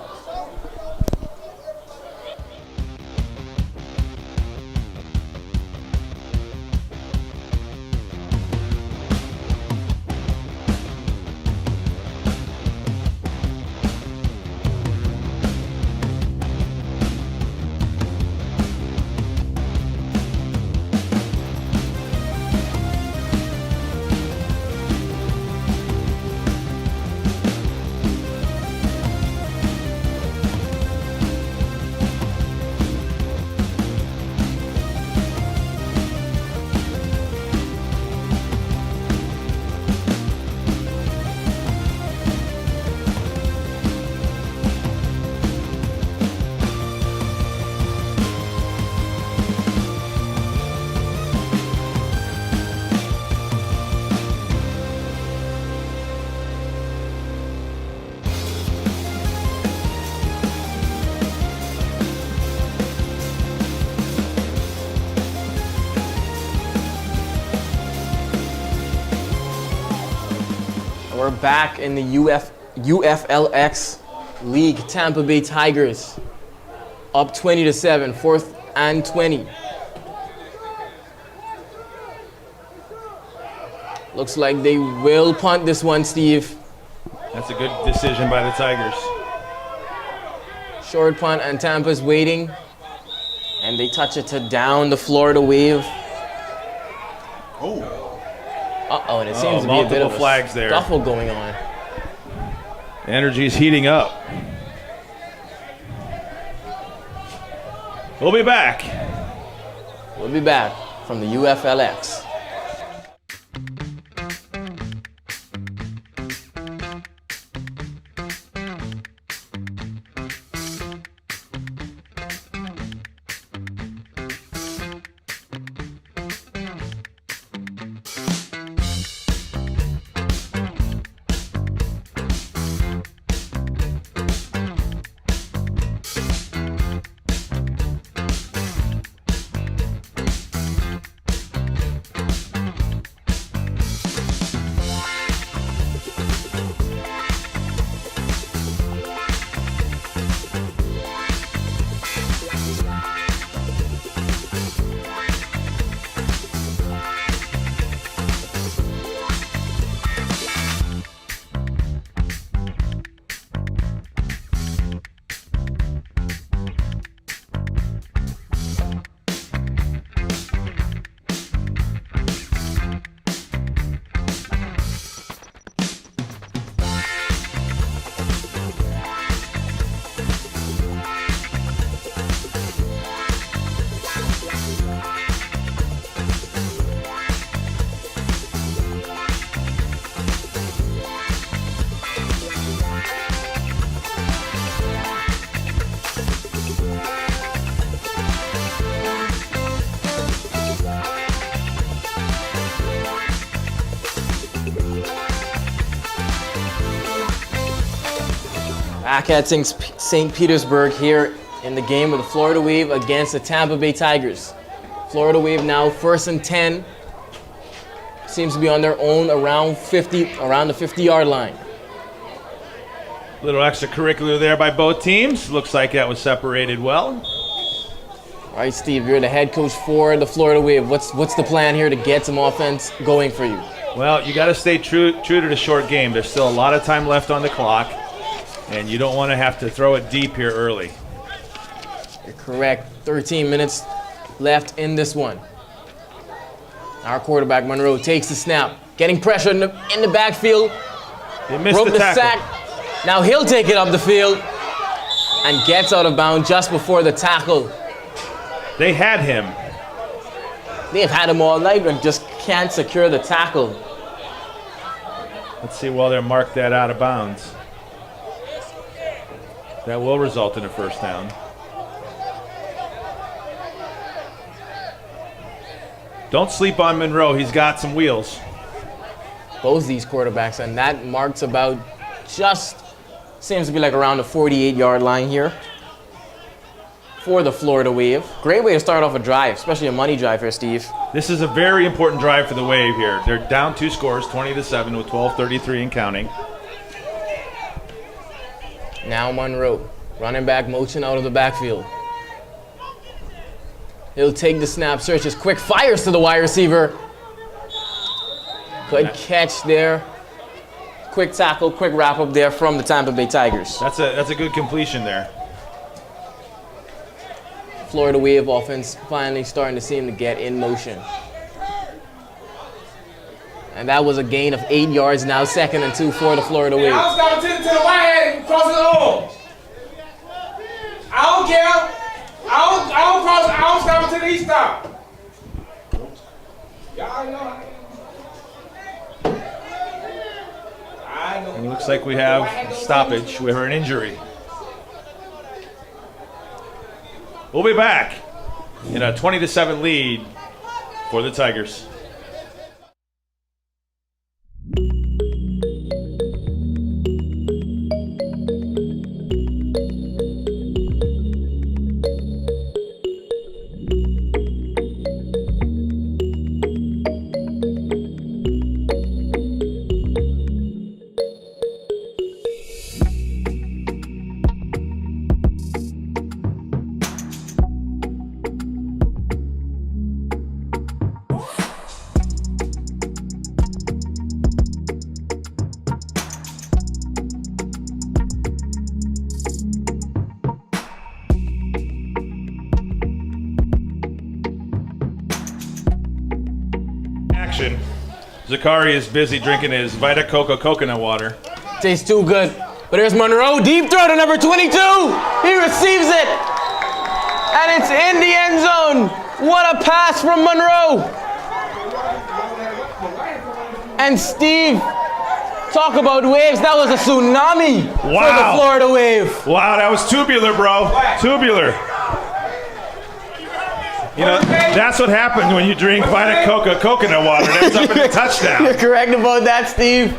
We're back in the UFLX League. Tampa Bay Tigers up 20-7, 4th and 20. Looks like they will punt this one, Steve. That's a good decision by the Tigers. Short punt, and Tampa's waiting. And they touch it to down the Florida Wave. Uh-oh, and it seems to be a bit of a flags there. scuffle going on. The energy's heating up. We'll be back. We'll be back from the UFLX. Back at St. Petersburg here in the game with the Florida Wave against the Tampa Bay Tigers. Florida Wave now 1st and 10. Seems to be on their own around the 50-yard line. Little extracurricular there by both teams. Looks like that was separated well. All right, Steve, you're the head coach for the Florida Wave. What's the plan here to get some offense going for you? Well, you got to stay true to the short game. There's still a lot of time left on the clock, and you don't want to have to throw it deep here early. You're correct. 13 minutes left in this one. Our quarterback, Monroe, takes the snap. Getting pressure in the backfield. They missed Broke the tackle. sack. Now he'll take it up the field and gets out of bounds just before the tackle. They had him. They've had him all night and just can't secure the tackle. Let's see while they're marked that out of bounds. That will result in a first down. Don't sleep on Monroe. He's got some wheels. Both these quarterbacks, and that marks about seems to be like around the 48-yard line here for the Florida Wave. Great way to start off a drive, especially a money drive here, Steve. This is a very important drive for the Wave here. They're down 2 scores, 20-7 with 12:33 and counting. Now Monroe, running back motion out of the backfield. He'll take the snap, searches, quick fires to the wide receiver. Good catch there. Quick tackle, quick wrap up there from the Tampa Bay Tigers. That's a good completion there. Florida Wave offense finally starting to seem to get in motion. And that was a gain of 8 yards, now 2nd and 2 for the Florida Wave. I'll stop to the right hand and cross his arms. I don't care. I don't stop until he stop. Y'all know. I know. It looks like we have stoppage. We have an injury. We'll be back in a 20-7 lead for the Tigers. action. Zakari is busy drinking his Vita Coco coconut water. Tastes too good. But there's Monroe, deep throw to number 22. He receives it. And it's in the end zone. What a pass from Monroe. And Steve, talk about waves. That was a tsunami for the Florida Wave. Wow, that was tubular, bro. Tubular. You know, that's what happens when you drink Vita Coco coconut water. It ends up in a touchdown. You're correct about that, Steve.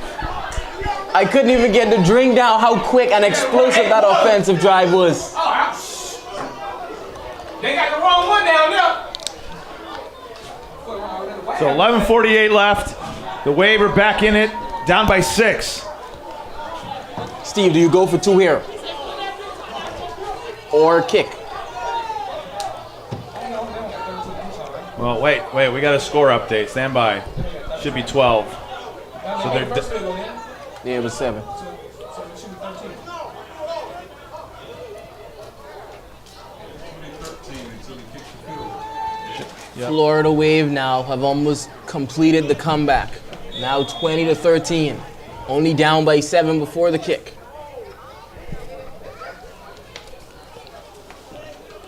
I couldn't even get the drink down how quick and explosive that offensive drive was. They got the wrong one down there. So 11:48 left. The Wave are back in it, down by 6. Steve, do you go for 2 here? Or kick? Well, wait, we got a score update. Stand by. Should be 12. So they're Yeah, it was 7. Florida Wave now have almost completed the comeback. Now 20-13. Only down by 7 before the kick.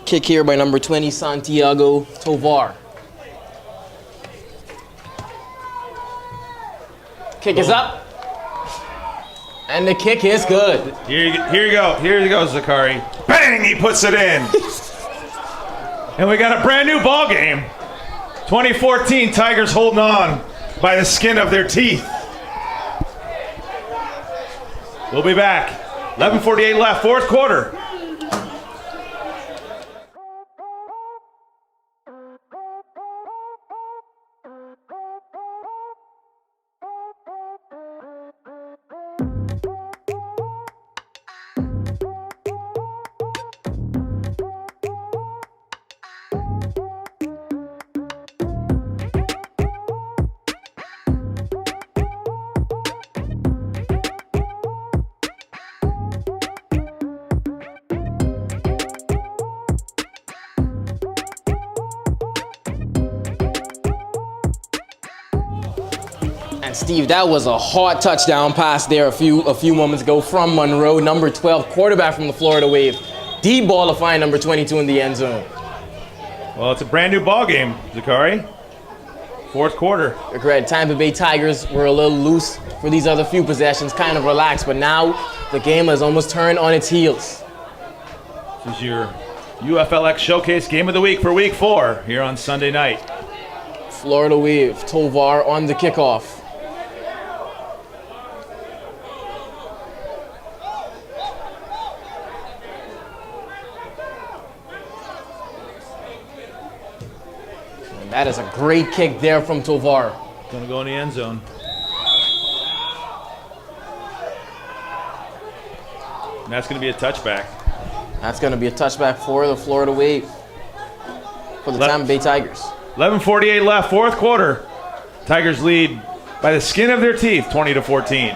Kick here by number 20, Santiago Tovar. Kick is up. And the kick is good. Here you go, Zakari. Bang! He puts it in. And we got a brand new ball game. 2014 Tigers holding on by the skin of their teeth. We'll be back. 11:48 left, 4th quarter. And Steve, that was a hard touchdown pass there a few moments ago from Monroe, number 12, quarterback from the Florida Wave. Deep ball to find number 22 in the end zone. Well, it's a brand new ball game, Zakari. 4th quarter. You're correct. Tampa Bay Tigers were a little loose for these other few possessions, kind of relaxed, but now the game has almost turned on its heels. This is your UFLX Showcase Game of the Week for Week 4 here on Sunday night. Florida Wave, Tovar on the kickoff. That is a great kick there from Tovar. Gonna go in the end zone. And that's gonna be a touchback. That's gonna be a touchback for the Florida Wave. For the Tampa Bay Tigers. 11:48 left, 4th quarter. Tigers lead by the skin of their teeth, 20-14.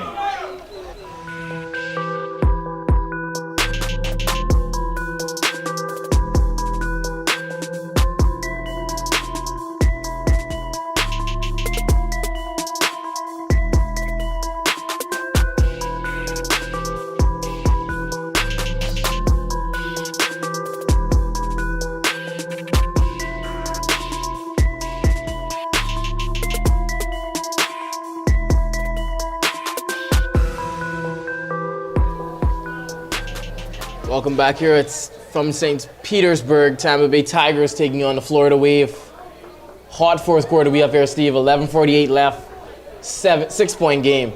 Welcome back here. It's from St. Petersburg. Tampa Bay Tigers taking on the Florida Wave. Hot 4th quarter we have here, Steve. 11:48 left. 6-point game.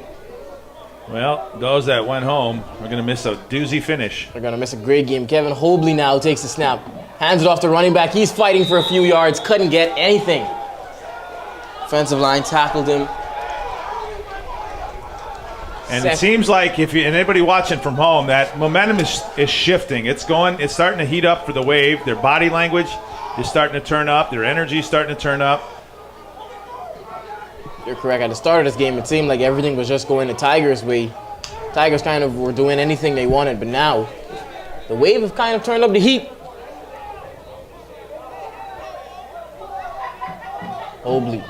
Well, those that went home are going to miss a doozy finish. They're going to miss a great game. Kevin Hobley now takes the snap. Hands it off to running back. He's fighting for a few yards. Couldn't get anything. Offensive line tackled him. And it seems like if you, and anybody watching from home, that momentum is shifting. It's starting to heat up for the Wave. Their body language is starting to turn up. Their energy is starting to turn up. You're correct. At the start of this game, it seemed like everything was just going the Tigers' way. Tigers kind of were doing anything they wanted, but now the Wave have kind of turned up the heat. Hobley.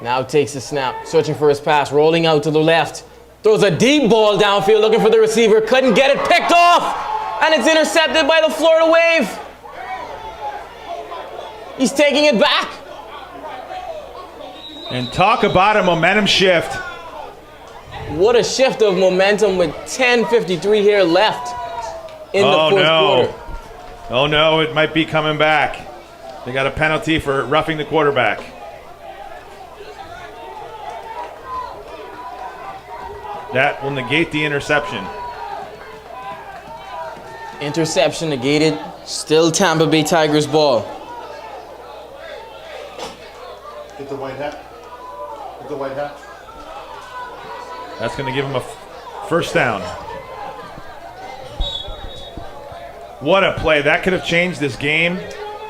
Now takes the snap, searching for his pass, rolling out to the left. Throws a deep ball downfield, looking for the receiver. Couldn't get it, picked off, and it's intercepted by the Florida Wave. He's taking it back. And talk about a momentum shift. What a shift of momentum with 10:53 here left in the fourth quarter. Oh no, it might be coming back. They got a penalty for roughing the quarterback. That will negate the interception. Interception negated. Still Tampa Bay Tigers ball. Get the white hat. Get the white hat. That's going to give him a first down. What a play. That could have changed this game,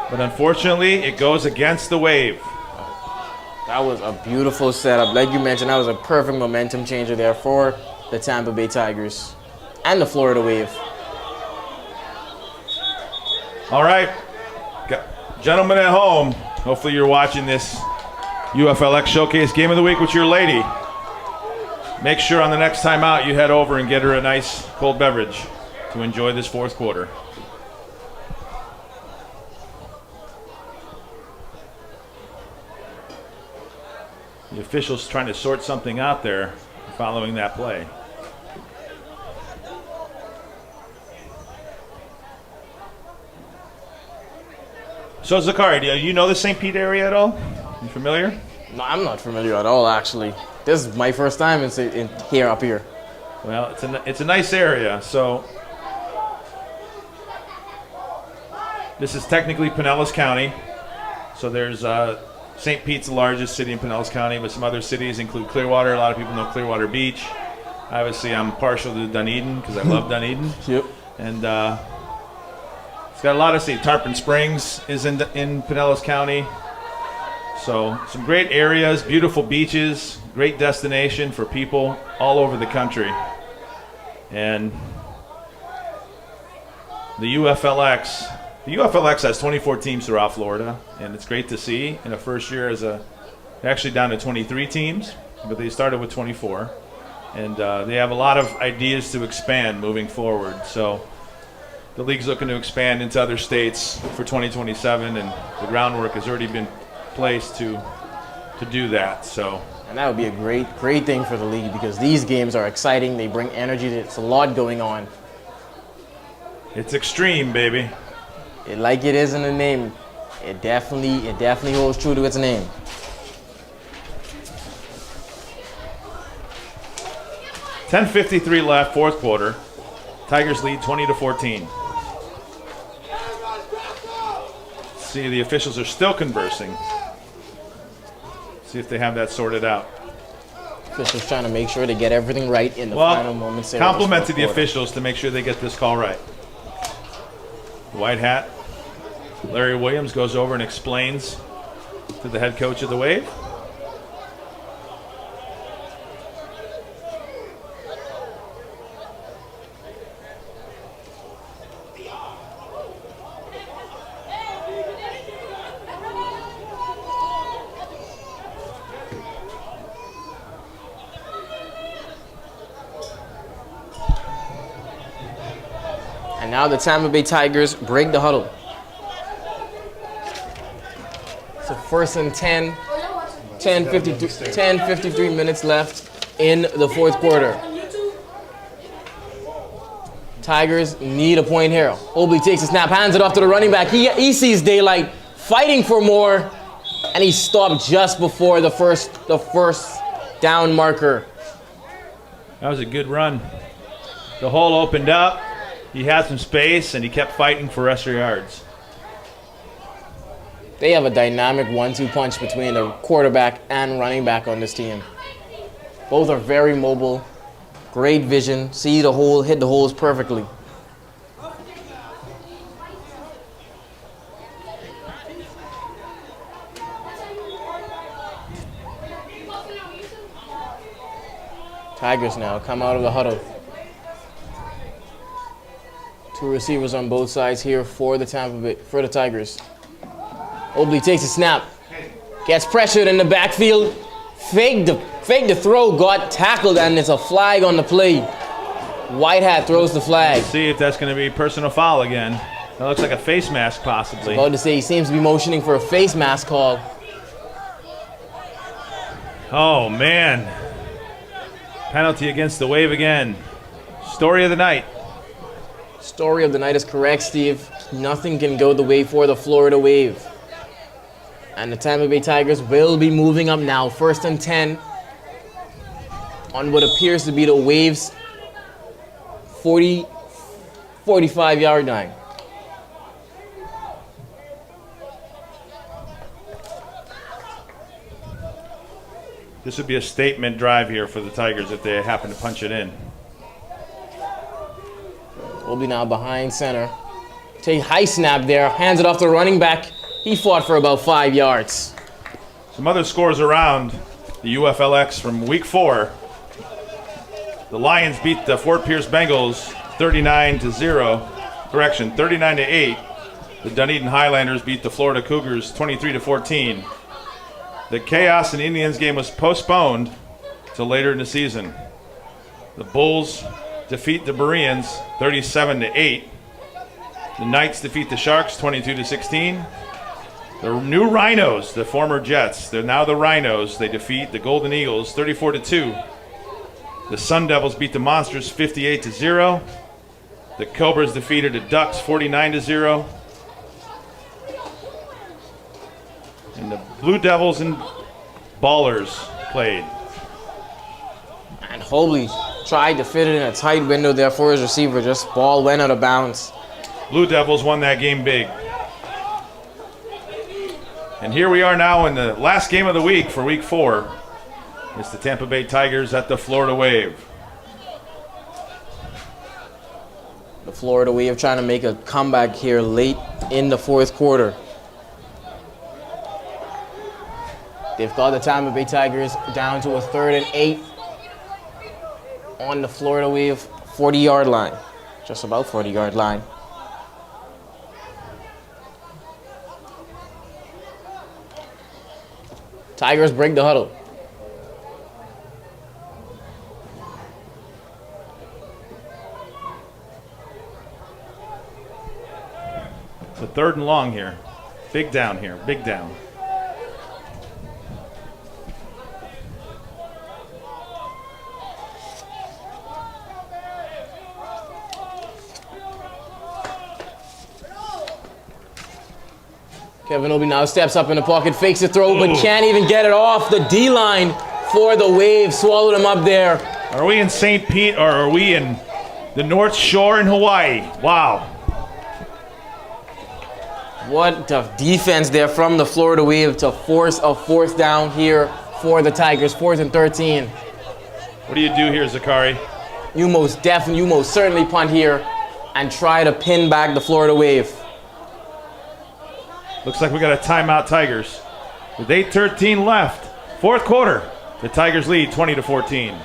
but unfortunately, it goes against the Wave. That was a beautiful setup. Like you mentioned, that was a perfect momentum changer there for the Tampa Bay Tigers and the Florida Wave. All right, gentlemen at home, hopefully you're watching this UFLX Showcase Game of the Week with your lady. Make sure on the next time out you head over and get her a nice cold beverage to enjoy this fourth quarter. The officials trying to sort something out there following that play. So Zakari, do you know the St. Pete area at all? You familiar? No, I'm not familiar at all, actually. This is my first time here up here. Well, it's a nice area. So this is technically Pinellas County. So there's St. Pete's the largest city in Pinellas County, but some other cities include Clearwater. A lot of people know Clearwater Beach. Obviously, I'm partial to Dunedin because I love Dunedin. Yep. And it's got a lot of cities. Tarpon Springs is in Pinellas County. So some great areas, beautiful beaches, great destination for people all over the country. And the UFLX has 24 teams throughout Florida, and it's great to see. In the first year, they're actually down to 23 teams, but they started with 24. And they have a lot of ideas to expand moving forward. So the league's looking to expand into other states for 2027, and the groundwork has already been placed to do that. So. And that would be a great thing for the league because these games are exciting. They bring energy. It's a lot going on. It's extreme, baby. Like it is in the name, it definitely holds true to its name. .53 left, fourth quarter. Tigers lead 20-14. See, the officials are still conversing. See if they have that sorted out. Officials trying to make sure they get everything right in the final moments. Compliment to the officials to make sure they get this call right. White hat. Larry Williams goes over and explains to the head coach of the Wave. And now the Tampa Bay Tigers break the huddle. So first and 10, 10:53 minutes left in the fourth quarter. Tigers need a point here. Obley takes a snap, hands it off to the running back. He sees daylight, fighting for more, and he stopped just before the first down marker. That was a good run. The hole opened up. He had some space, and he kept fighting for extra yards. They have a dynamic 1-2 punch between the quarterback and running back on this team. Both are very mobile, great vision, see the hole, hit the holes perfectly. Tigers now come out of the huddle. Two receivers on both sides here for the Tigers. Obley takes a snap, gets pressured in the backfield, Fake the throw, got tackled, and it's a flag on the play. White hat throws the flag. See if that's going to be personal foul again. That looks like a face mask possibly. About to say he seems to be motioning for a face mask call. Oh, man. Penalty against the Wave again. Story of the night. Story of the night is correct, Steve. Nothing can go the way for the Florida Wave. And the Tampa Bay Tigers will be moving up now. 1st and 10 on what appears to be the Waves' 45-yard line. This would be a statement drive here for the Tigers if they happen to punch it in. Will be now behind center. Take high snap there. Hands it off to running back. He fought for about 5 yards. Some other scores around the UFLX from week 4. The Lions beat the Fort Pierce Bengals 39-8. The Dunedin Highlanders beat the Florida Cougars 23-14. The Chaos and Indians game was postponed till later in the season. The Bulls defeat the Bereans 37-8. The Knights defeat the Sharks 22-16. The new Rhinos, the former Jets, they're now the Rhinos. They defeat the Golden Eagles 34-2. The Sun Devils beat the Monsters 58-0. The Cobras defeated the Ducks 49-0. And the Blue Devils and Ballers played. And Hobley tried to fit it in a tight window there for his receiver. Just ball went out of bounds. Blue Devils won that game big. And here we are now in the last game of the week for week 4. It's the Tampa Bay Tigers at the Florida Wave. The Florida Wave trying to make a comeback here late in the 4th quarter. They've got the Tampa Bay Tigers down to a 3rd and 8 on the Florida Wave 40-yard line. Just about 40-yard line. Tigers break the huddle. It's a 3rd and long here. Big down here, big down. Kevin Obi now steps up in the pocket, fakes the throw, but can't even get it off. The D-line for the Wave swallowed him up there. Are we in St. Pete or are we in the North Shore in Hawaii? Wow. What the defense there from the Florida Wave to force a 4th down here for the Tigers. 4th and 13. What do you do here, Zakari? You most certainly punt here and try to pin back the Florida Wave. Looks like we got a timeout, Tigers. With 8:13 left, 4th quarter, the Tigers lead 20-14.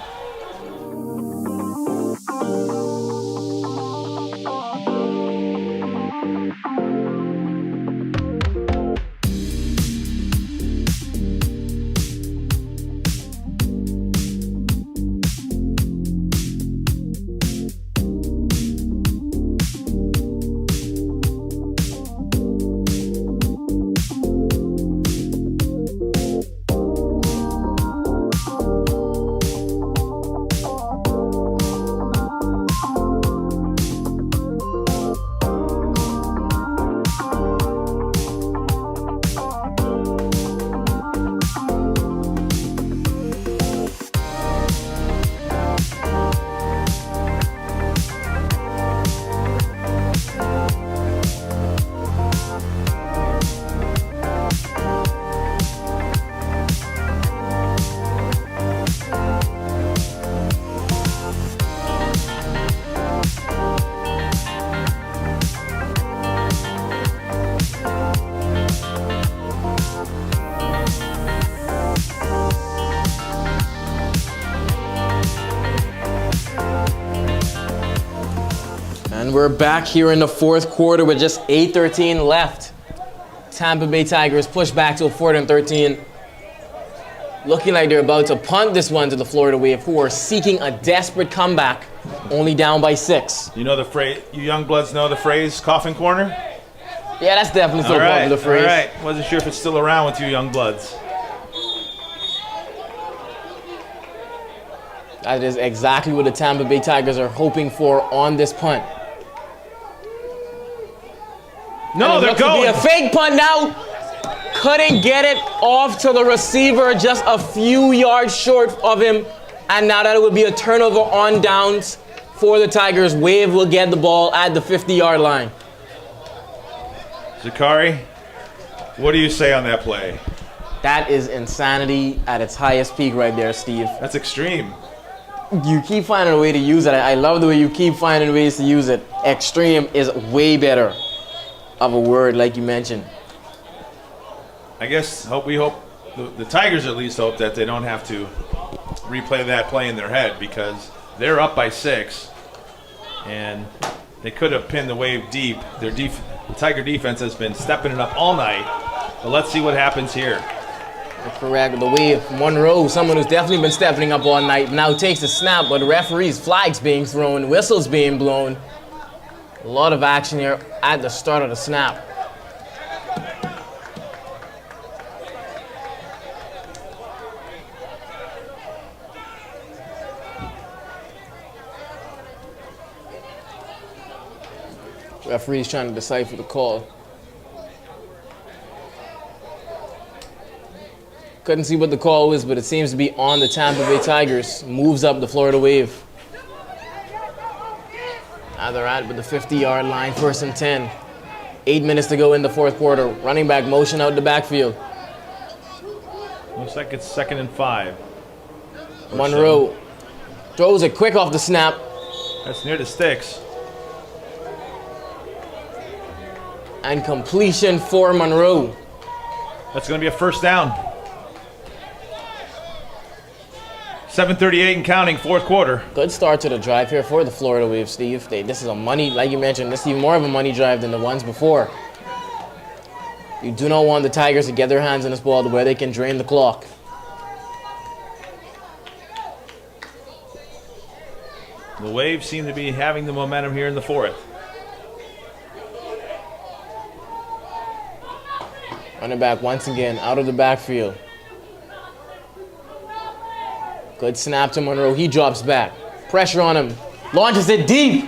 And we're back here in the 4th quarter with just 8:13 left. Tampa Bay Tigers push back to a 4th and 13. looking like they're about to punt this one to the Florida Wave, who are seeking a desperate comeback, only down by 6. You know the phrase, you young bloods know the phrase, coffin corner? Yeah, that's definitely still part of the phrase. All right. Wasn't sure if it's still around with you young bloods. That is exactly what the Tampa Bay Tigers are hoping for on this punt. No, they're going. Looks to be a fake punt now. Couldn't get it off to the receiver, just a few yards short of him. And now that it would be a turnover on downs for the Tigers. Wave will get the ball at the 50-yard line. Zakari, what do you say on that play? That is insanity at its highest peak right there, Steve. That's extreme. You keep finding a way to use it. I love the way you keep finding ways to use it. Extreme is way better of a word, like you mentioned. I guess we hope the Tigers at least hope that they don't have to replay that play in their head, because they're up by 6 and they could have pinned the Wave deep. The Tiger defense has been stepping it up all night, but let's see what happens here. Correct. The Wave, Monroe, someone who's definitely been stepping up all night, now takes the snap, but the referees, flags being thrown, whistles being blown. A lot of action here at the start of the snap. Referees trying to decipher the call. Couldn't see what the call was, but it seems to be on the Tampa Bay Tigers. Moves up the Florida Wave. Now they're at the 50-yard line, 1st and 10. 8 minutes to go in the 4th quarter. Running back motion out the backfield. Looks like it's 2nd and 5. Monroe throws it quick off the snap. That's near the sticks. And completion for Monroe. That's going to be a 1st down. 7:38 and counting, 4th quarter. Good start to the drive here for the Florida Wave, Steve. This is a money, like you mentioned, this is even more of a money drive than the ones before. You do not want the Tigers to get their hands on this ball to where they can drain the clock. The Wave seem to be having the momentum here in the 4th. Running back once again out of the backfield. Good snap to Monroe. He drops back. Pressure on him. Launches it deep.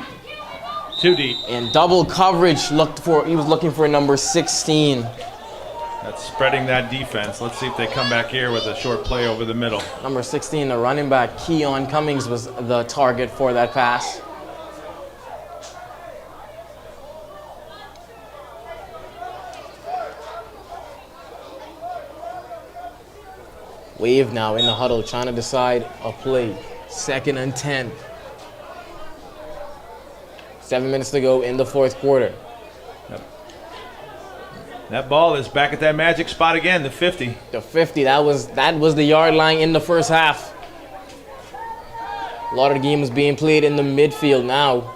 Too deep. In double coverage, he was looking for number 16. That's spreading that defense. Let's see if they come back here with a short play over the middle. Number 16, the running back, Keon Cummings, was the target for that pass. Wave now in the huddle, trying to decide a play. 2nd and 10. 7 minutes to go in the 4th quarter. Yep. That ball is back at that magic spot again, the 50. The 50, that was the yard line in the first half. A lot of the game was being played in the midfield now.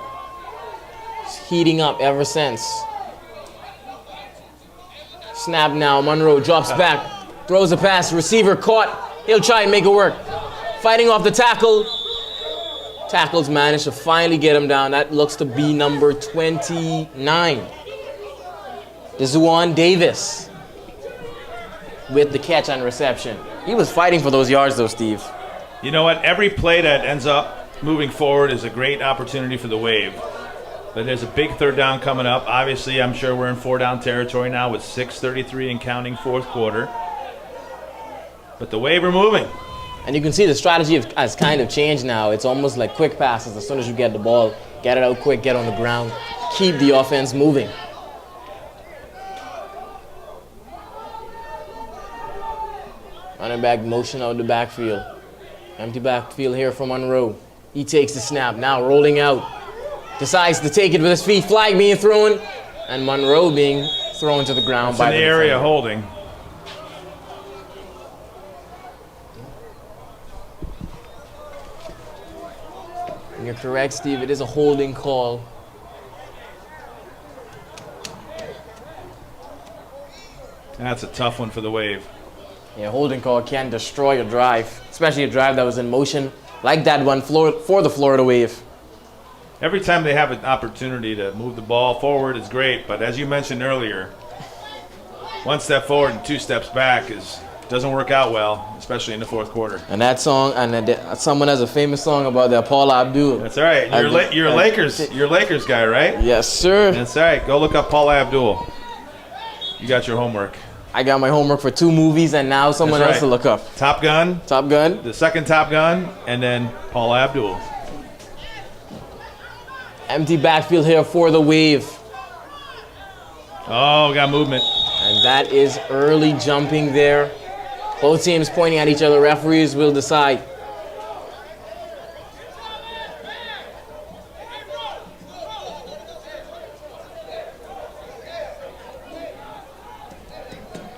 It's heating up ever since. Snap now, Monroe drops back. Throws a pass, receiver caught. He'll try and make it work. Fighting off the tackle. Tackles managed to finally get him down. That looks to be number 29. Dezuan Davis with the catch and reception. He was fighting for those yards though, Steve. You know what? Every play that ends up moving forward is a great opportunity for the Wave. But there's a big 3rd down coming up. Obviously, I'm sure we're in 4-down territory now with 6:33 and counting 4th quarter. But the Wave are moving. And you can see the strategy has kind of changed now. It's almost like quick passes. As soon as you get the ball, get it out quick, get on the ground, keep the offense moving. Running back motion out the backfield. Empty backfield here for Monroe. He takes the snap, now rolling out. Decides to take it with his feet, flag being thrown, and Monroe being thrown to the ground It's by in the the area defender. holding. And you're correct, Steve. It is a holding call. That's a tough one for the Wave. Yeah, holding call can destroy a drive, especially a drive that was in motion, like that one for the Florida Wave. Every time they have an opportunity to move the ball forward is great, but as you mentioned earlier, one step forward and 2 steps back doesn't work out well, especially in the fourth quarter. And that song, someone has a famous song about that, Paula Abdul. That's all right. You're a Lakers guy, right? Yes, sir. That's all right. Go look up Paula Abdul. You got your homework. I got my homework for 2 movies and now someone That's else to right. look up. Top Gun, Top Gun. the second Top Gun, and then Paula Abdul. Empty backfield here for the Wave. Oh, we got movement. And that is early jumping there. Both teams pointing at each other. Referees will decide.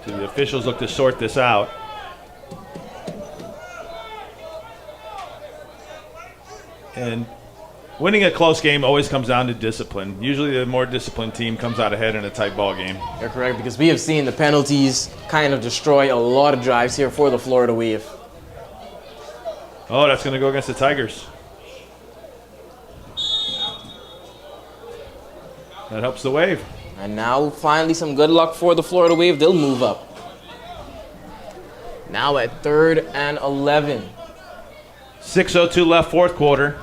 So the officials look to sort this out. And winning a close game always comes down to discipline. Usually the more disciplined team comes out ahead in a tight ball game. You're correct, because we have seen the penalties kind of destroy a lot of drives here for the Florida Wave. Oh, that's going to go against the Tigers. That helps the Wave. And now finally some good luck for the Florida Wave. They'll move up. Now at 3rd and 11. 6:02 left, fourth quarter.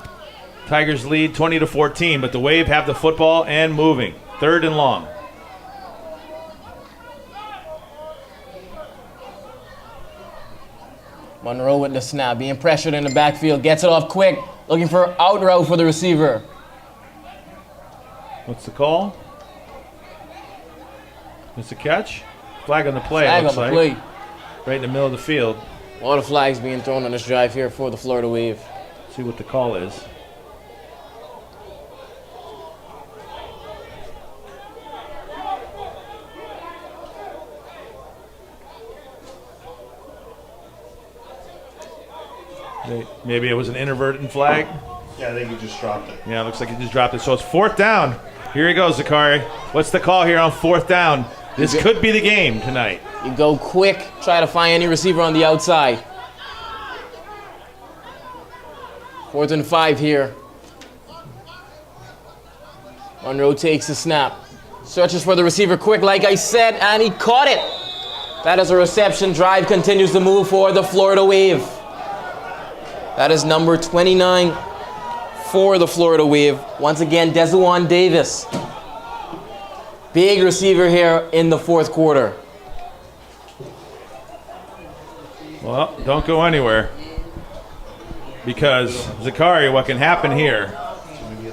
Tigers lead 20-14, but the Wave have the football and moving. 3rd and long. Monroe with the snap, being pressured in the backfield, gets it off quick, looking for out route for the receiver. What's the call? It's a catch? Flag on the play, Flag looks on the like. play. Right in the middle of the field. A lot of flags being thrown on this drive here for the Florida Wave. See what the call is. Maybe it was an inadvertent flag. Yeah, I think he just dropped it. Yeah, it looks like he just dropped it. So it's 4th down. Here he goes, Zakari. What's the call here on 4th down? This could be the game tonight. You go quick, try to find any receiver on the outside. 4th and 5 here. Monroe takes the snap. Searches for the receiver quick, like I said, and he caught it. That is a reception. Drive continues to move for the Florida Wave. That is number 29 for the Florida Wave. Once again, Dezuan Davis. Big receiver here in the 4th quarter. Well, don't go anywhere. Because, Zakari, what can happen here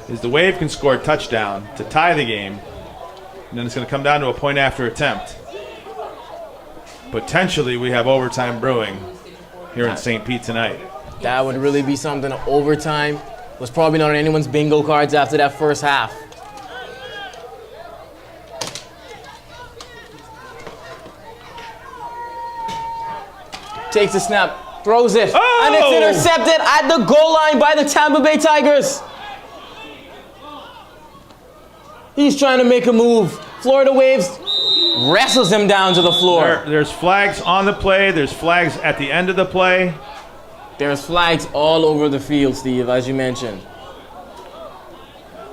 is the Wave can score a touchdown to tie the game, and then it's going to come down to a point after attempt. Potentially, we have overtime brewing here in St. Pete tonight. That would really be something. Overtime was probably not on anyone's bingo cards after that first half. Takes the snap, throws it, and it's intercepted at the goal line by the Tampa Bay Tigers. He's trying to make a move. Florida Waves wrestles him down to the floor. There's flags on the play. There's flags at the end of the play. There's flags all over the field, Steve, as you mentioned.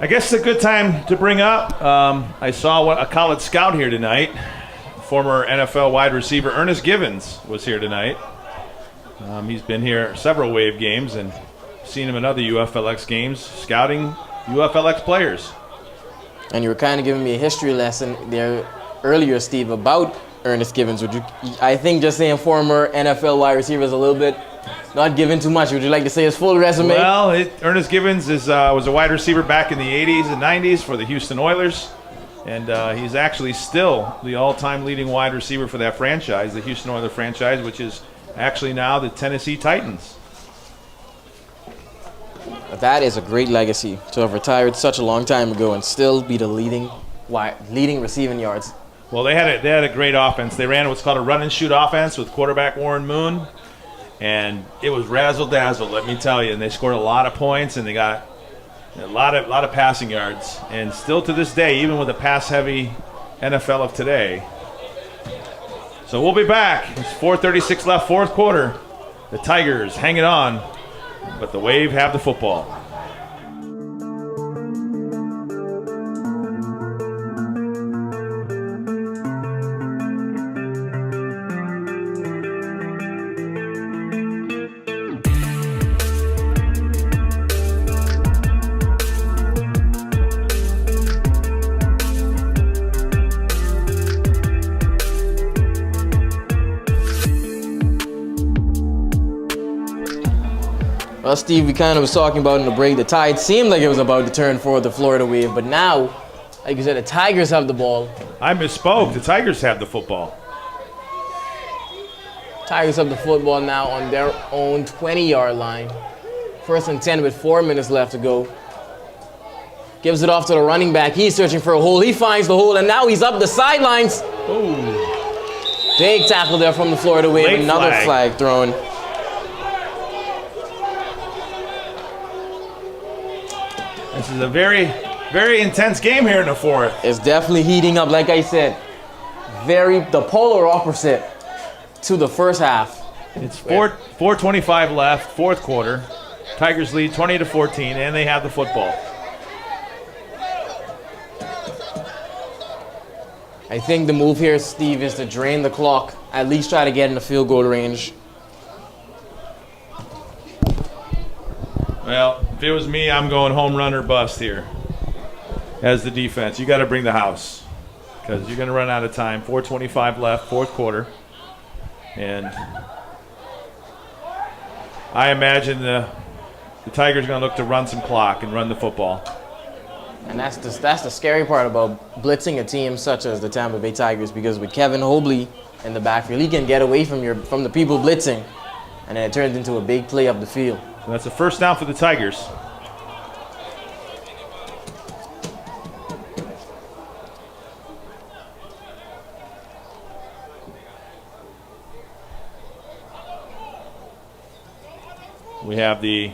I guess it's a good time to bring up, I saw a college scout here tonight. Former NFL wide receiver Ernest Givens was here tonight. He's been here several Wave games and seen him in other UFLX games, scouting UFLX players. And you were kind of giving me a history lesson there earlier, Steve, about Ernest Givens. Would you? I think just saying former NFL wide receiver is a little bit not given too much. Would you like to say his full resume? Well, Ernest Givens was a wide receiver back in the 80s and 90s for the Houston Oilers. And he's actually still the all-time leading wide receiver for that franchise, the Houston Oilers franchise, which is actually now the Tennessee Titans. That is a great legacy to have retired such a long time ago and still be the leading receiving yards. Well, they had a great offense. They ran what's called a run-and-shoot offense with quarterback Warren Moon. And it was razzle-dazzle, let me tell you. And they scored a lot of points, and they got a lot of passing yards. And still to this day, even with the pass-heavy NFL of today, So we'll be back. It's 4:36 left, fourth quarter. The Tigers hanging on, but the Wave have the football. Well, Steve, we kind of was talking about in the break, the tide seemed like it was about to turn for the Florida Wave, but now, like you said, the Tigers have the ball. I misspoke. The Tigers have the football. Tigers have the football now on their own 20-yard line. 1st and 10 with 4 minutes left to go. Gives it off to the running back. He's searching for a hole. He finds the hole, and now he's up the sidelines. Ooh. Big tackle there from the Florida Wave. Late Another flag thrown. This is a very, very intense game here in the fourth. It's definitely heating up, like I said. The polar opposite to the first half. It's 4:25 left, fourth quarter. Tigers lead 20-14, and they have the football. I think the move here, Steve, is to drain the clock. At least try to get in the field goal range. Well, if it was me, I'm going home run or bust here as the defense. You got to bring the house because you're going to run out of time. 4:25 left, fourth quarter. And I imagine the Tigers are going to look to run some clock and run the football. And that's the scary part about blitzing a team such as the Tampa Bay Tigers, because with Kevin Hobley in the backfield, he can get away from the people blitzing, and then it turns into a big play up the field. So that's a first down for the Tigers. We have the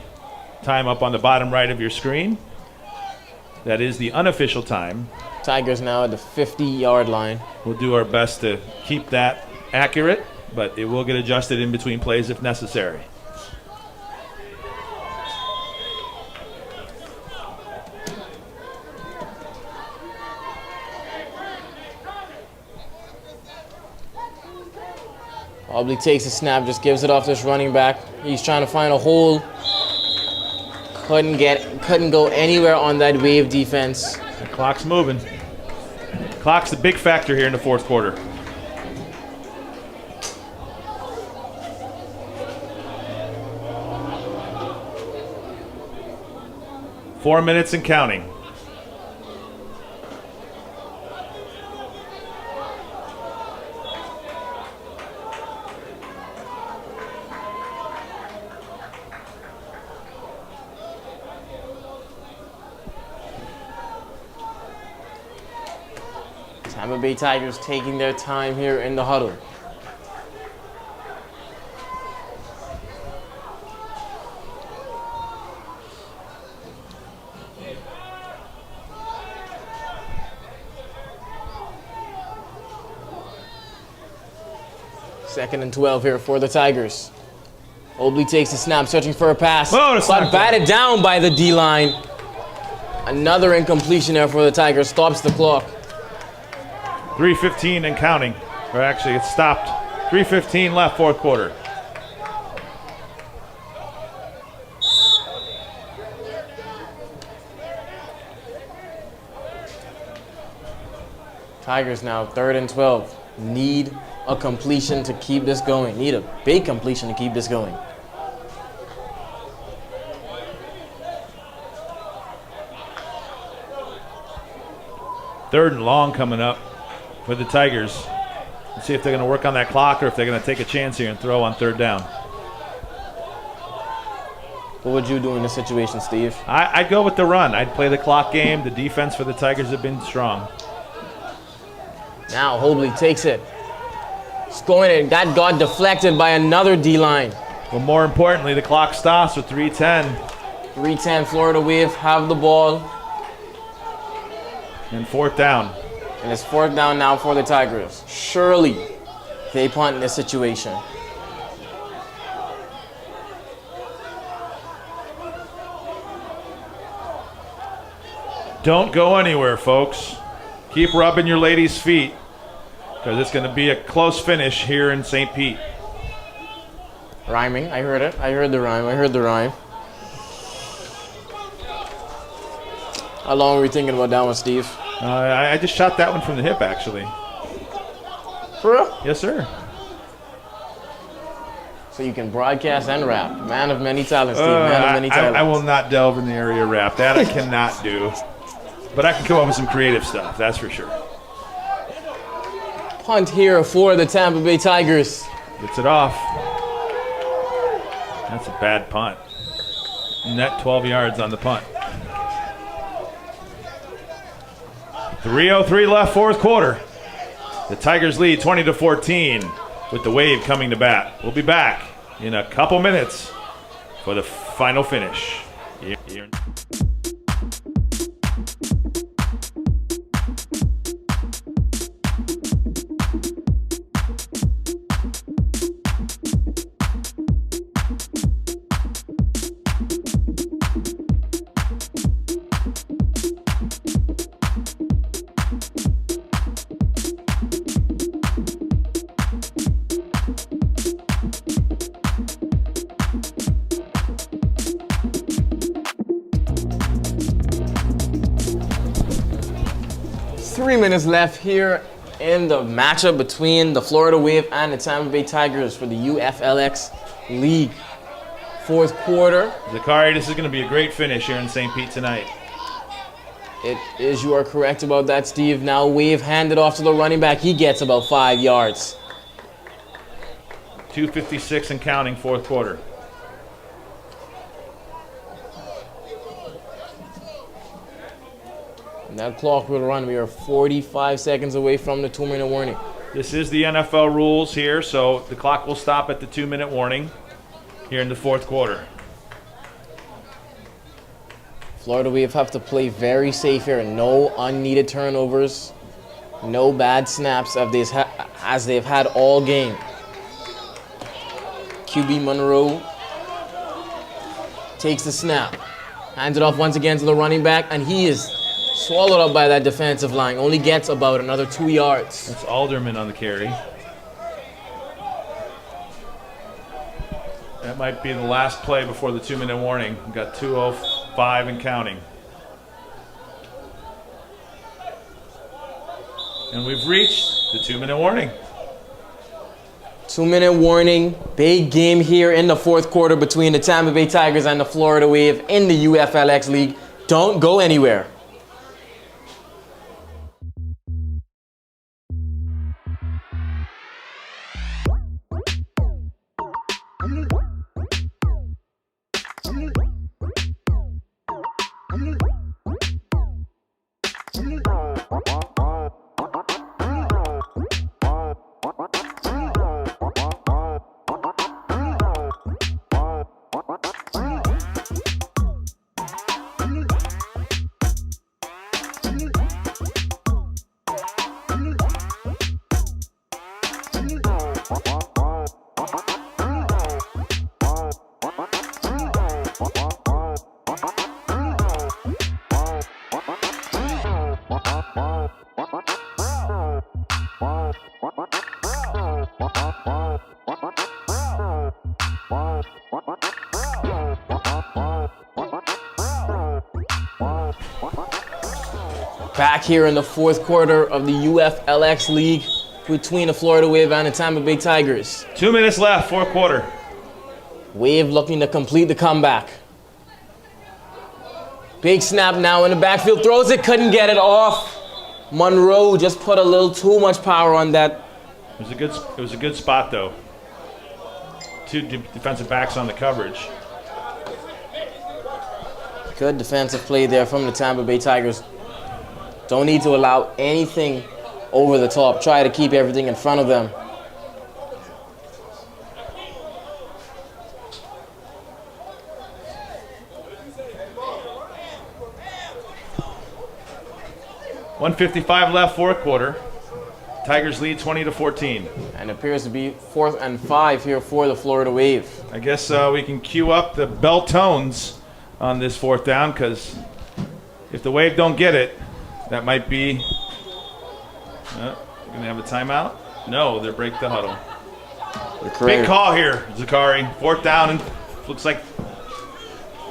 time up on the bottom right of your screen. That is the unofficial time. Tigers now at the 50-yard line. We'll do our best to keep that accurate, but it will get adjusted in between plays if necessary. Hobley takes a snap, just gives it off this running back. He's trying to find a hole. Couldn't go anywhere on that Wave defense. The clock's moving. Clock's the big factor here in the fourth quarter. Four minutes and counting. Tampa Bay Tigers taking their time here in the huddle. Second and 12 here for the Tigers. Hobley takes the snap, searching for a pass, but batted down by the D-line. Another incompletion there for the Tigers, stops the clock. 3:15 and counting. Or actually, it's stopped. 3:15 left, fourth quarter. Tigers now 3rd and 12. Need a completion to keep this going. Need a big completion to keep this going. Third and long coming up for the Tigers. Let's see if they're going to work on that clock or if they're going to take a chance here and throw on third down. What would you do in this situation, Steve? I'd go with the run. I'd play the clock game. The defense for the Tigers have been strong. Now Hobley takes it. It's going in. That got deflected by another D-line. But more importantly, the clock stops with 3:10. 3:10, Florida Wave have the ball. And fourth down. And it's fourth down now for the Tigers. Shirley They punt in this situation. Don't go anywhere, folks. Keep rubbing your ladies' feet because it's going to be a close finish here in St. Pete. Rhyming. I heard it. I heard the rhyme. How long were you thinking about that one, Steve? I just shot that one from the hip, actually. For real? Yes, sir. So you can broadcast and rap. Man of many talents, Steve. Man of many talents. I will not delve in the area of rap. That I cannot do. But I can come up with some creative stuff, that's for sure. Punt here for the Tampa Bay Tigers. Gets it off. That's a bad punt. Net 12 yards on the punt. 3:03 left, fourth quarter. The Tigers lead 20-14 with the Wave coming to bat. We'll be back in a couple minutes for the final finish. Here. Minutes left here in the matchup between the Florida Wave and the Tampa Bay Tigers for the UFLX League. Fourth quarter. Zakari, this is going to be a great finish here in St. Pete tonight. It is, you are correct about that, Steve. Now Wave handed off to the running back. He gets about 5 yards. 2:56 and counting, fourth quarter. And that clock will run. We are 45 seconds away from the 2-minute warning. This is the NFL rules here, so the clock will stop at the 2-minute warning here in the fourth quarter. Florida Wave have to play very safe here. No unneeded turnovers. No bad snaps as they've had all game. QB Monroe takes the snap. Hands it off once again to the running back, and he is swallowed up by that defensive line. Only gets about another 2 yards. That's Alderman on the carry. That might be the last play before the 2-minute warning. We've got 2:05 and counting. And we've reached the 2-minute warning. 2-minute warning. Big game here in the fourth quarter between the Tampa Bay Tigers and the Florida Wave in the UFLX League. Don't go anywhere. Back here in the fourth quarter of the UFLX League between the Florida Wave and the Tampa Bay Tigers. 2 minutes left, fourth quarter. Wave looking to complete the comeback. Big snap now in the backfield. Throws it, couldn't get it off. Monroe just put a little too much power on that. It was a good spot, though. Two defensive backs on the coverage. Good defensive play there from the Tampa Bay Tigers. Don't need to allow anything over the top. Try to keep everything in front of them. .155 left, fourth quarter. Tigers lead 20-14. And appears to be 4th and 5 here for the Florida Wave. I guess we can cue up the bell tones on this 4th down, because if the Wave don't get it, that might be. Going to have a timeout? No, they break the huddle. Big call here, Zakari. 4th down and looks like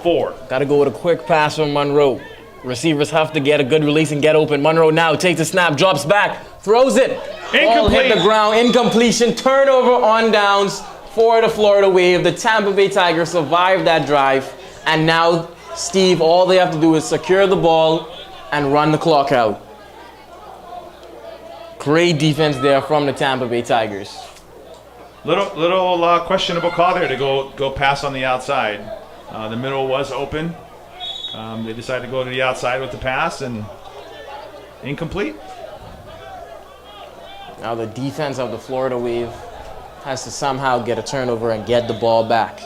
4. Got to go with a quick pass from Monroe. Receivers have to get a good release and get open. Monroe now takes the snap, drops back, throws it. Ball hit the ground, incompletion, turnover on downs for the Florida Wave. The Tampa Bay Tigers survived that drive. And now, Steve, all they have to do is secure the ball and run the clock out. Great defense there from the Tampa Bay Tigers. Little questionable call there to go pass on the outside. The middle was open. They decided to go to the outside with the pass, and incomplete. Now the defense of the Florida Wave has to somehow get a turnover and get the ball back.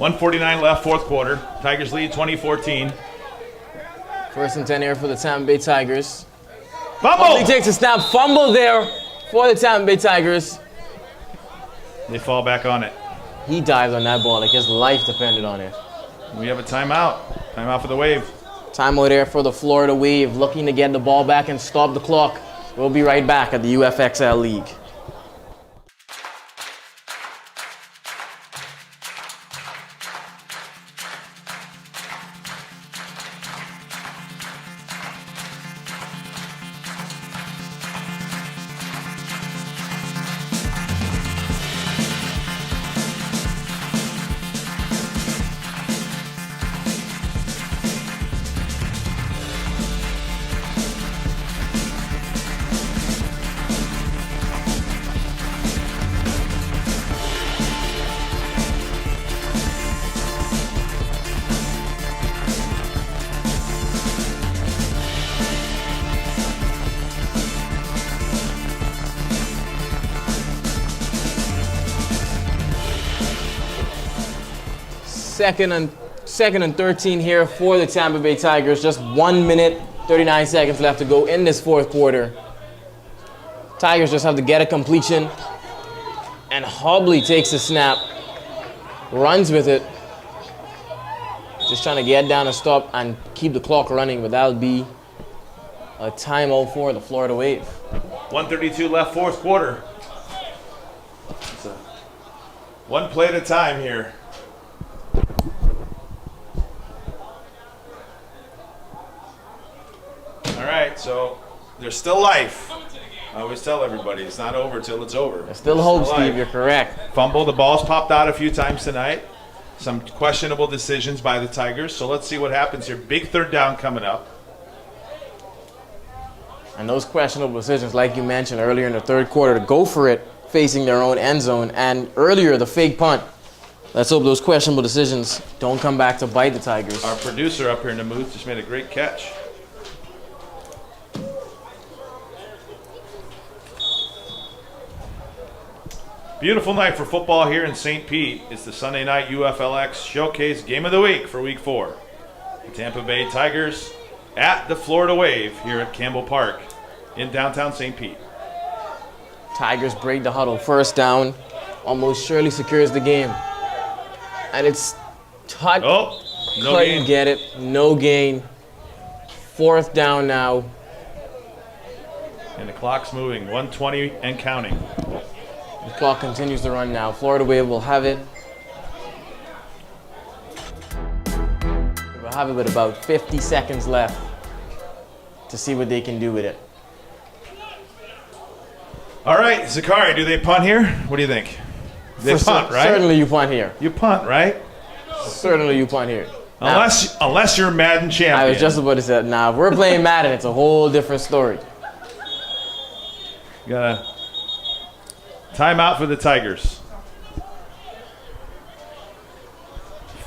.149 left, 4th quarter. Tigers lead 20-14. 1st and 10 here for the Tampa Bay Tigers. Fumble! He takes a snap, fumble there for the Tampa Bay Tigers. They fall back on it. He dived on that ball like his life depended on it. We have a timeout. Timeout for the Wave. Timeout there for the Florida Wave, looking to get the ball back and stop the clock. We'll be right back at the UFXL League. Second and 13 here for the Tampa Bay Tigers. Just 1 minute, 39 seconds left to go in this 4th quarter. Tigers just have to get a completion. And Hobley takes the snap, runs with it. Just trying to get down and stop and keep the clock running, but that'll be a timeout for the Florida Wave. 1:32 left, 4th quarter. It's one play at a time here. All right, so there's still life. I always tell everybody it's not over till it's over. There's still hope, Steve. You're correct. Fumble. The ball's popped out a few times tonight. Some questionable decisions by the Tigers. So let's see what happens here. Big 3rd down coming up. And those questionable decisions, like you mentioned earlier in the 3rd quarter, to go for it facing their own end zone. And earlier, the fake punt. Let's hope those questionable decisions don't come back to bite the Tigers. Our producer up here in the booth just made a great catch. Beautiful night for football here in St. Pete. It's the Sunday night UFLX Showcase Game of the Week for Week 4. The Tampa Bay Tigers at the Florida Wave here at Campbell Park in downtown St. Pete. Tigers break the huddle. 1st down. Almost surely secures the game. And it's touch. Oh, no couldn't gain. get it. No gain. 4th down now. And the clock's moving. 1:20 and counting. The clock continues to run now. Florida Wave will have it. We'll have it with about 50 seconds left to see what they can do with it. All right, Zakari, do they punt here? What do you think? They punt, right? Certainly you punt here. You punt, right? Certainly you punt here. Now, Unless you're Madden champion. I was just about to say, now if we're playing Madden, it's a whole different story. You got a timeout for the Tigers.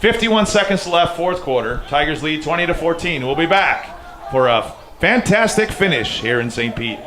51 seconds left, fourth quarter. Tigers lead 20-14. We'll be back for a fantastic finish here in St. Pete.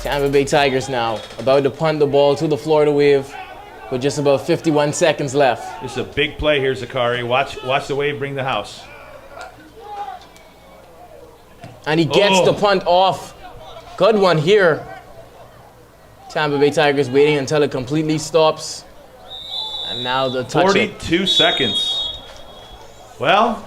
Tampa Bay Tigers now about to punt the ball to the Florida Wave with just about 51 seconds left. This is a big play here, Zakari. Watch the Wave bring the house. And he gets the punt off. Good one here. Tampa Bay Tigers waiting until it completely stops. And now the touch 42 seconds. Well,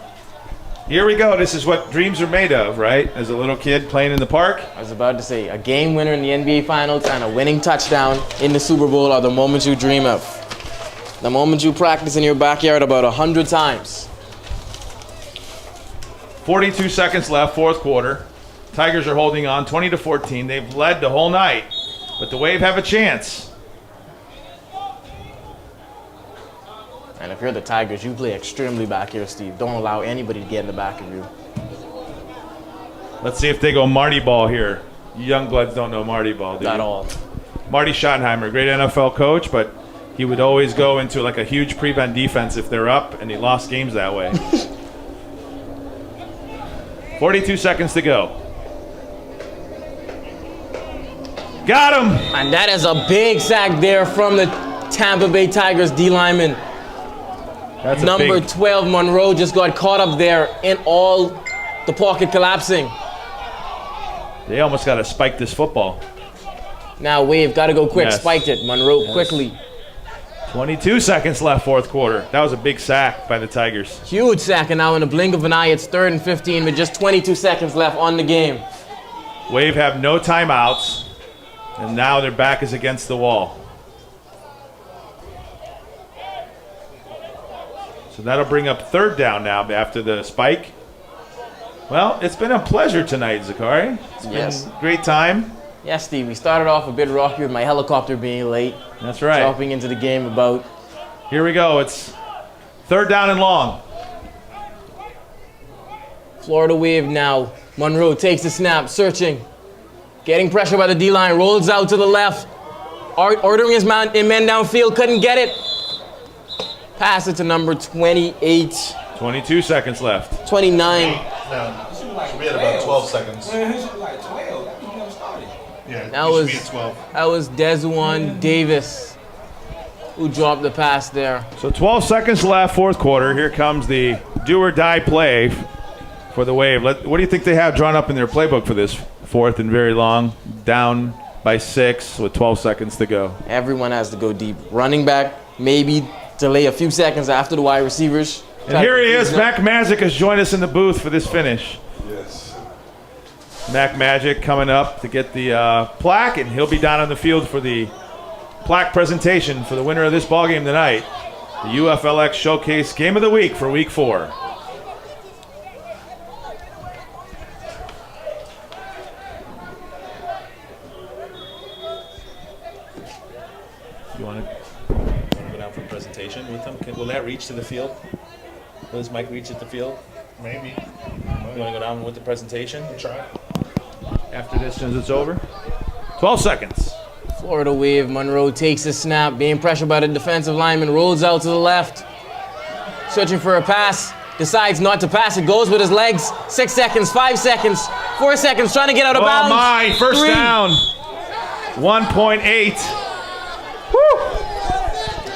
here we go. This is what dreams are made of, right? As a little kid playing in the park. I was about to say, a game winner in the NBA Finals and a winning touchdown in the Super Bowl are the moments you dream of. The moments you practice in your backyard about 100 times. 42 seconds left, fourth quarter. Tigers are holding on 20-14. They've led the whole night, but the Wave have a chance. And if you're the Tigers, you play extremely back here, Steve. Don't allow anybody to get in the back of you. Let's see if they go Marty Ball here. You young bloods don't know Marty Ball, do you? Not all. Marty Schottenheimer, great NFL coach, but he would always go into like a huge prevent defense if they're up, and he lost games that way. 42 seconds to go. Got him! And that is a big sack there from the Tampa Bay Tigers D lineman. That's Number 12, Monroe, just got caught up there in all the pocket collapsing. They almost got to spike this football. Now Wave, got to go quick. Yes. Spiked it. Monroe quickly. 22 seconds left, fourth quarter. That was a big sack by the Tigers. Huge sack, and now in a blink of an eye, it's 3rd and 15 with just 22 seconds left on the game. Wave have no timeouts, and now their back is against the wall. So that'll bring up third down now after the spike. Well, it's been a pleasure tonight, Zakari. It's been a great time. Yes, Steve, we started off a bit rocky with my helicopter being late. That's right. Dropping into the game about. Here we go. It's third down and long. Florida Wave now. Monroe takes the snap, searching. Getting pressure by the D-line, rolls out to the left. Ordering his men downfield, couldn't get it. Pass it to number 28. 22 seconds left. 29. No, we had about 12 seconds. Like 12. That never started. Yeah, That we should was be at 12. that was Desjuan Davis who dropped the pass there. So 12 seconds left, fourth quarter. Here comes the do-or-die play for the Wave. What do you think they have drawn up in their playbook for this fourth and very long? Down by 6 with 12 seconds to go. Everyone has to go deep. Running back, maybe delay a few seconds after the wide receivers. And here he is. Mac Magic has joined us in the booth for this finish. Yes. Mac Magic coming up to get the plaque, and he'll be down on the field for the plaque presentation for the winner of this ballgame tonight. The UFLX Showcase Game of the Week for Week 4. You want to go down for a presentation with them? Will that reach to the field? Will this mic reach at the field? Maybe. You want to go down with the presentation? Try. After this, since it's over. 12 seconds. Florida Wave, Monroe takes the snap, being pressured by the defensive lineman, rolls out to the left. searching for a pass, decides not to pass it, goes with his legs. 6 seconds, 5 seconds, 4 seconds, trying to get out of bounds. Oh my, first 3. down. 1.8. Woo!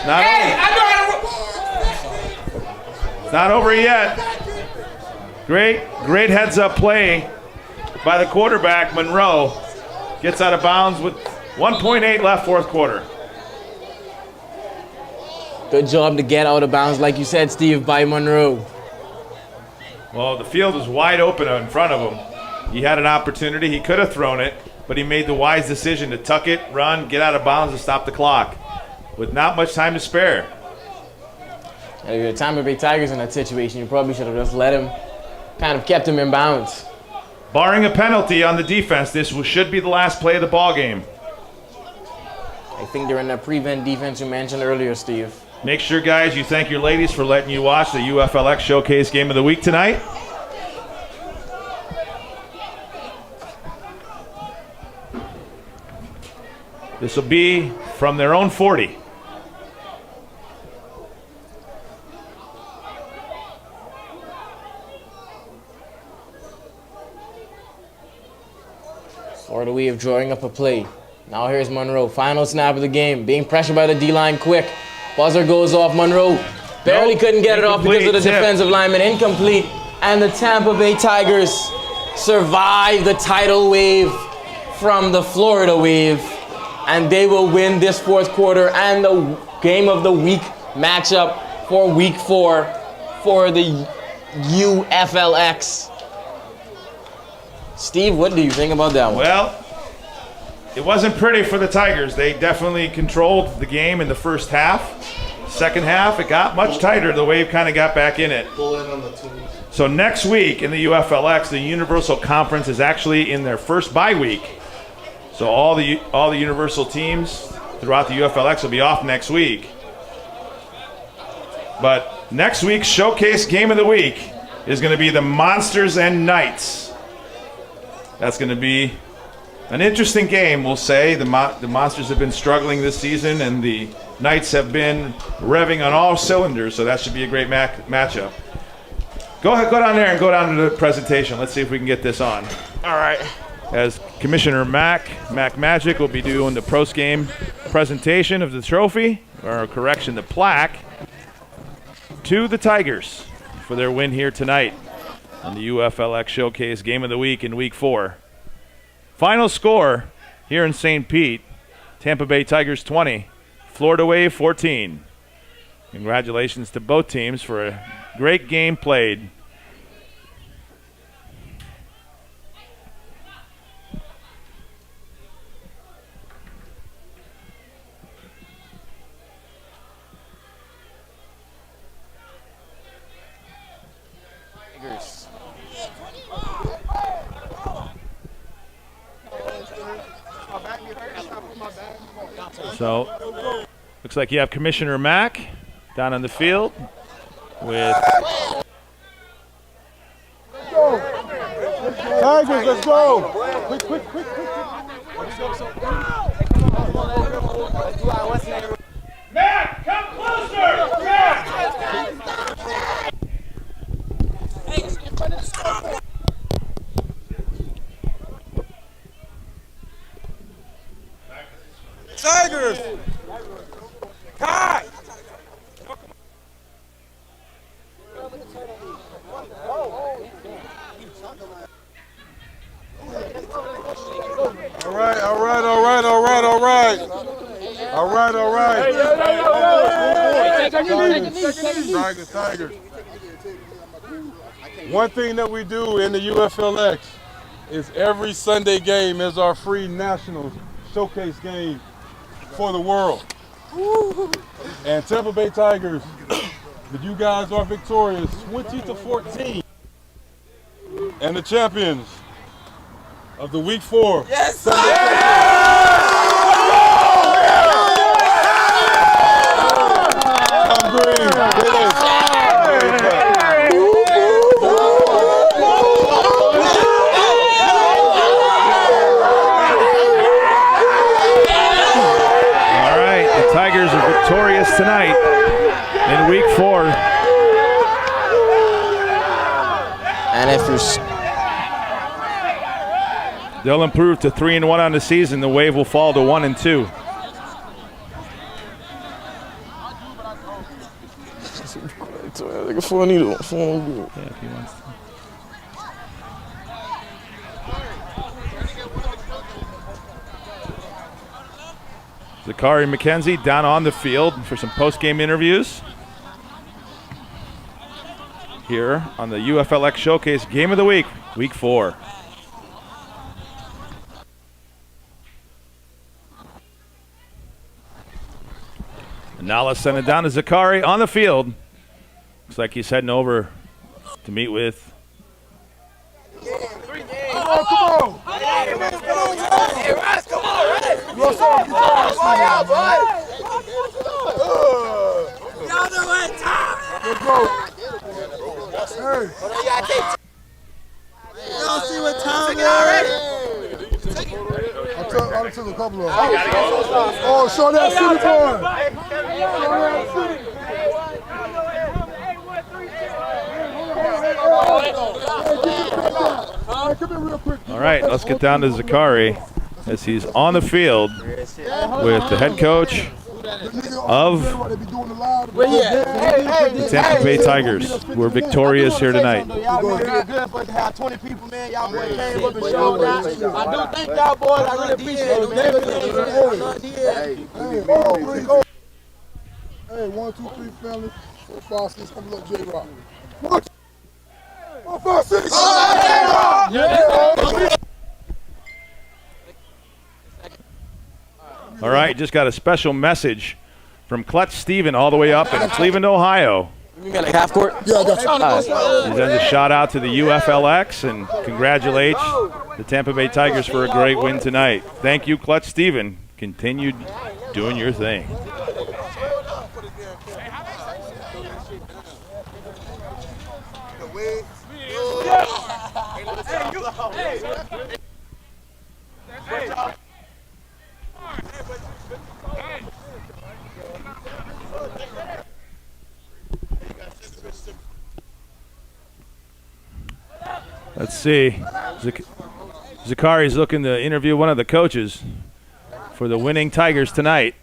Not Hey, over. I know how to. It's not over yet. Great heads-up play by the quarterback, Monroe. Gets out of bounds with 1.8 left, fourth quarter. Good job to get out of bounds, like you said, Steve, by Monroe. Well, the field was wide open in front of him. He had an opportunity. He could have thrown it, but he made the wise decision to tuck it, run, get out of bounds, and stop the clock with not much time to spare. If you're the Tampa Bay Tigers in that situation, you probably should have just let him, kind of kept him in bounds. Barring a penalty on the defense, this should be the last play of the ball game. I think they're in that prevent defense you mentioned earlier, Steve. Make sure, guys, you thank your ladies for letting you watch the UFLX Showcase Game of the Week tonight. This will be from their own 40. Florida Wave drawing up a play. Now here's Monroe. Final snap of the game. Being pressured by the D-line quick. Buzzer goes off. Monroe barely couldn't get it off because of the defensive lineman. Incomplete. And the Tampa Bay Tigers survive the tidal wave from the Florida Wave. And they will win this fourth quarter and the game of the week matchup for week 4 for the UFLX. Steve, what do you think about that one? Well, it wasn't pretty for the Tigers. They definitely controlled the game in the first half. Second half, it got much tighter. The Wave kind of got back in it. Pull in on the twos. So next week in the UFLX, the Universal Conference is actually in their first bye week. So all the Universal teams throughout the UFLX will be off next week. But next week's Showcase Game of the Week is going to be the Monsters and Knights. That's going to be an interesting game, we'll say. The Monsters have been struggling this season, and the Knights have been revving on all cylinders, so that should be a great matchup. Go ahead, go down there and go down to the presentation. Let's see if we can get this on. All right. As Commissioner Mac Magic will be doing the post-game presentation of the trophy, or correction, the plaque, to the Tigers for their win here tonight on the UFLX Showcase Game of the Week in Week 4. Final score here in St. Pete, Tampa Bay Tigers 20, Florida Wave 14. Congratulations to both teams for a great game played. So, looks like you have Commissioner Mack down on the field with... Tigers, let's go! Quick. Matt, come closer! Matt! Tigers! Kai! All right. Tigers. One thing that we do in the UFLX is every Sunday game is our free national showcase game for the world. And Tampa Bay Tigers, but you guys are victorious 20-14 and the champions of the Week 4. Yes! Come green. Tigers are victorious tonight in Week 4 Tigers. They'll improve to 3-1 on the season. The Wave will fall to 1-2. Like a funny though. Yeah, if he wants to. Zakari McKenzie down on the field for some post-game interviews here on the UFLX Showcase Game of the Week, Week 4. And now let's send it down to Zakari on the field. Looks like he's heading over to meet with. Come on. Hey, Russ, come on, Russ. Y'all know what time. Let's go. Hey. Y'all see what time it is already? I took a couple of them. Oh, show that city boy. All right, let's get down to Zakari as he's on the field with the head coach of the Tampa Bay Tigers, who are victorious here tonight. Y'all really good for to have 20 people, man. Y'all boys came up and showed out. I do thank y'all boys. I really appreciate it. Hey, 1, 2, 3, family. 4, 5, 6, come up, J-Rock. 1, 5, 6. All right, just got a special message from Clutch Steven all the way up in Cleveland, Ohio. You got like half court? Yeah, I got you. He sends a shout out to the UFLX and congratulates the Tampa Bay Tigers for a great win tonight. Thank you, Clutch Steven. Continue doing your thing. Let's see. Zakari's looking to interview one of the coaches for the winning Tigers tonight.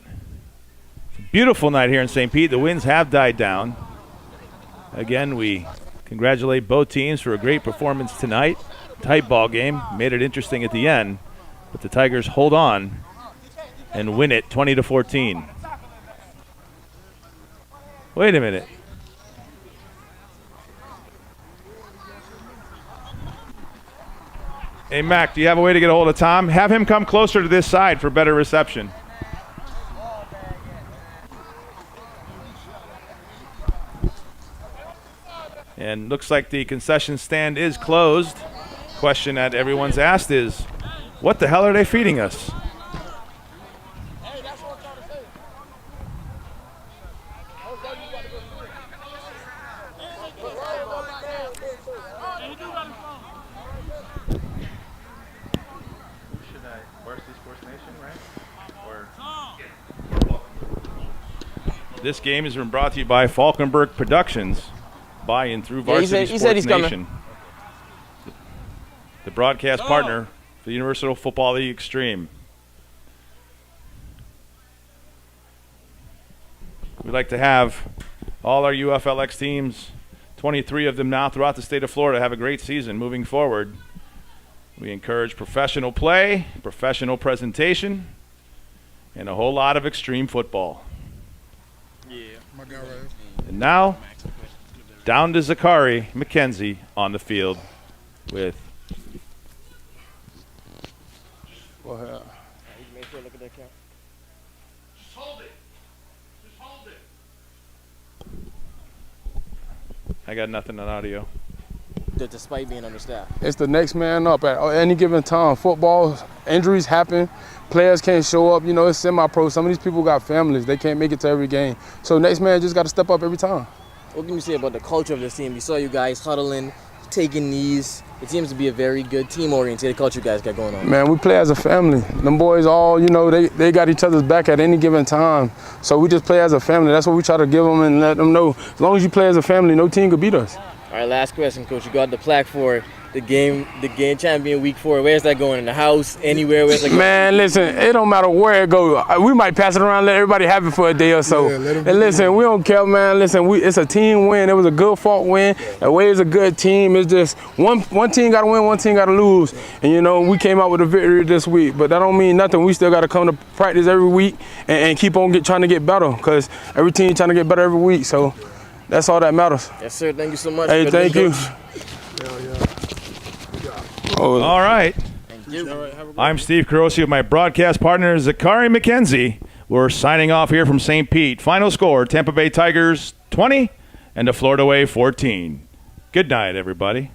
It's a beautiful night here in St. Pete. The winds have died down. Again, we congratulate both teams for a great performance tonight. Tight ball game. Made it interesting at the end. But the Tigers hold on and win it 20-14. Wait a minute. Hey, Mac, do you have a way to get a hold of Tom? Have him come closer to this side for better reception. And looks like the concession stand is closed. Question that everyone's asked is, what the hell are they feeding us? Varsity Sports Nation, right? This game has been brought to you by Falkenberg Productions, by and through Varsity Sports Nation. The broadcast partner for the Universal Football League Xtreme. We'd like to have all our UFLX teams, 23 of them now throughout the state of Florida, have a great season moving forward. We encourage professional play, professional presentation, and a whole lot of extreme football. Yeah, my guy right here. And now, down to Zakari McKenzie on the field with. Go ahead. I got nothing on audio. Despite being understaffed. It's the next man up at any given time. Football, injuries happen. Players can't show up. You know, it's semi-pro. Some of these people got families. They can't make it to every game. So next man just got to step up every time. What can you say about the culture of this team? We saw you guys huddling, taking knees. It seems to be a very good team-oriented culture you guys got going on. Man, we play as a family. Them boys all, you know, they got each other's back at any given time. So we just play as a family. That's what we try to give them and let them know. As long as you play as a family, no team could beat us. All right, last question, Coach. You got the plaque for the game champion week 4. Where's that going? In the house? Anywhere? Where's that going? Man, listen, it don't matter where it goes. We might pass it around, let everybody have it for a day or so. And listen, we don't care, man. Listen, it's a team win. It was a good fought win. Away is a good team. It's just one team got to win, one team got to lose. And, you know, we came out with a victory this week. But that don't mean nothing. We still got to come to practice every week and keep on trying to get better, because every team trying to get better every week. So that's all that matters. Yes, sir. Thank you so much. Hey, thank you. All right. I'm Steve Carosi with my broadcast partner, Zachary McKenzie. We're signing off here from St. Pete. Final score, Tampa Bay Tigers 20 and the Florida Wave 14. Good night, everybody.